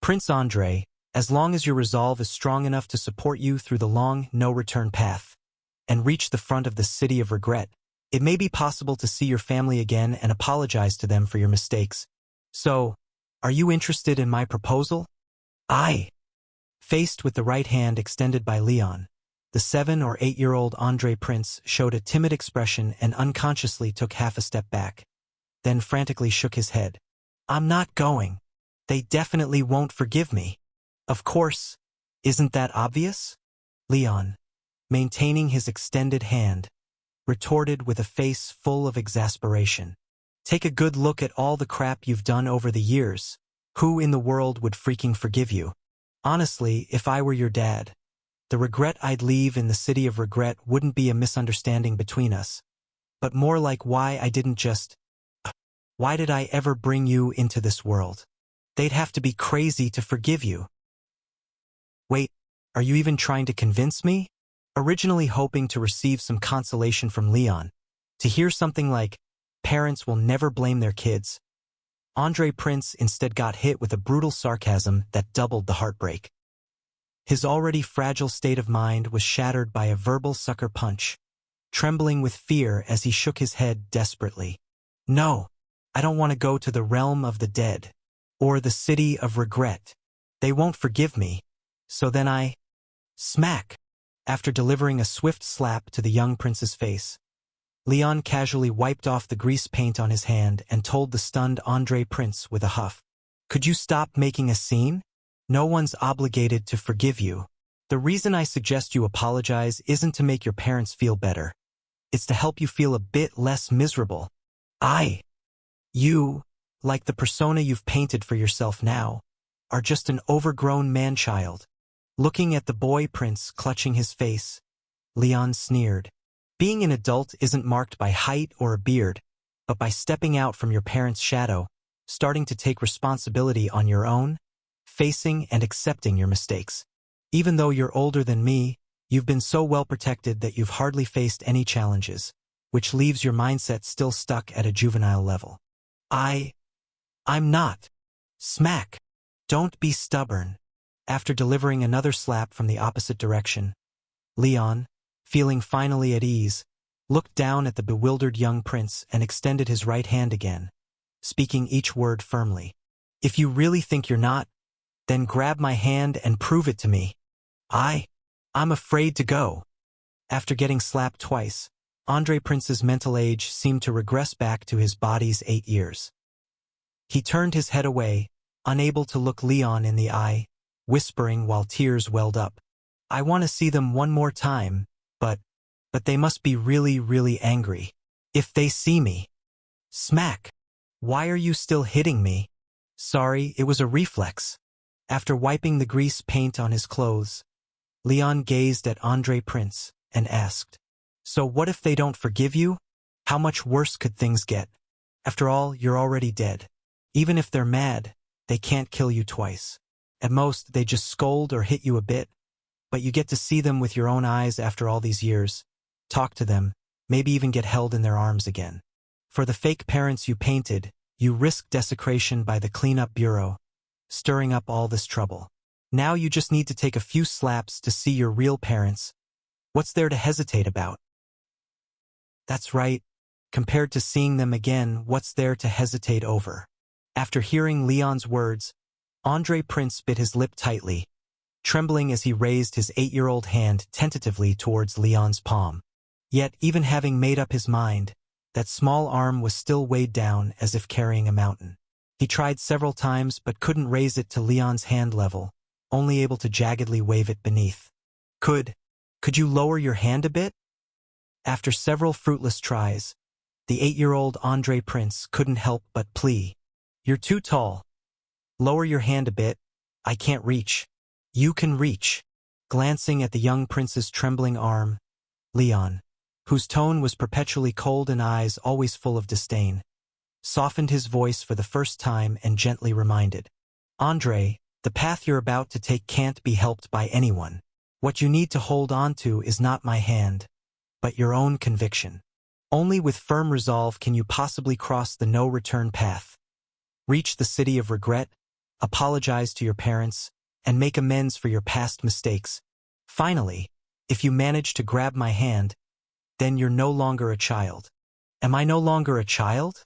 Prince Andrei, as long as your resolve is strong enough to support you through the long, no-return path, and reach the front of the City of Regret, it may be possible to see your family again and apologize to them for your mistakes. So, are you interested in my proposal? I. Faced with the right hand extended by Leon, the 7- or 8-year-old Andrei Prince showed a timid expression and unconsciously took half a step back, then frantically shook his head. I'm not going. They definitely won't forgive me. Of course. Isn't that obvious? Leon, maintaining his extended hand, retorted with a face full of exasperation. Take a good look at all the crap you've done over the years. Who in the world would freaking forgive you? Honestly, if I were your dad, the regret I'd leave in the City of Regret wouldn't be a misunderstanding between us, but more like why did I ever bring you into this world? They'd have to be crazy to forgive you. Wait, are you even trying to convince me? Originally hoping to receive some consolation from Leon, to hear something like, parents will never blame their kids, Andrei Prince instead got hit with a brutal sarcasm that doubled the heartbreak. His already fragile state of mind was shattered by a verbal sucker punch, trembling with fear as he shook his head desperately. No, I don't want to go to the realm of the dead, or the City of Regret. They won't forgive me. So then I... Smack! After delivering a swift slap to the young prince's face, Leon casually wiped off the grease paint on his hand and told the stunned Andrei Prince with a huff. Could you stop making a scene? No one's obligated to forgive you. The reason I suggest you apologize isn't to make your parents feel better. It's to help you feel a bit less miserable. You, like the persona you've painted for yourself now, are just an overgrown man-child. Looking at the boy prince clutching his face, Leon sneered. Being an adult isn't marked by height or a beard, but by stepping out from your parents' shadow, starting to take responsibility on your own, facing and accepting your mistakes. Even though you're older than me, you've been so well protected that you've hardly faced any challenges, which leaves your mindset still stuck at a juvenile level. I'm not. Smack. Don't be stubborn. After delivering another slap from the opposite direction, Leon, feeling finally at ease, looked down at the bewildered young prince and extended his right hand again, speaking each word firmly. If you really think you're not, then grab my hand and prove it to me. I'm afraid to go. After getting slapped twice, Andrei Prince's mental age seemed to regress back to his body's 8 years. He turned his head away, unable to look Leon in the eye, whispering while tears welled up. I want to see them one more time, but they must be really, really angry. If they see me. Smack. Why are you still hitting me? Sorry, it was a reflex. After wiping the grease paint on his clothes, Leon gazed at Andrei Prince and asked, so what if they don't forgive you? How much worse could things get? After all, you're already dead. Even if they're mad, they can't kill you twice. At most, they just scold or hit you a bit, but you get to see them with your own eyes after all these years, talk to them, maybe even get held in their arms again. For the fake parents you painted, you risk desecration by the cleanup bureau, stirring up all this trouble. Now you just need to take a few slaps to see your real parents. What's there to hesitate about? That's right. Compared to seeing them again, what's there to hesitate over? After hearing Leon's words, Andre Prince bit his lip tightly, trembling as he raised his 8-year-old hand tentatively towards Leon's palm. Yet, even having made up his mind, that small arm was still weighed down as if carrying a mountain. He tried several times but couldn't raise it to Leon's hand level, only able to jaggedly wave it beneath. Could you lower your hand a bit? After several fruitless tries, the 8-year-old Andre Prince couldn't help but plea. You're too tall. Lower your hand a bit. I can't reach. You can reach. Glancing at the young prince's trembling arm, Leon, whose tone was perpetually cold and eyes always full of disdain, softened his voice for the first time and gently reminded. Andre, the path you're about to take can't be helped by anyone. What you need to hold on to is not my hand, but your own conviction. Only with firm resolve can you possibly cross the no-return path. Reach the city of regret, apologize to your parents, and make amends for your past mistakes. Finally, if you manage to grab my hand, then you're no longer a child. Am I no longer a child?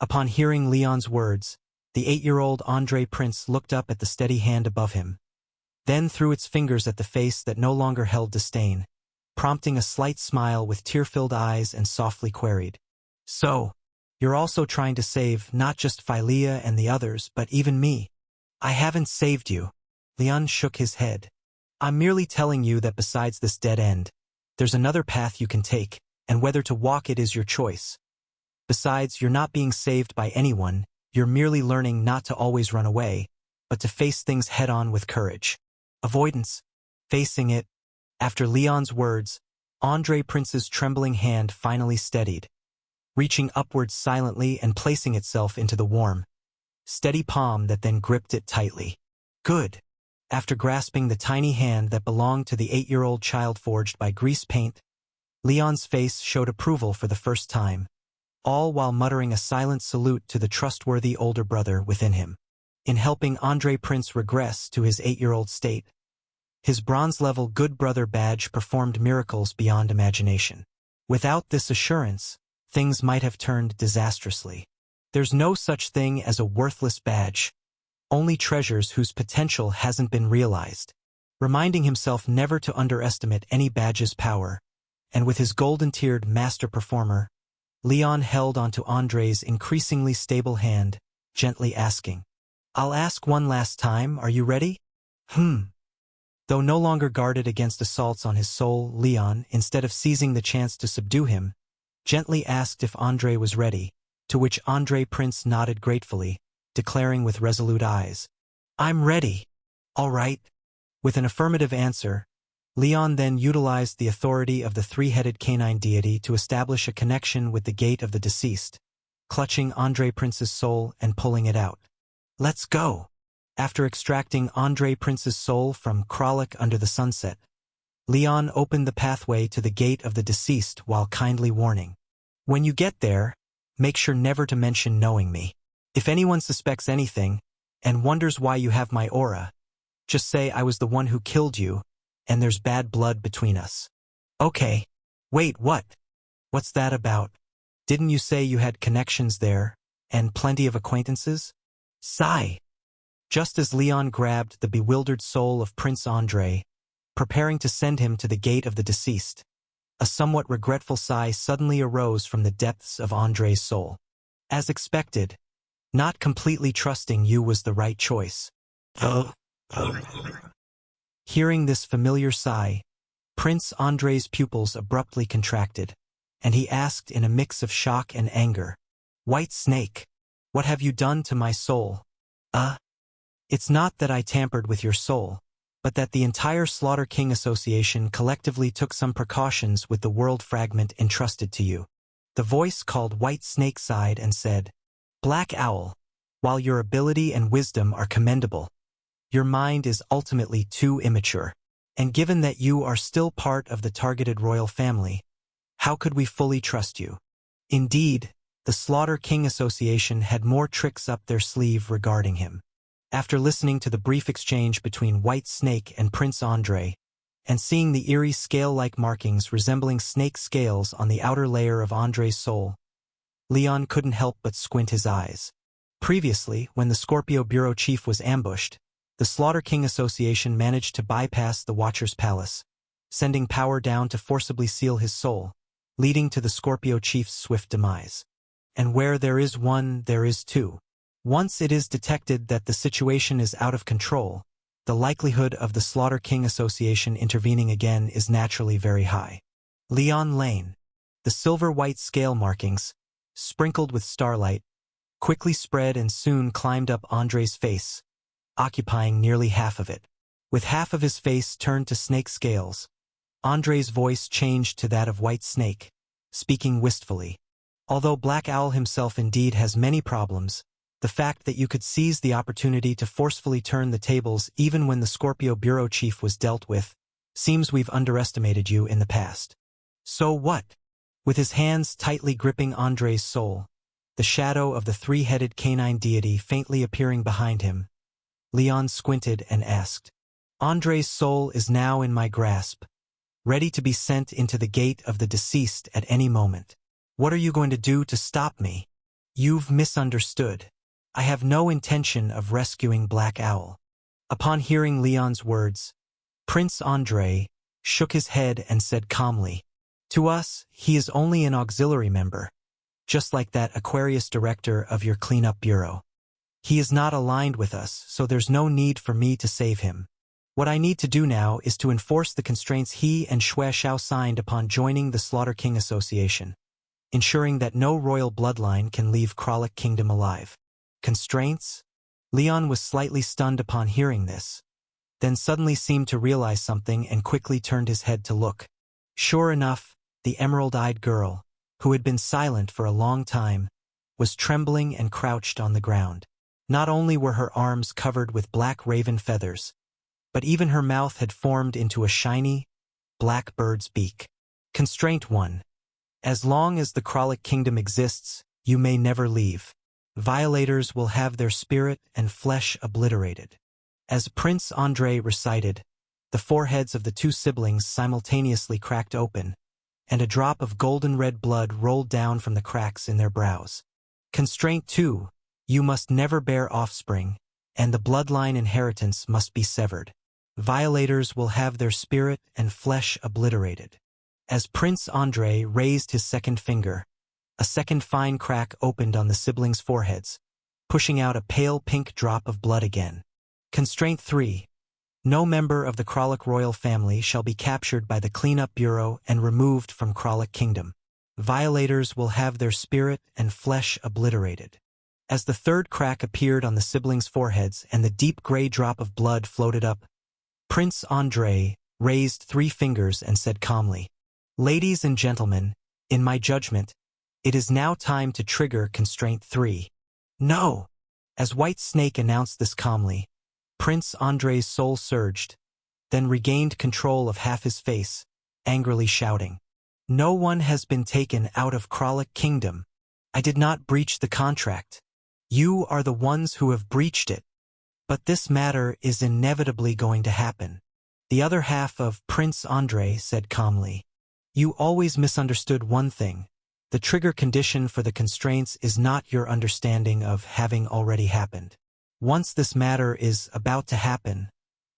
Upon hearing Leon's words, the 8-year-old Andre Prince looked up at the steady hand above him, then threw its fingers at the face that no longer held disdain, prompting a slight smile with tear-filled eyes and softly queried. So, you're also trying to save not just Philea and the others, but even me. I haven't saved you. Leon shook his head. I'm merely telling you that besides this dead end, there's another path you can take, and whether to walk it is your choice. Besides, you're not being saved by anyone, you're merely learning not to always run away, but to face things head-on with courage. Avoidance. Facing it. After Leon's words, Andre Prince's trembling hand finally steadied, reaching upwards silently and placing itself into the warm, steady palm that then gripped it tightly. Good. After grasping the tiny hand that belonged to the 8-year-old child forged by grease paint, Leon's face showed approval for the first time, all while muttering a silent salute to the trustworthy older brother within him. In helping Andre Prince regress to his 8-year-old state, his bronze-level Good Brother badge performed miracles beyond imagination. Without this assurance, things might have turned disastrously. There's no such thing as a worthless badge, only treasures whose potential hasn't been realized. Reminding himself never to underestimate any badge's power, and with his golden-tiered master performer, Leon held onto Andre's increasingly stable hand, gently asking, I'll ask one last time, are you ready? Though no longer guarded against assaults on his soul, Leon, instead of seizing the chance to subdue him, gently asked if Andre was ready, to which Andre Prince nodded gratefully, declaring with resolute eyes, I'm ready. All right. With an affirmative answer, Leon then utilized the authority of the three-headed canine deity to establish a connection with the gate of the deceased, clutching Andre Prince's soul and pulling it out. Let's go. After extracting Andre Prince's soul from Kralik under the sunset, Leon opened the pathway to the gate of the deceased while kindly warning, when you get there, make sure never to mention knowing me. If anyone suspects anything, and wonders why you have my aura, just say I was the one who killed you, and there's bad blood between us. Okay. Wait, what? What's that about? Didn't you say you had connections there, and plenty of acquaintances? Sigh. Just as Leon grabbed the bewildered soul of Prince Andre, preparing to send him to the gate of the deceased, a somewhat regretful sigh suddenly arose from the depths of Andre's soul. As expected, not completely trusting you was the right choice. Hearing this familiar sigh, Prince Andre's pupils abruptly contracted, and he asked in a mix of shock and anger, White Snake, what have you done to my soul? It's not that I tampered with your soul, but that the entire Slaughter King Association collectively took some precautions with the world fragment entrusted to you. The voice called White Snake sighed and said, Black Owl, while your ability and wisdom are commendable, your mind is ultimately too immature. And given that you are still part of the targeted royal family, how could we fully trust you? Indeed, the Slaughter King Association had more tricks up their sleeve regarding him. After listening to the brief exchange between White Snake and Prince Andre, and seeing the eerie scale-like markings resembling snake scales on the outer layer of Andre's soul, Leon couldn't help but squint his eyes. Previously, when the Scorpio Bureau chief was ambushed, the Slaughter King Association managed to bypass the Watcher's palace, sending power down to forcibly seal his soul, leading to the Scorpio chief's swift demise. And where there is one, there is two. Once it is detected that the situation is out of control, the likelihood of the Slaughter King Association intervening again is naturally very high. Leon Lane. The silver-white scale markings, sprinkled with starlight, quickly spread and soon climbed up Andre's face, occupying nearly half of it. With half of his face turned to snake scales, Andre's voice changed to that of White Snake, speaking wistfully. Although Black Owl himself indeed has many problems, the fact that you could seize the opportunity to forcefully turn the tables even when the Scorpio Bureau chief was dealt with, seems we've underestimated you in the past. So what? With his hands tightly gripping Andre's soul, the shadow of the three-headed canine deity faintly appearing behind him, Leon squinted and asked, Andre's soul is now in my grasp, ready to be sent into the gate of the deceased at any moment. What are you going to do to stop me? You've misunderstood. I have no intention of rescuing Black Owl. Upon hearing Leon's words, Prince Andre shook his head and said calmly, To us, he is only an auxiliary member, just like that Aquarius director of your cleanup bureau. He is not aligned with us, so there's no need for me to save him. What I need to do now is to enforce the constraints he and Xue Xiao signed upon joining the Slaughter King Association, ensuring that no royal bloodline can leave Kralik Kingdom alive. Constraints? Leon was slightly stunned upon hearing this, then suddenly seemed to realize something and quickly turned his head to look. Sure enough, the emerald-eyed girl, who had been silent for a long time, was trembling and crouched on the ground. Not only were her arms covered with black raven feathers, but even her mouth had formed into a shiny, black bird's beak. Constraint 1. As long as the Kralik Kingdom exists, you may never leave. Violators will have their spirit and flesh obliterated. As Prince Andre recited, the foreheads of the two siblings simultaneously cracked open, and a drop of golden-red blood rolled down from the cracks in their brows. Constraint 2. You must never bear offspring, and the bloodline inheritance must be severed. Violators will have their spirit and flesh obliterated. As Prince Andre raised his second finger, a second fine crack opened on the siblings' foreheads, pushing out a pale pink drop of blood again. Constraint 3. No member of the Kralik royal family shall be captured by the Cleanup Bureau and removed from Kralik Kingdom. Violators will have their spirit and flesh obliterated. As the third crack appeared on the siblings' foreheads and the deep gray drop of blood floated up, Prince Andre raised 3 fingers and said calmly, Ladies and gentlemen, in my judgment, it is now time to trigger Constraint 3. No! As White Snake announced this calmly, Prince Andre's soul surged, then regained control of half his face, angrily shouting, No one has been taken out of Kralik Kingdom. I did not breach the contract. You are the ones who have breached it. But this matter is inevitably going to happen. The other half of Prince Andre said calmly, You always misunderstood one thing. The trigger condition for the constraints is not your understanding of having already happened. Once this matter is about to happen,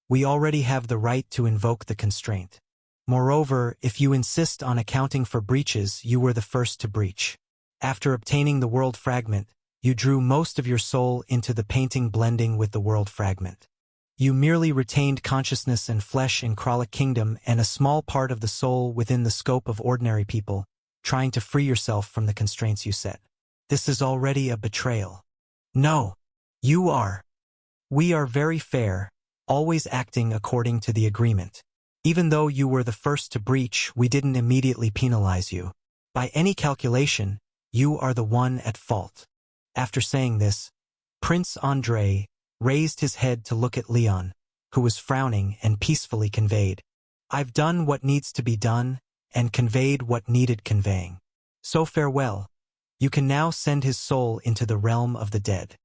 we already have the right to invoke the constraint. Moreover, if you insist on accounting for breaches, you were the first to breach. After obtaining the world fragment, you drew most of your soul into the painting blending with the world fragment. You merely retained consciousness and flesh in Kralik Kingdom and a small part of the soul within the scope of ordinary people, trying to free yourself from the constraints you set. This is already a betrayal. No, you are. We are very fair, always acting according to the agreement. Even though you were the first to breach, we didn't immediately penalize you. By any calculation, you are the one at fault. After saying this, Prince Andre raised his head to look at Leon, who was frowning, and peacefully conveyed, I've done what needs to be done, and conveyed what needed conveying. So farewell. You can now send his soul into the realm of the dead.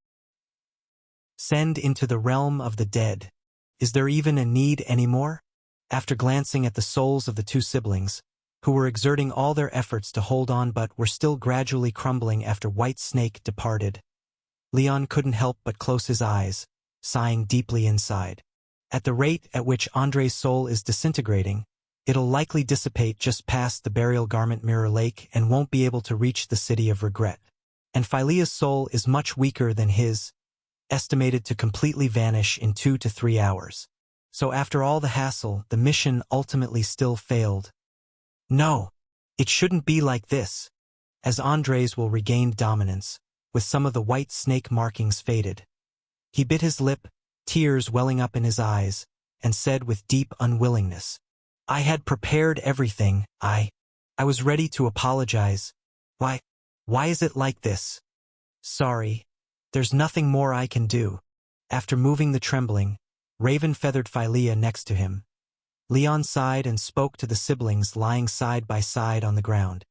Send into the realm of the dead. Is there even a need anymore? After glancing at the souls of the two siblings, who were exerting all their efforts to hold on but were still gradually crumbling after White Snake departed, Leon couldn't help but close his eyes, sighing deeply inside. At the rate at which Andre's soul is disintegrating, it'll likely dissipate just past the burial garment Mirror Lake and won't be able to reach the City of Regret. And Philea's soul is much weaker than his, estimated to completely vanish in 2 to 3 hours. So after all the hassle, the mission ultimately still failed. No, it shouldn't be like this. As Andres will regain dominance, with some of the White Snake markings faded. He bit his lip, tears welling up in his eyes, and said with deep unwillingness, I had prepared everything. I was ready to apologize. Why is it like this? Sorry. There's nothing more I can do. After moving the trembling, raven-feathered Philea next to him, Leon sighed and spoke to the siblings lying side by side on the ground.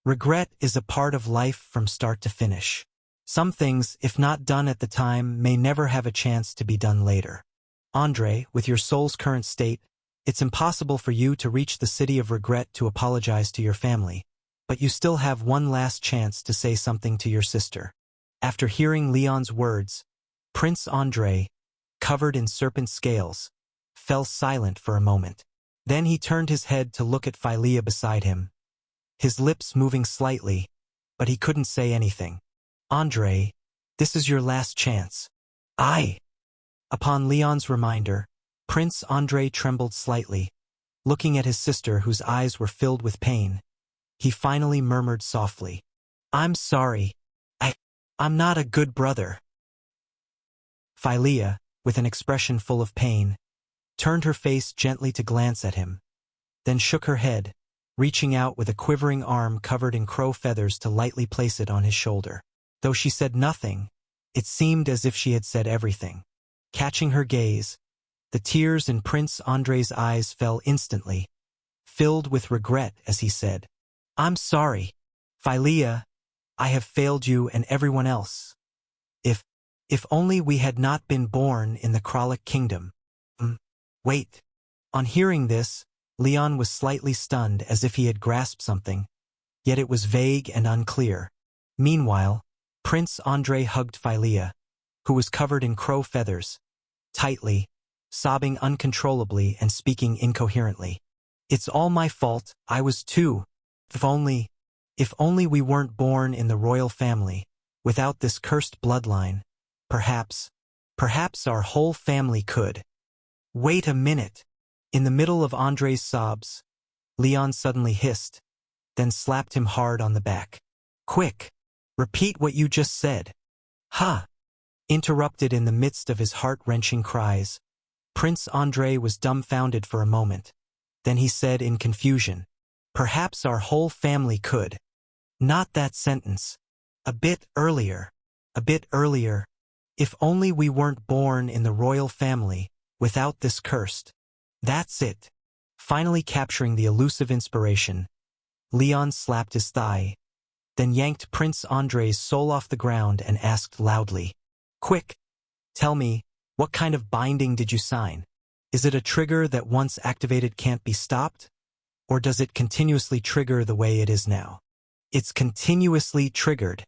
Regret is a part of life from start to finish. Some things, if not done at the time, may never have a chance to be done later. Andre, with your soul's current state, it's impossible for you to reach the City of Regret to apologize to your family, but you still have one last chance to say something to your sister. After hearing Leon's words, Prince Andre, covered in serpent scales, fell silent for a moment. Then he turned his head to look at Philea beside him, his lips moving slightly, but he couldn't say anything. Andre, this is your last chance. Upon Leon's reminder, Prince Andre trembled slightly, looking at his sister whose eyes were filled with pain. He finally murmured softly, I'm sorry. I'm not a good brother. Philea, with an expression full of pain, turned her face gently to glance at him, then shook her head, reaching out with a quivering arm covered in crow feathers to lightly place it on his shoulder. Though she said nothing, it seemed as if she had said everything. Catching her gaze, the tears in Prince Andre's eyes fell instantly, filled with regret as he said, I'm sorry, Philea. I have failed you and everyone else. If only we had not been born in the Kralik Kingdom. Wait. On hearing this, Leon was slightly stunned as if he had grasped something, yet it was vague and unclear. Meanwhile, Prince Andre hugged Philea, who was covered in crow feathers, tightly, sobbing uncontrollably and speaking incoherently. It's all my fault, I was too. If only we weren't born in the royal family, without this cursed bloodline, perhaps our whole family could. Wait a minute. In the middle of Andre's sobs, Leon suddenly hissed, then slapped him hard on the back. Quick, repeat what you just said. Ha! Interrupted in the midst of his heart-wrenching cries, Prince Andre was dumbfounded for a moment. Then he said in confusion, perhaps our whole family could. Not that sentence. A bit earlier. If only we weren't born in the royal family, without this cursed. That's it. Finally capturing the elusive inspiration, Leon slapped his thigh, then yanked Prince Andre's soul off the ground and asked loudly, Quick, tell me, what kind of binding did you sign? Is it a trigger that once activated can't be stopped? Or does it continuously trigger the way it is now? It's continuously triggered.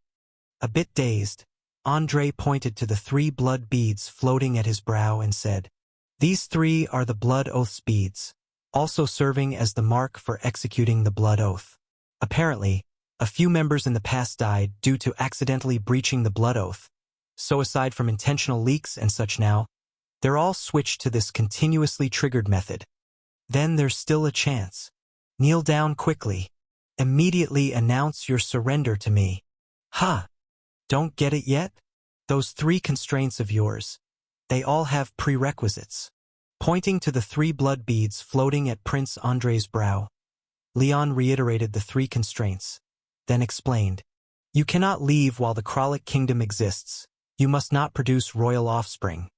A bit dazed, Andre pointed to the 3 blood beads floating at his brow and said, These 3 are the blood oath's beads, also serving as the mark for executing the blood oath. Apparently, a few members in the past died due to accidentally breaching the blood oath, so aside from intentional leaks and such now, they're all switched to this continuously triggered method. Then there's still a chance. Kneel down quickly. Immediately announce your surrender to me. Ha! Don't get it yet? Those 3 constraints of yours, they all have prerequisites. Pointing to the 3 blood beads floating at Prince Andre's brow, Leon reiterated the 3 constraints, then explained, You cannot leave while the Kralik Kingdom exists. You must not produce royal offspring.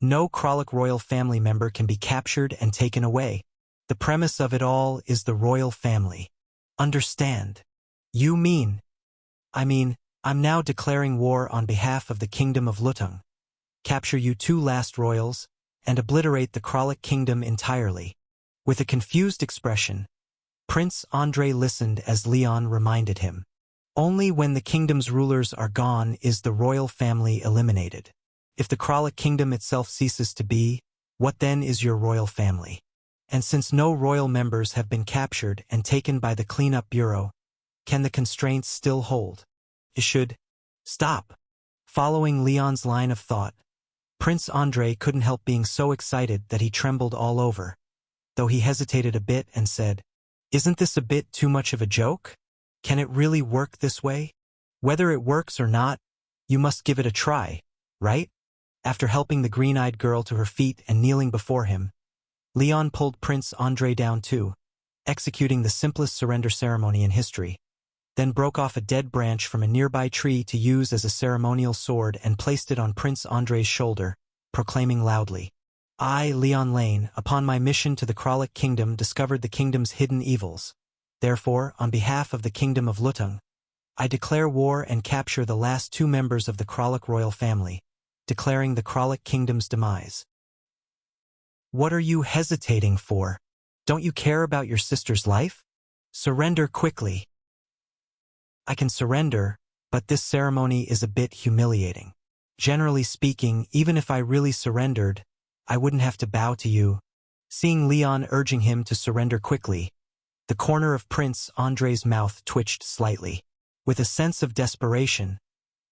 No Kralik royal family member can be captured and taken away. The premise of it all is the royal family. Understand? You mean? I'm now declaring war on behalf of the Kingdom of Lutung. capture you two last royals, and obliterate the Kralik kingdom entirely. With a confused expression, Prince Andrei listened as Leon reminded him. Only when the kingdom's rulers are gone is the royal family eliminated. If the Kralik kingdom itself ceases to be, what then is your royal family? And since no royal members have been captured and taken by the cleanup bureau, can the constraints still hold? It should stop. Following Leon's line of thought, Prince Andrei couldn't help being so excited that he trembled all over, though he hesitated a bit and said, "Isn't this a bit too much of a joke? Can it really work this way? Whether it works or not, you must give it a try, right?" After helping the green-eyed girl to her feet and kneeling before him, Leon pulled Prince Andrei down too, executing the simplest surrender ceremony in history, then broke off a dead branch from a nearby tree to use as a ceremonial sword and placed it on Prince Andrei's shoulder, proclaiming loudly, "I, Leon Lane, upon my mission to the Kralik kingdom discovered the kingdom's hidden evils. Therefore, on behalf of the kingdom of Lutung, I declare war and capture the last two members of the Kralik royal family, declaring the Kralik kingdom's demise." What are you hesitating for? Don't you care about your sister's life? Surrender quickly. I can surrender, but this ceremony is a bit humiliating. Generally speaking, even if I really surrendered, I wouldn't have to bow to you. Seeing Leon urging him to surrender quickly, the corner of Prince Andrei's mouth twitched slightly. With a sense of desperation,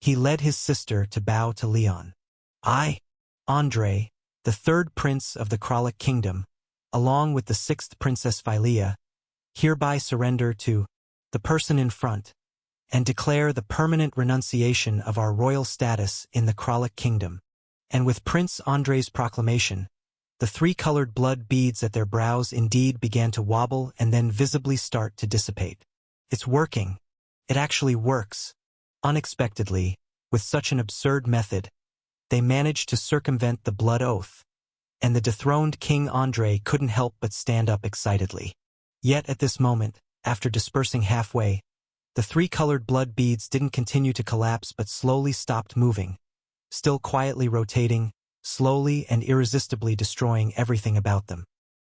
he led his sister to bow to Leon. I, Andrei, the third prince of the Kralik kingdom, along with the sixth princess Philia, hereby surrender to the person in front, and declare the permanent renunciation of our royal status in the Kralik kingdom. And with Prince Andrei's proclamation, the three-colored blood beads at their brows indeed began to wobble and then visibly start to dissipate. It's working. It actually works. Unexpectedly, with such an absurd method, they managed to circumvent the blood oath, and the dethroned King Andrei couldn't help but stand up excitedly. Yet at this moment, after dispersing halfway, the three-colored blood beads didn't continue to collapse but slowly stopped moving, still quietly rotating, slowly and irresistibly destroying everything about them.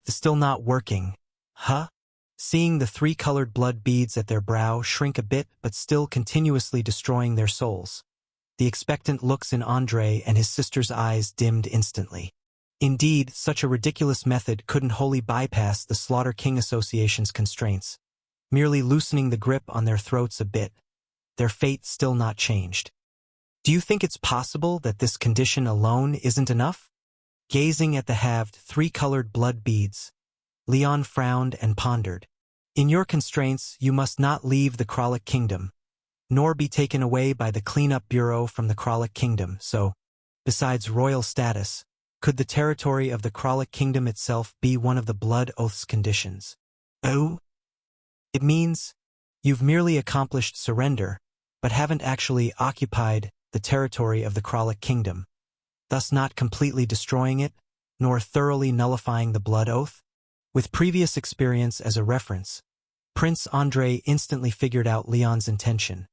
Still not working. Huh? Seeing the three-colored blood beads at their brow shrink a bit but still continuously destroying their souls, the expectant looks in Andrei and his sister's eyes dimmed instantly. Indeed, such a ridiculous method couldn't wholly bypass the Slaughter King Association's constraints, merely loosening the grip on their throats a bit, their fate still not changed. Do you think it's possible that this condition alone isn't enough? Gazing at the halved, three-colored blood beads, Leon frowned and pondered. In your constraints, you must not leave the Kralik kingdom, nor be taken away by the cleanup bureau from the Kralik kingdom, so, besides royal status, could the territory of the Kralik kingdom itself be one of the blood oath's conditions? Oh? It means you've merely accomplished surrender, but haven't actually occupied the territory of the Kralik kingdom, thus not completely destroying it, nor thoroughly nullifying the blood oath? With previous experience as a reference, Prince Andrei instantly figured out Leon's intention.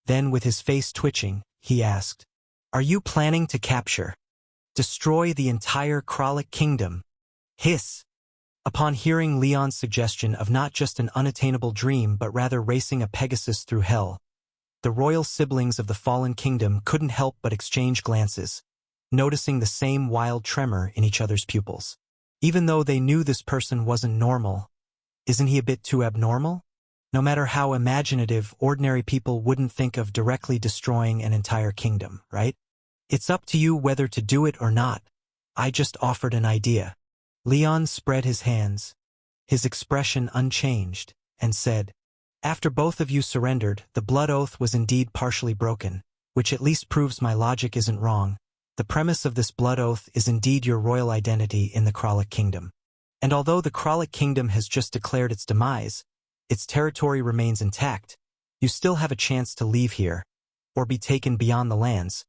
Then, with his face twitching, he asked, "Are you planning to capture, destroy the entire Kralik kingdom?" Hiss! Upon hearing Leon's suggestion of not just an unattainable dream but rather racing a Pegasus through hell, the royal siblings of the fallen kingdom couldn't help but exchange glances, noticing the same wild tremor in each other's pupils. Even though they knew this person wasn't normal, isn't he a bit too abnormal? No matter how imaginative, ordinary people wouldn't think of directly destroying an entire kingdom, right? It's up to you whether to do it or not. I just offered an idea. Leon spread his hands, his expression unchanged, and said, "After both of you surrendered, the blood oath was indeed partially broken, which at least proves my logic isn't wrong. The premise of this blood oath is indeed your royal identity in the Kralik kingdom. And although the Kralik kingdom has just declared its demise, its territory remains intact, you still have a chance to leave here, or be taken beyond the lands.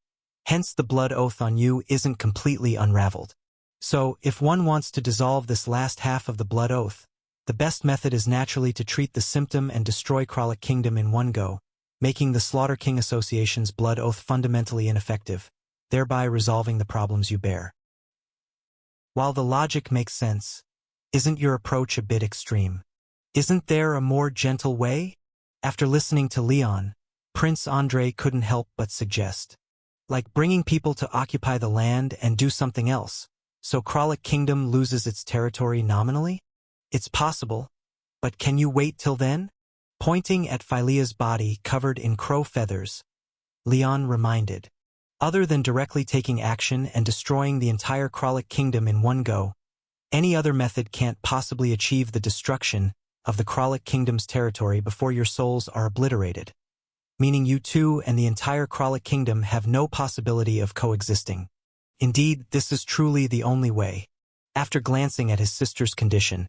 Hence the blood oath on you isn't completely unraveled. So, if one wants to dissolve this last half of the blood oath, the best method is naturally to treat the symptom and destroy Kralik kingdom in one go, making the Slaughter King Association's blood oath fundamentally ineffective. thereby resolving the problems you bear. While the logic makes sense, isn't your approach a bit extreme? Isn't there a more gentle way? After listening to Leon, Prince Andrei couldn't help but suggest, like bringing people to occupy the land and do something else, so Kralik Kingdom loses its territory nominally? It's possible, but can you wait till then? Pointing at Philea's body covered in crow feathers, Leon reminded, other than directly taking action and destroying the entire Kralik Kingdom in one go, any other method can't possibly achieve the destruction of the Kralik Kingdom's territory before your souls are obliterated, meaning you two and the entire Kralik Kingdom have no possibility of coexisting. Indeed, this is truly the only way. After glancing at his sister's condition,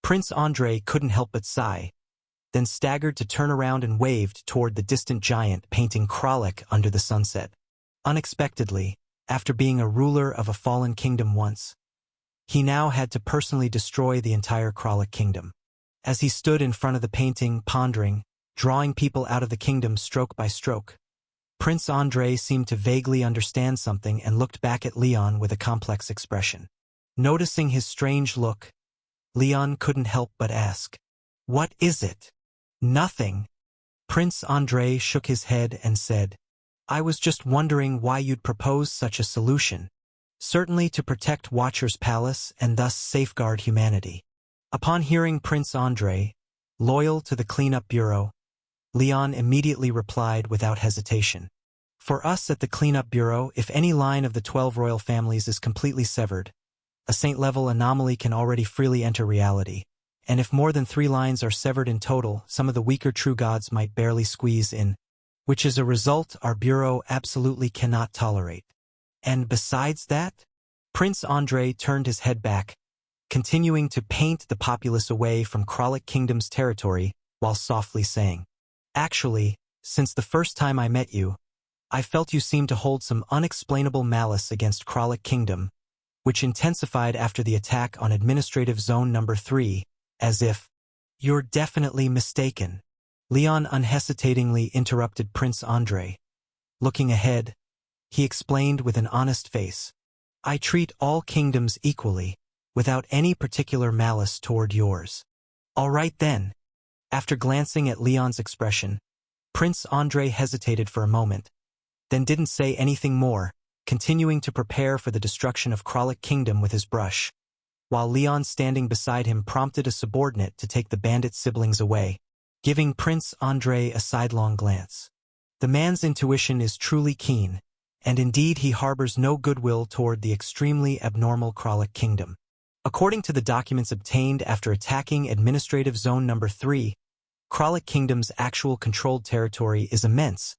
Prince Andrei couldn't help but sigh, then staggered to turn around and waved toward the distant giant painting Kralik under the sunset. Unexpectedly, after being a ruler of a fallen kingdom once, he now had to personally destroy the entire Kralik Kingdom. As he stood in front of the painting, pondering, drawing people out of the kingdom stroke by stroke, Prince Andrei seemed to vaguely understand something and looked back at Leon with a complex expression. Noticing his strange look, Leon couldn't help but ask, "What is it?" "Nothing." Prince Andrei shook his head and said, "I was just wondering why you'd propose such a solution. Certainly to protect Watcher's Palace and thus safeguard humanity." Upon hearing Prince Andrei, loyal to the Cleanup Bureau, Leon immediately replied without hesitation. "For us at the Cleanup Bureau, if any line of the 12 royal families is completely severed, a saint-level anomaly can already freely enter reality, and if more than 3 lines are severed in total, some of the weaker true gods might barely squeeze in, which is a result our Bureau absolutely cannot tolerate. And besides that?" Prince Andrei turned his head back, continuing to paint the populace away from Kralik Kingdom's territory while softly saying, "Actually, since the first time I met you, I felt you seemed to hold some unexplainable malice against Kralik Kingdom, which intensified after the attack on Administrative Zone Number 3, as if, you're definitely mistaken." Leon unhesitatingly interrupted Prince Andrei. Looking ahead, he explained with an honest face, "I treat all kingdoms equally, without any particular malice toward yours." "All right then." After glancing at Leon's expression, Prince Andrei hesitated for a moment, then didn't say anything more, continuing to prepare for the destruction of Kralik Kingdom with his brush, while Leon standing beside him prompted a subordinate to take the bandit siblings away, giving Prince Andrei a sidelong glance. The man's intuition is truly keen, and indeed he harbors no goodwill toward the extremely abnormal Kralik Kingdom. According to the documents obtained after attacking Administrative Zone Number 3, Kralik Kingdom's actual controlled territory is immense,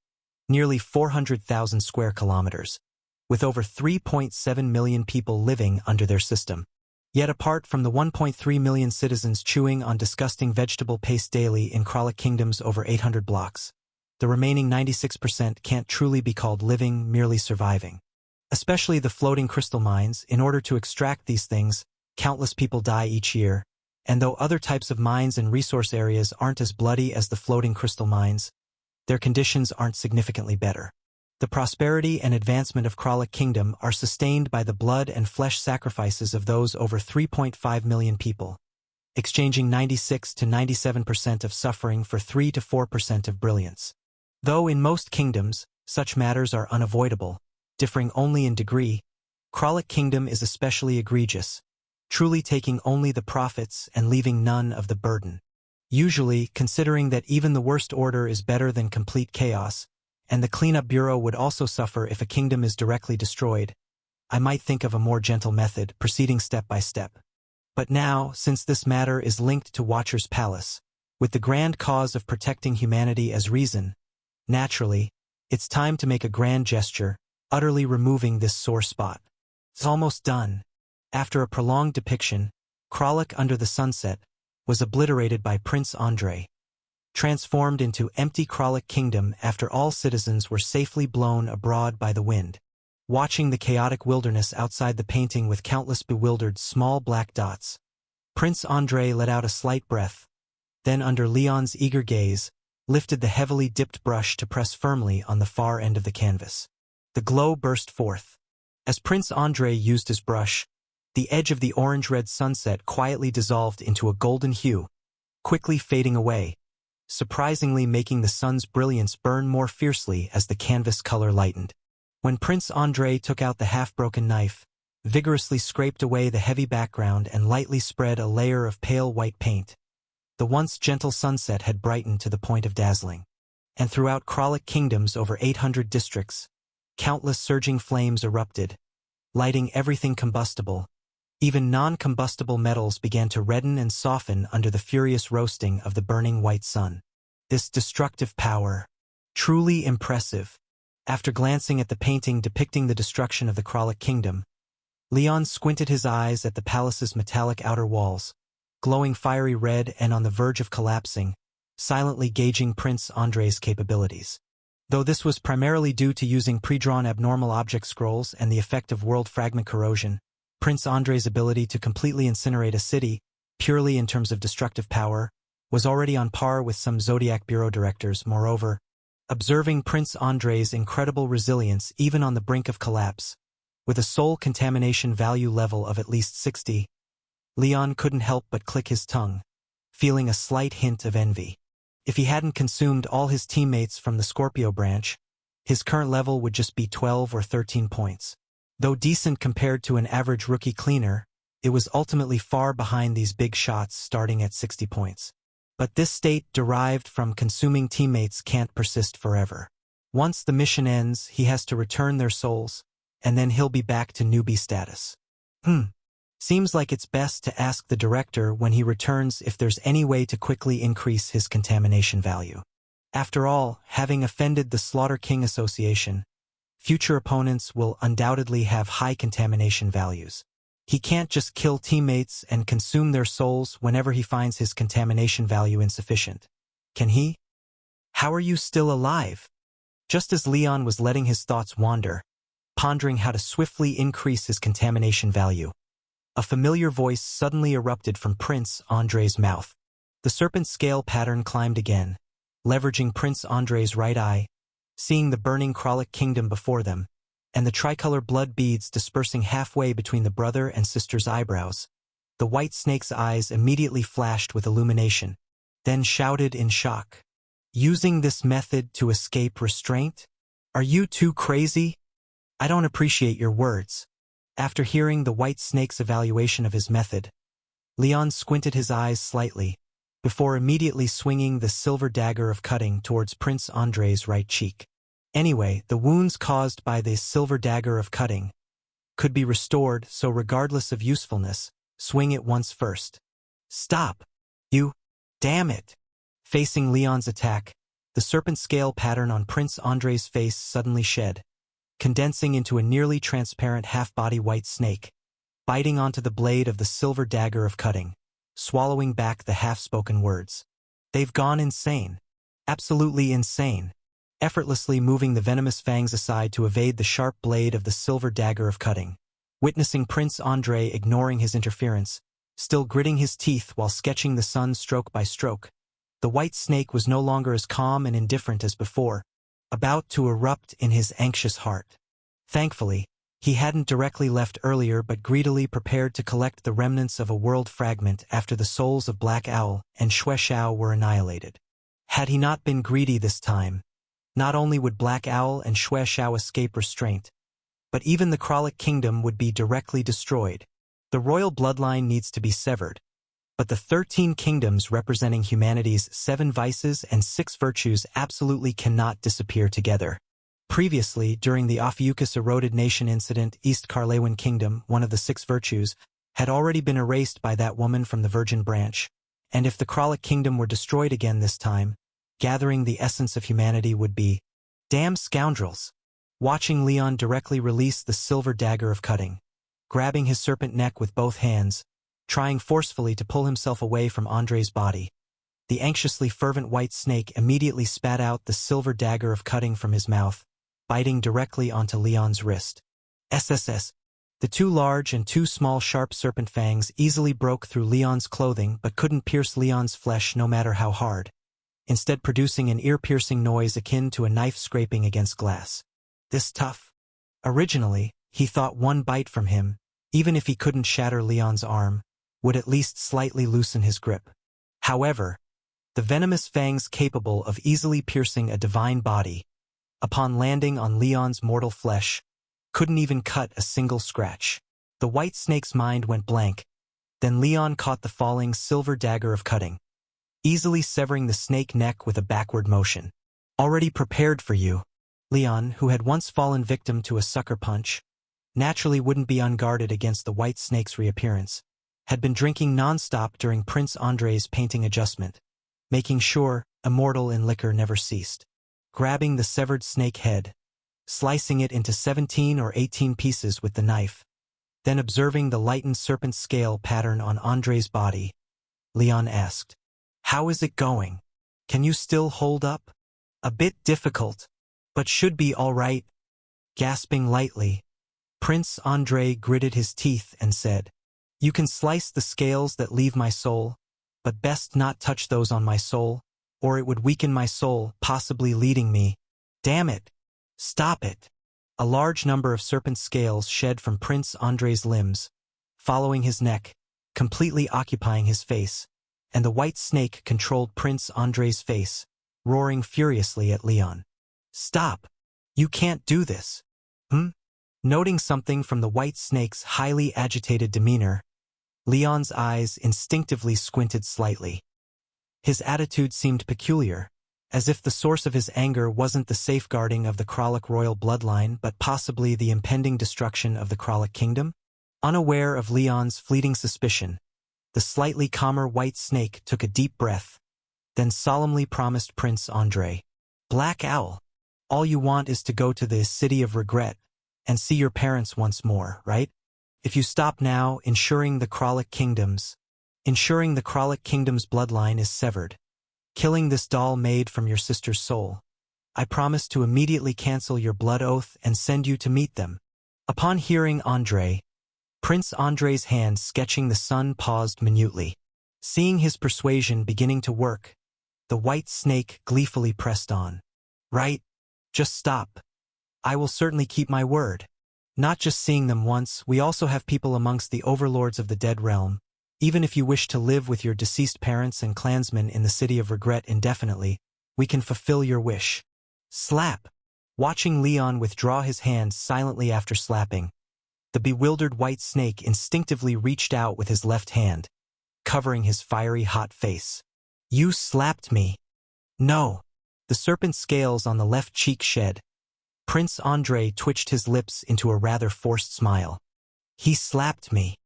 nearly 400,000 square kilometers, with over 3.7 million people living under their system. Yet apart from the 1.3 million citizens chewing on disgusting vegetable paste daily in Kralik Kingdom's over 800 blocks, the remaining 96% can't truly be called living, merely surviving. Especially the floating crystal mines. In order to extract these things, countless people die each year, and though other types of mines and resource areas aren't as bloody as the floating crystal mines, their conditions aren't significantly better. The prosperity and advancement of Kralik Kingdom are sustained by the blood and flesh sacrifices of those over 3.5 million people, exchanging 96 to 97% of suffering for 3 to 4% of brilliance. Though in most kingdoms, such matters are unavoidable, differing only in degree, Kralik Kingdom is especially egregious, truly taking only the profits and leaving none of the burden. Usually, considering that even the worst order is better than complete chaos, and the Cleanup Bureau would also suffer if a kingdom is directly destroyed, I might think of a more gentle method, proceeding step by step. But now, since this matter is linked to Watcher's Palace, with the grand cause of protecting humanity as reason, naturally, it's time to make a grand gesture, utterly removing this sore spot. It's almost done. After a prolonged depiction, Kralik under the sunset was obliterated by Prince Andrei, transformed into empty Kralik Kingdom after all citizens were safely blown abroad by the wind. Watching the chaotic wilderness outside the painting with countless bewildered small black dots, Prince Andrei let out a slight breath, then under Leon's eager gaze, lifted the heavily dipped brush to press firmly on the far end of the canvas. The glow burst forth. As Prince Andrei used his brush, the edge of the orange-red sunset quietly dissolved into a golden hue, quickly fading away, surprisingly making the sun's brilliance burn more fiercely as the canvas color lightened. When Prince Andrei took out the half-broken knife, vigorously scraped away the heavy background and lightly spread a layer of pale white paint, the once gentle sunset had brightened to the point of dazzling. And throughout Kralik Kingdom's over 800 districts, countless surging flames erupted, lighting everything combustible. Even non-combustible metals began to redden and soften under the furious roasting of the burning white sun. This destructive power, truly impressive. After glancing at the painting depicting the destruction of the Kralik Kingdom, Leon squinted his eyes at the palace's metallic outer walls, glowing fiery red and on the verge of collapsing, silently gauging Prince Andrei's capabilities. Though this was primarily due to using pre-drawn abnormal object scrolls and the effect of world fragment corrosion, Prince Andrei's ability to completely incinerate a city, purely in terms of destructive power, was already on par with some Zodiac Bureau directors. Moreover, observing Prince Andrei's incredible resilience even on the brink of collapse, with a soul contamination value level of at least 60, Leon couldn't help but click his tongue, feeling a slight hint of envy. If he hadn't consumed all his teammates from the Scorpio branch, his current level would just be 12 or 13 points. Though decent compared to an average rookie cleaner, it was ultimately far behind these big shots starting at 60 points. But this state derived from consuming teammates can't persist forever. Once the mission ends, he has to return their souls, and then he'll be back to newbie status. Seems like it's best to ask the director when he returns if there's any way to quickly increase his contamination value. After all, having offended the Slaughter King Association, future opponents will undoubtedly have high contamination values. He can't just kill teammates and consume their souls whenever he finds his contamination value insufficient. Can he? How are you still alive? Just as Leon was letting his thoughts wander, pondering how to swiftly increase his contamination value, a familiar voice suddenly erupted from Prince Andrei's mouth. The serpent scale pattern climbed again, leveraging Prince Andrei's right eye, seeing the burning Kralik Kingdom before them, and the tricolor blood beads dispersing halfway between the brother and sister's eyebrows. The white snake's eyes immediately flashed with illumination, then shouted in shock. Using this method to escape restraint? Are you too crazy? I don't appreciate your words. After hearing the white snake's evaluation of his method, Leon squinted his eyes slightly, before immediately swinging the silver dagger of cutting towards Prince Andrei's right cheek. Anyway, the wounds caused by the silver dagger of cutting could be restored, so regardless of usefulness, swing it once first. Stop! You! Damn it! Facing Leon's attack, the serpent scale pattern on Prince Andrei's face suddenly shed, condensing into a nearly transparent half-body white snake, biting onto the blade of the silver dagger of cutting, swallowing back the half-spoken words. They've gone insane. Absolutely insane. Effortlessly moving the venomous fangs aside to evade the sharp blade of the silver dagger of cutting. Witnessing Prince Andrei ignoring his interference, still gritting his teeth while sketching the sun stroke by stroke, the white snake was no longer as calm and indifferent as before, about to erupt in his anxious heart. Thankfully, he hadn't directly left earlier but greedily prepared to collect the remnants of a world fragment after the souls of Black Owl and Xue Xiao were annihilated. Had he not been greedy this time, not only would Black Owl and Xue Xiao escape restraint, but even the Kralik Kingdom would be directly destroyed. The royal bloodline needs to be severed, but the 13 kingdoms representing humanity's 7 vices and 6 virtues absolutely cannot disappear together. Previously, during the Ophiuchus Eroded Nation incident, East Carlewin Kingdom, one of the 6 virtues, had already been erased by that woman from the Virgin Branch, and if the Kralik Kingdom were destroyed again this time, gathering the essence of humanity would be, damn scoundrels. Watching Leon directly release the silver dagger of cutting, grabbing his serpent neck with both hands, trying forcefully to pull himself away from Andrei's body, the anxiously fervent white snake immediately spat out the silver dagger of cutting from his mouth, biting directly onto Leon's wrist. SSS. The 2 large and 2 small sharp serpent fangs easily broke through Leon's clothing but couldn't pierce Leon's flesh no matter how hard, instead producing an ear-piercing noise akin to a knife scraping against glass. This tough, Originally, he thought one bite from him, even if he couldn't shatter Leon's arm, would at least slightly loosen his grip. However, the venomous fangs capable of easily piercing a divine body, upon landing on Leon's mortal flesh, couldn't even cut a single scratch. The white snake's mind went blank. Then Leon caught the falling silver dagger of cutting, easily severing the snake neck with a backward motion. Already prepared for you. Leon, who had once fallen victim to a sucker punch, naturally wouldn't be unguarded against the white snake's reappearance, had been drinking non-stop during Prince Andrei's painting adjustment, making sure immortal in liquor never ceased. Grabbing the severed snake head, slicing it into 17 or 18 pieces with the knife, then observing the lightened serpent scale pattern on Andrei's body, Leon asked, "How is it going? Can you still hold up?" "A bit difficult, but should be all right." Gasping lightly, Prince Andrei gritted his teeth and said, "You can slice the scales that leave my soul, but best not touch those on my soul, or it would weaken my soul, possibly leading me." "Damn it! Stop it!" A large number of serpent scales shed from Prince Andrei's limbs, following his neck, completely occupying his face, and the white snake controlled Prince Andrei's face, roaring furiously at Leon. "Stop! You can't do this!" Noting something from the white snake's highly agitated demeanor, Leon's eyes instinctively squinted slightly. His attitude seemed peculiar, as if the source of his anger wasn't the safeguarding of the Kralik royal bloodline but possibly the impending destruction of the Kralik kingdom. Unaware of Leon's fleeting suspicion, the slightly calmer white snake took a deep breath, then solemnly promised Prince Andrei, "Black Owl, all you want is to go to the City of Regret and see your parents once more, right? If you stop now, ensuring the Kralik Kingdom's bloodline is severed, killing this doll made from your sister's soul, I promise to immediately cancel your blood oath and send you to meet them." Upon hearing Andrei, Prince Andrei's hand sketching the sun paused minutely. Seeing his persuasion beginning to work, the white snake gleefully pressed on. "Right, just stop. I will certainly keep my word. Not just seeing them once, we also have people amongst the overlords of the dead realm. Even if you wish to live with your deceased parents and clansmen in the City of Regret indefinitely, we can fulfill your wish." Slap! Watching Leon withdraw his hand silently after slapping, the bewildered white snake instinctively reached out with his left hand, covering his fiery hot face. "You slapped me." "No." The serpent scales on the left cheek shed. Prince Andrei twitched his lips into a rather forced smile. "He slapped me?" ?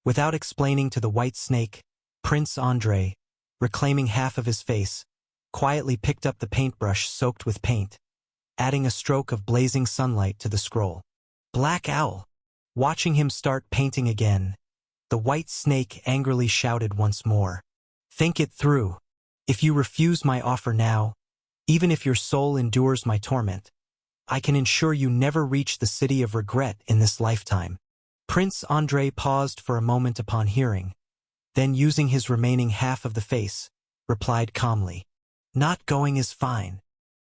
Without explaining to the white snake, Prince Andrei, reclaiming half of his face, quietly picked up the paintbrush soaked with paint, adding a stroke of blazing sunlight to the scroll. "Black Owl." Watching him start painting again, the white snake angrily shouted once more, "Think it through. If you refuse my offer now, even if your soul endures my torment, I can ensure you never reach the City of Regret in this lifetime." Prince Andrei paused for a moment upon hearing, then using his remaining half of the face, replied calmly, "Not going is fine.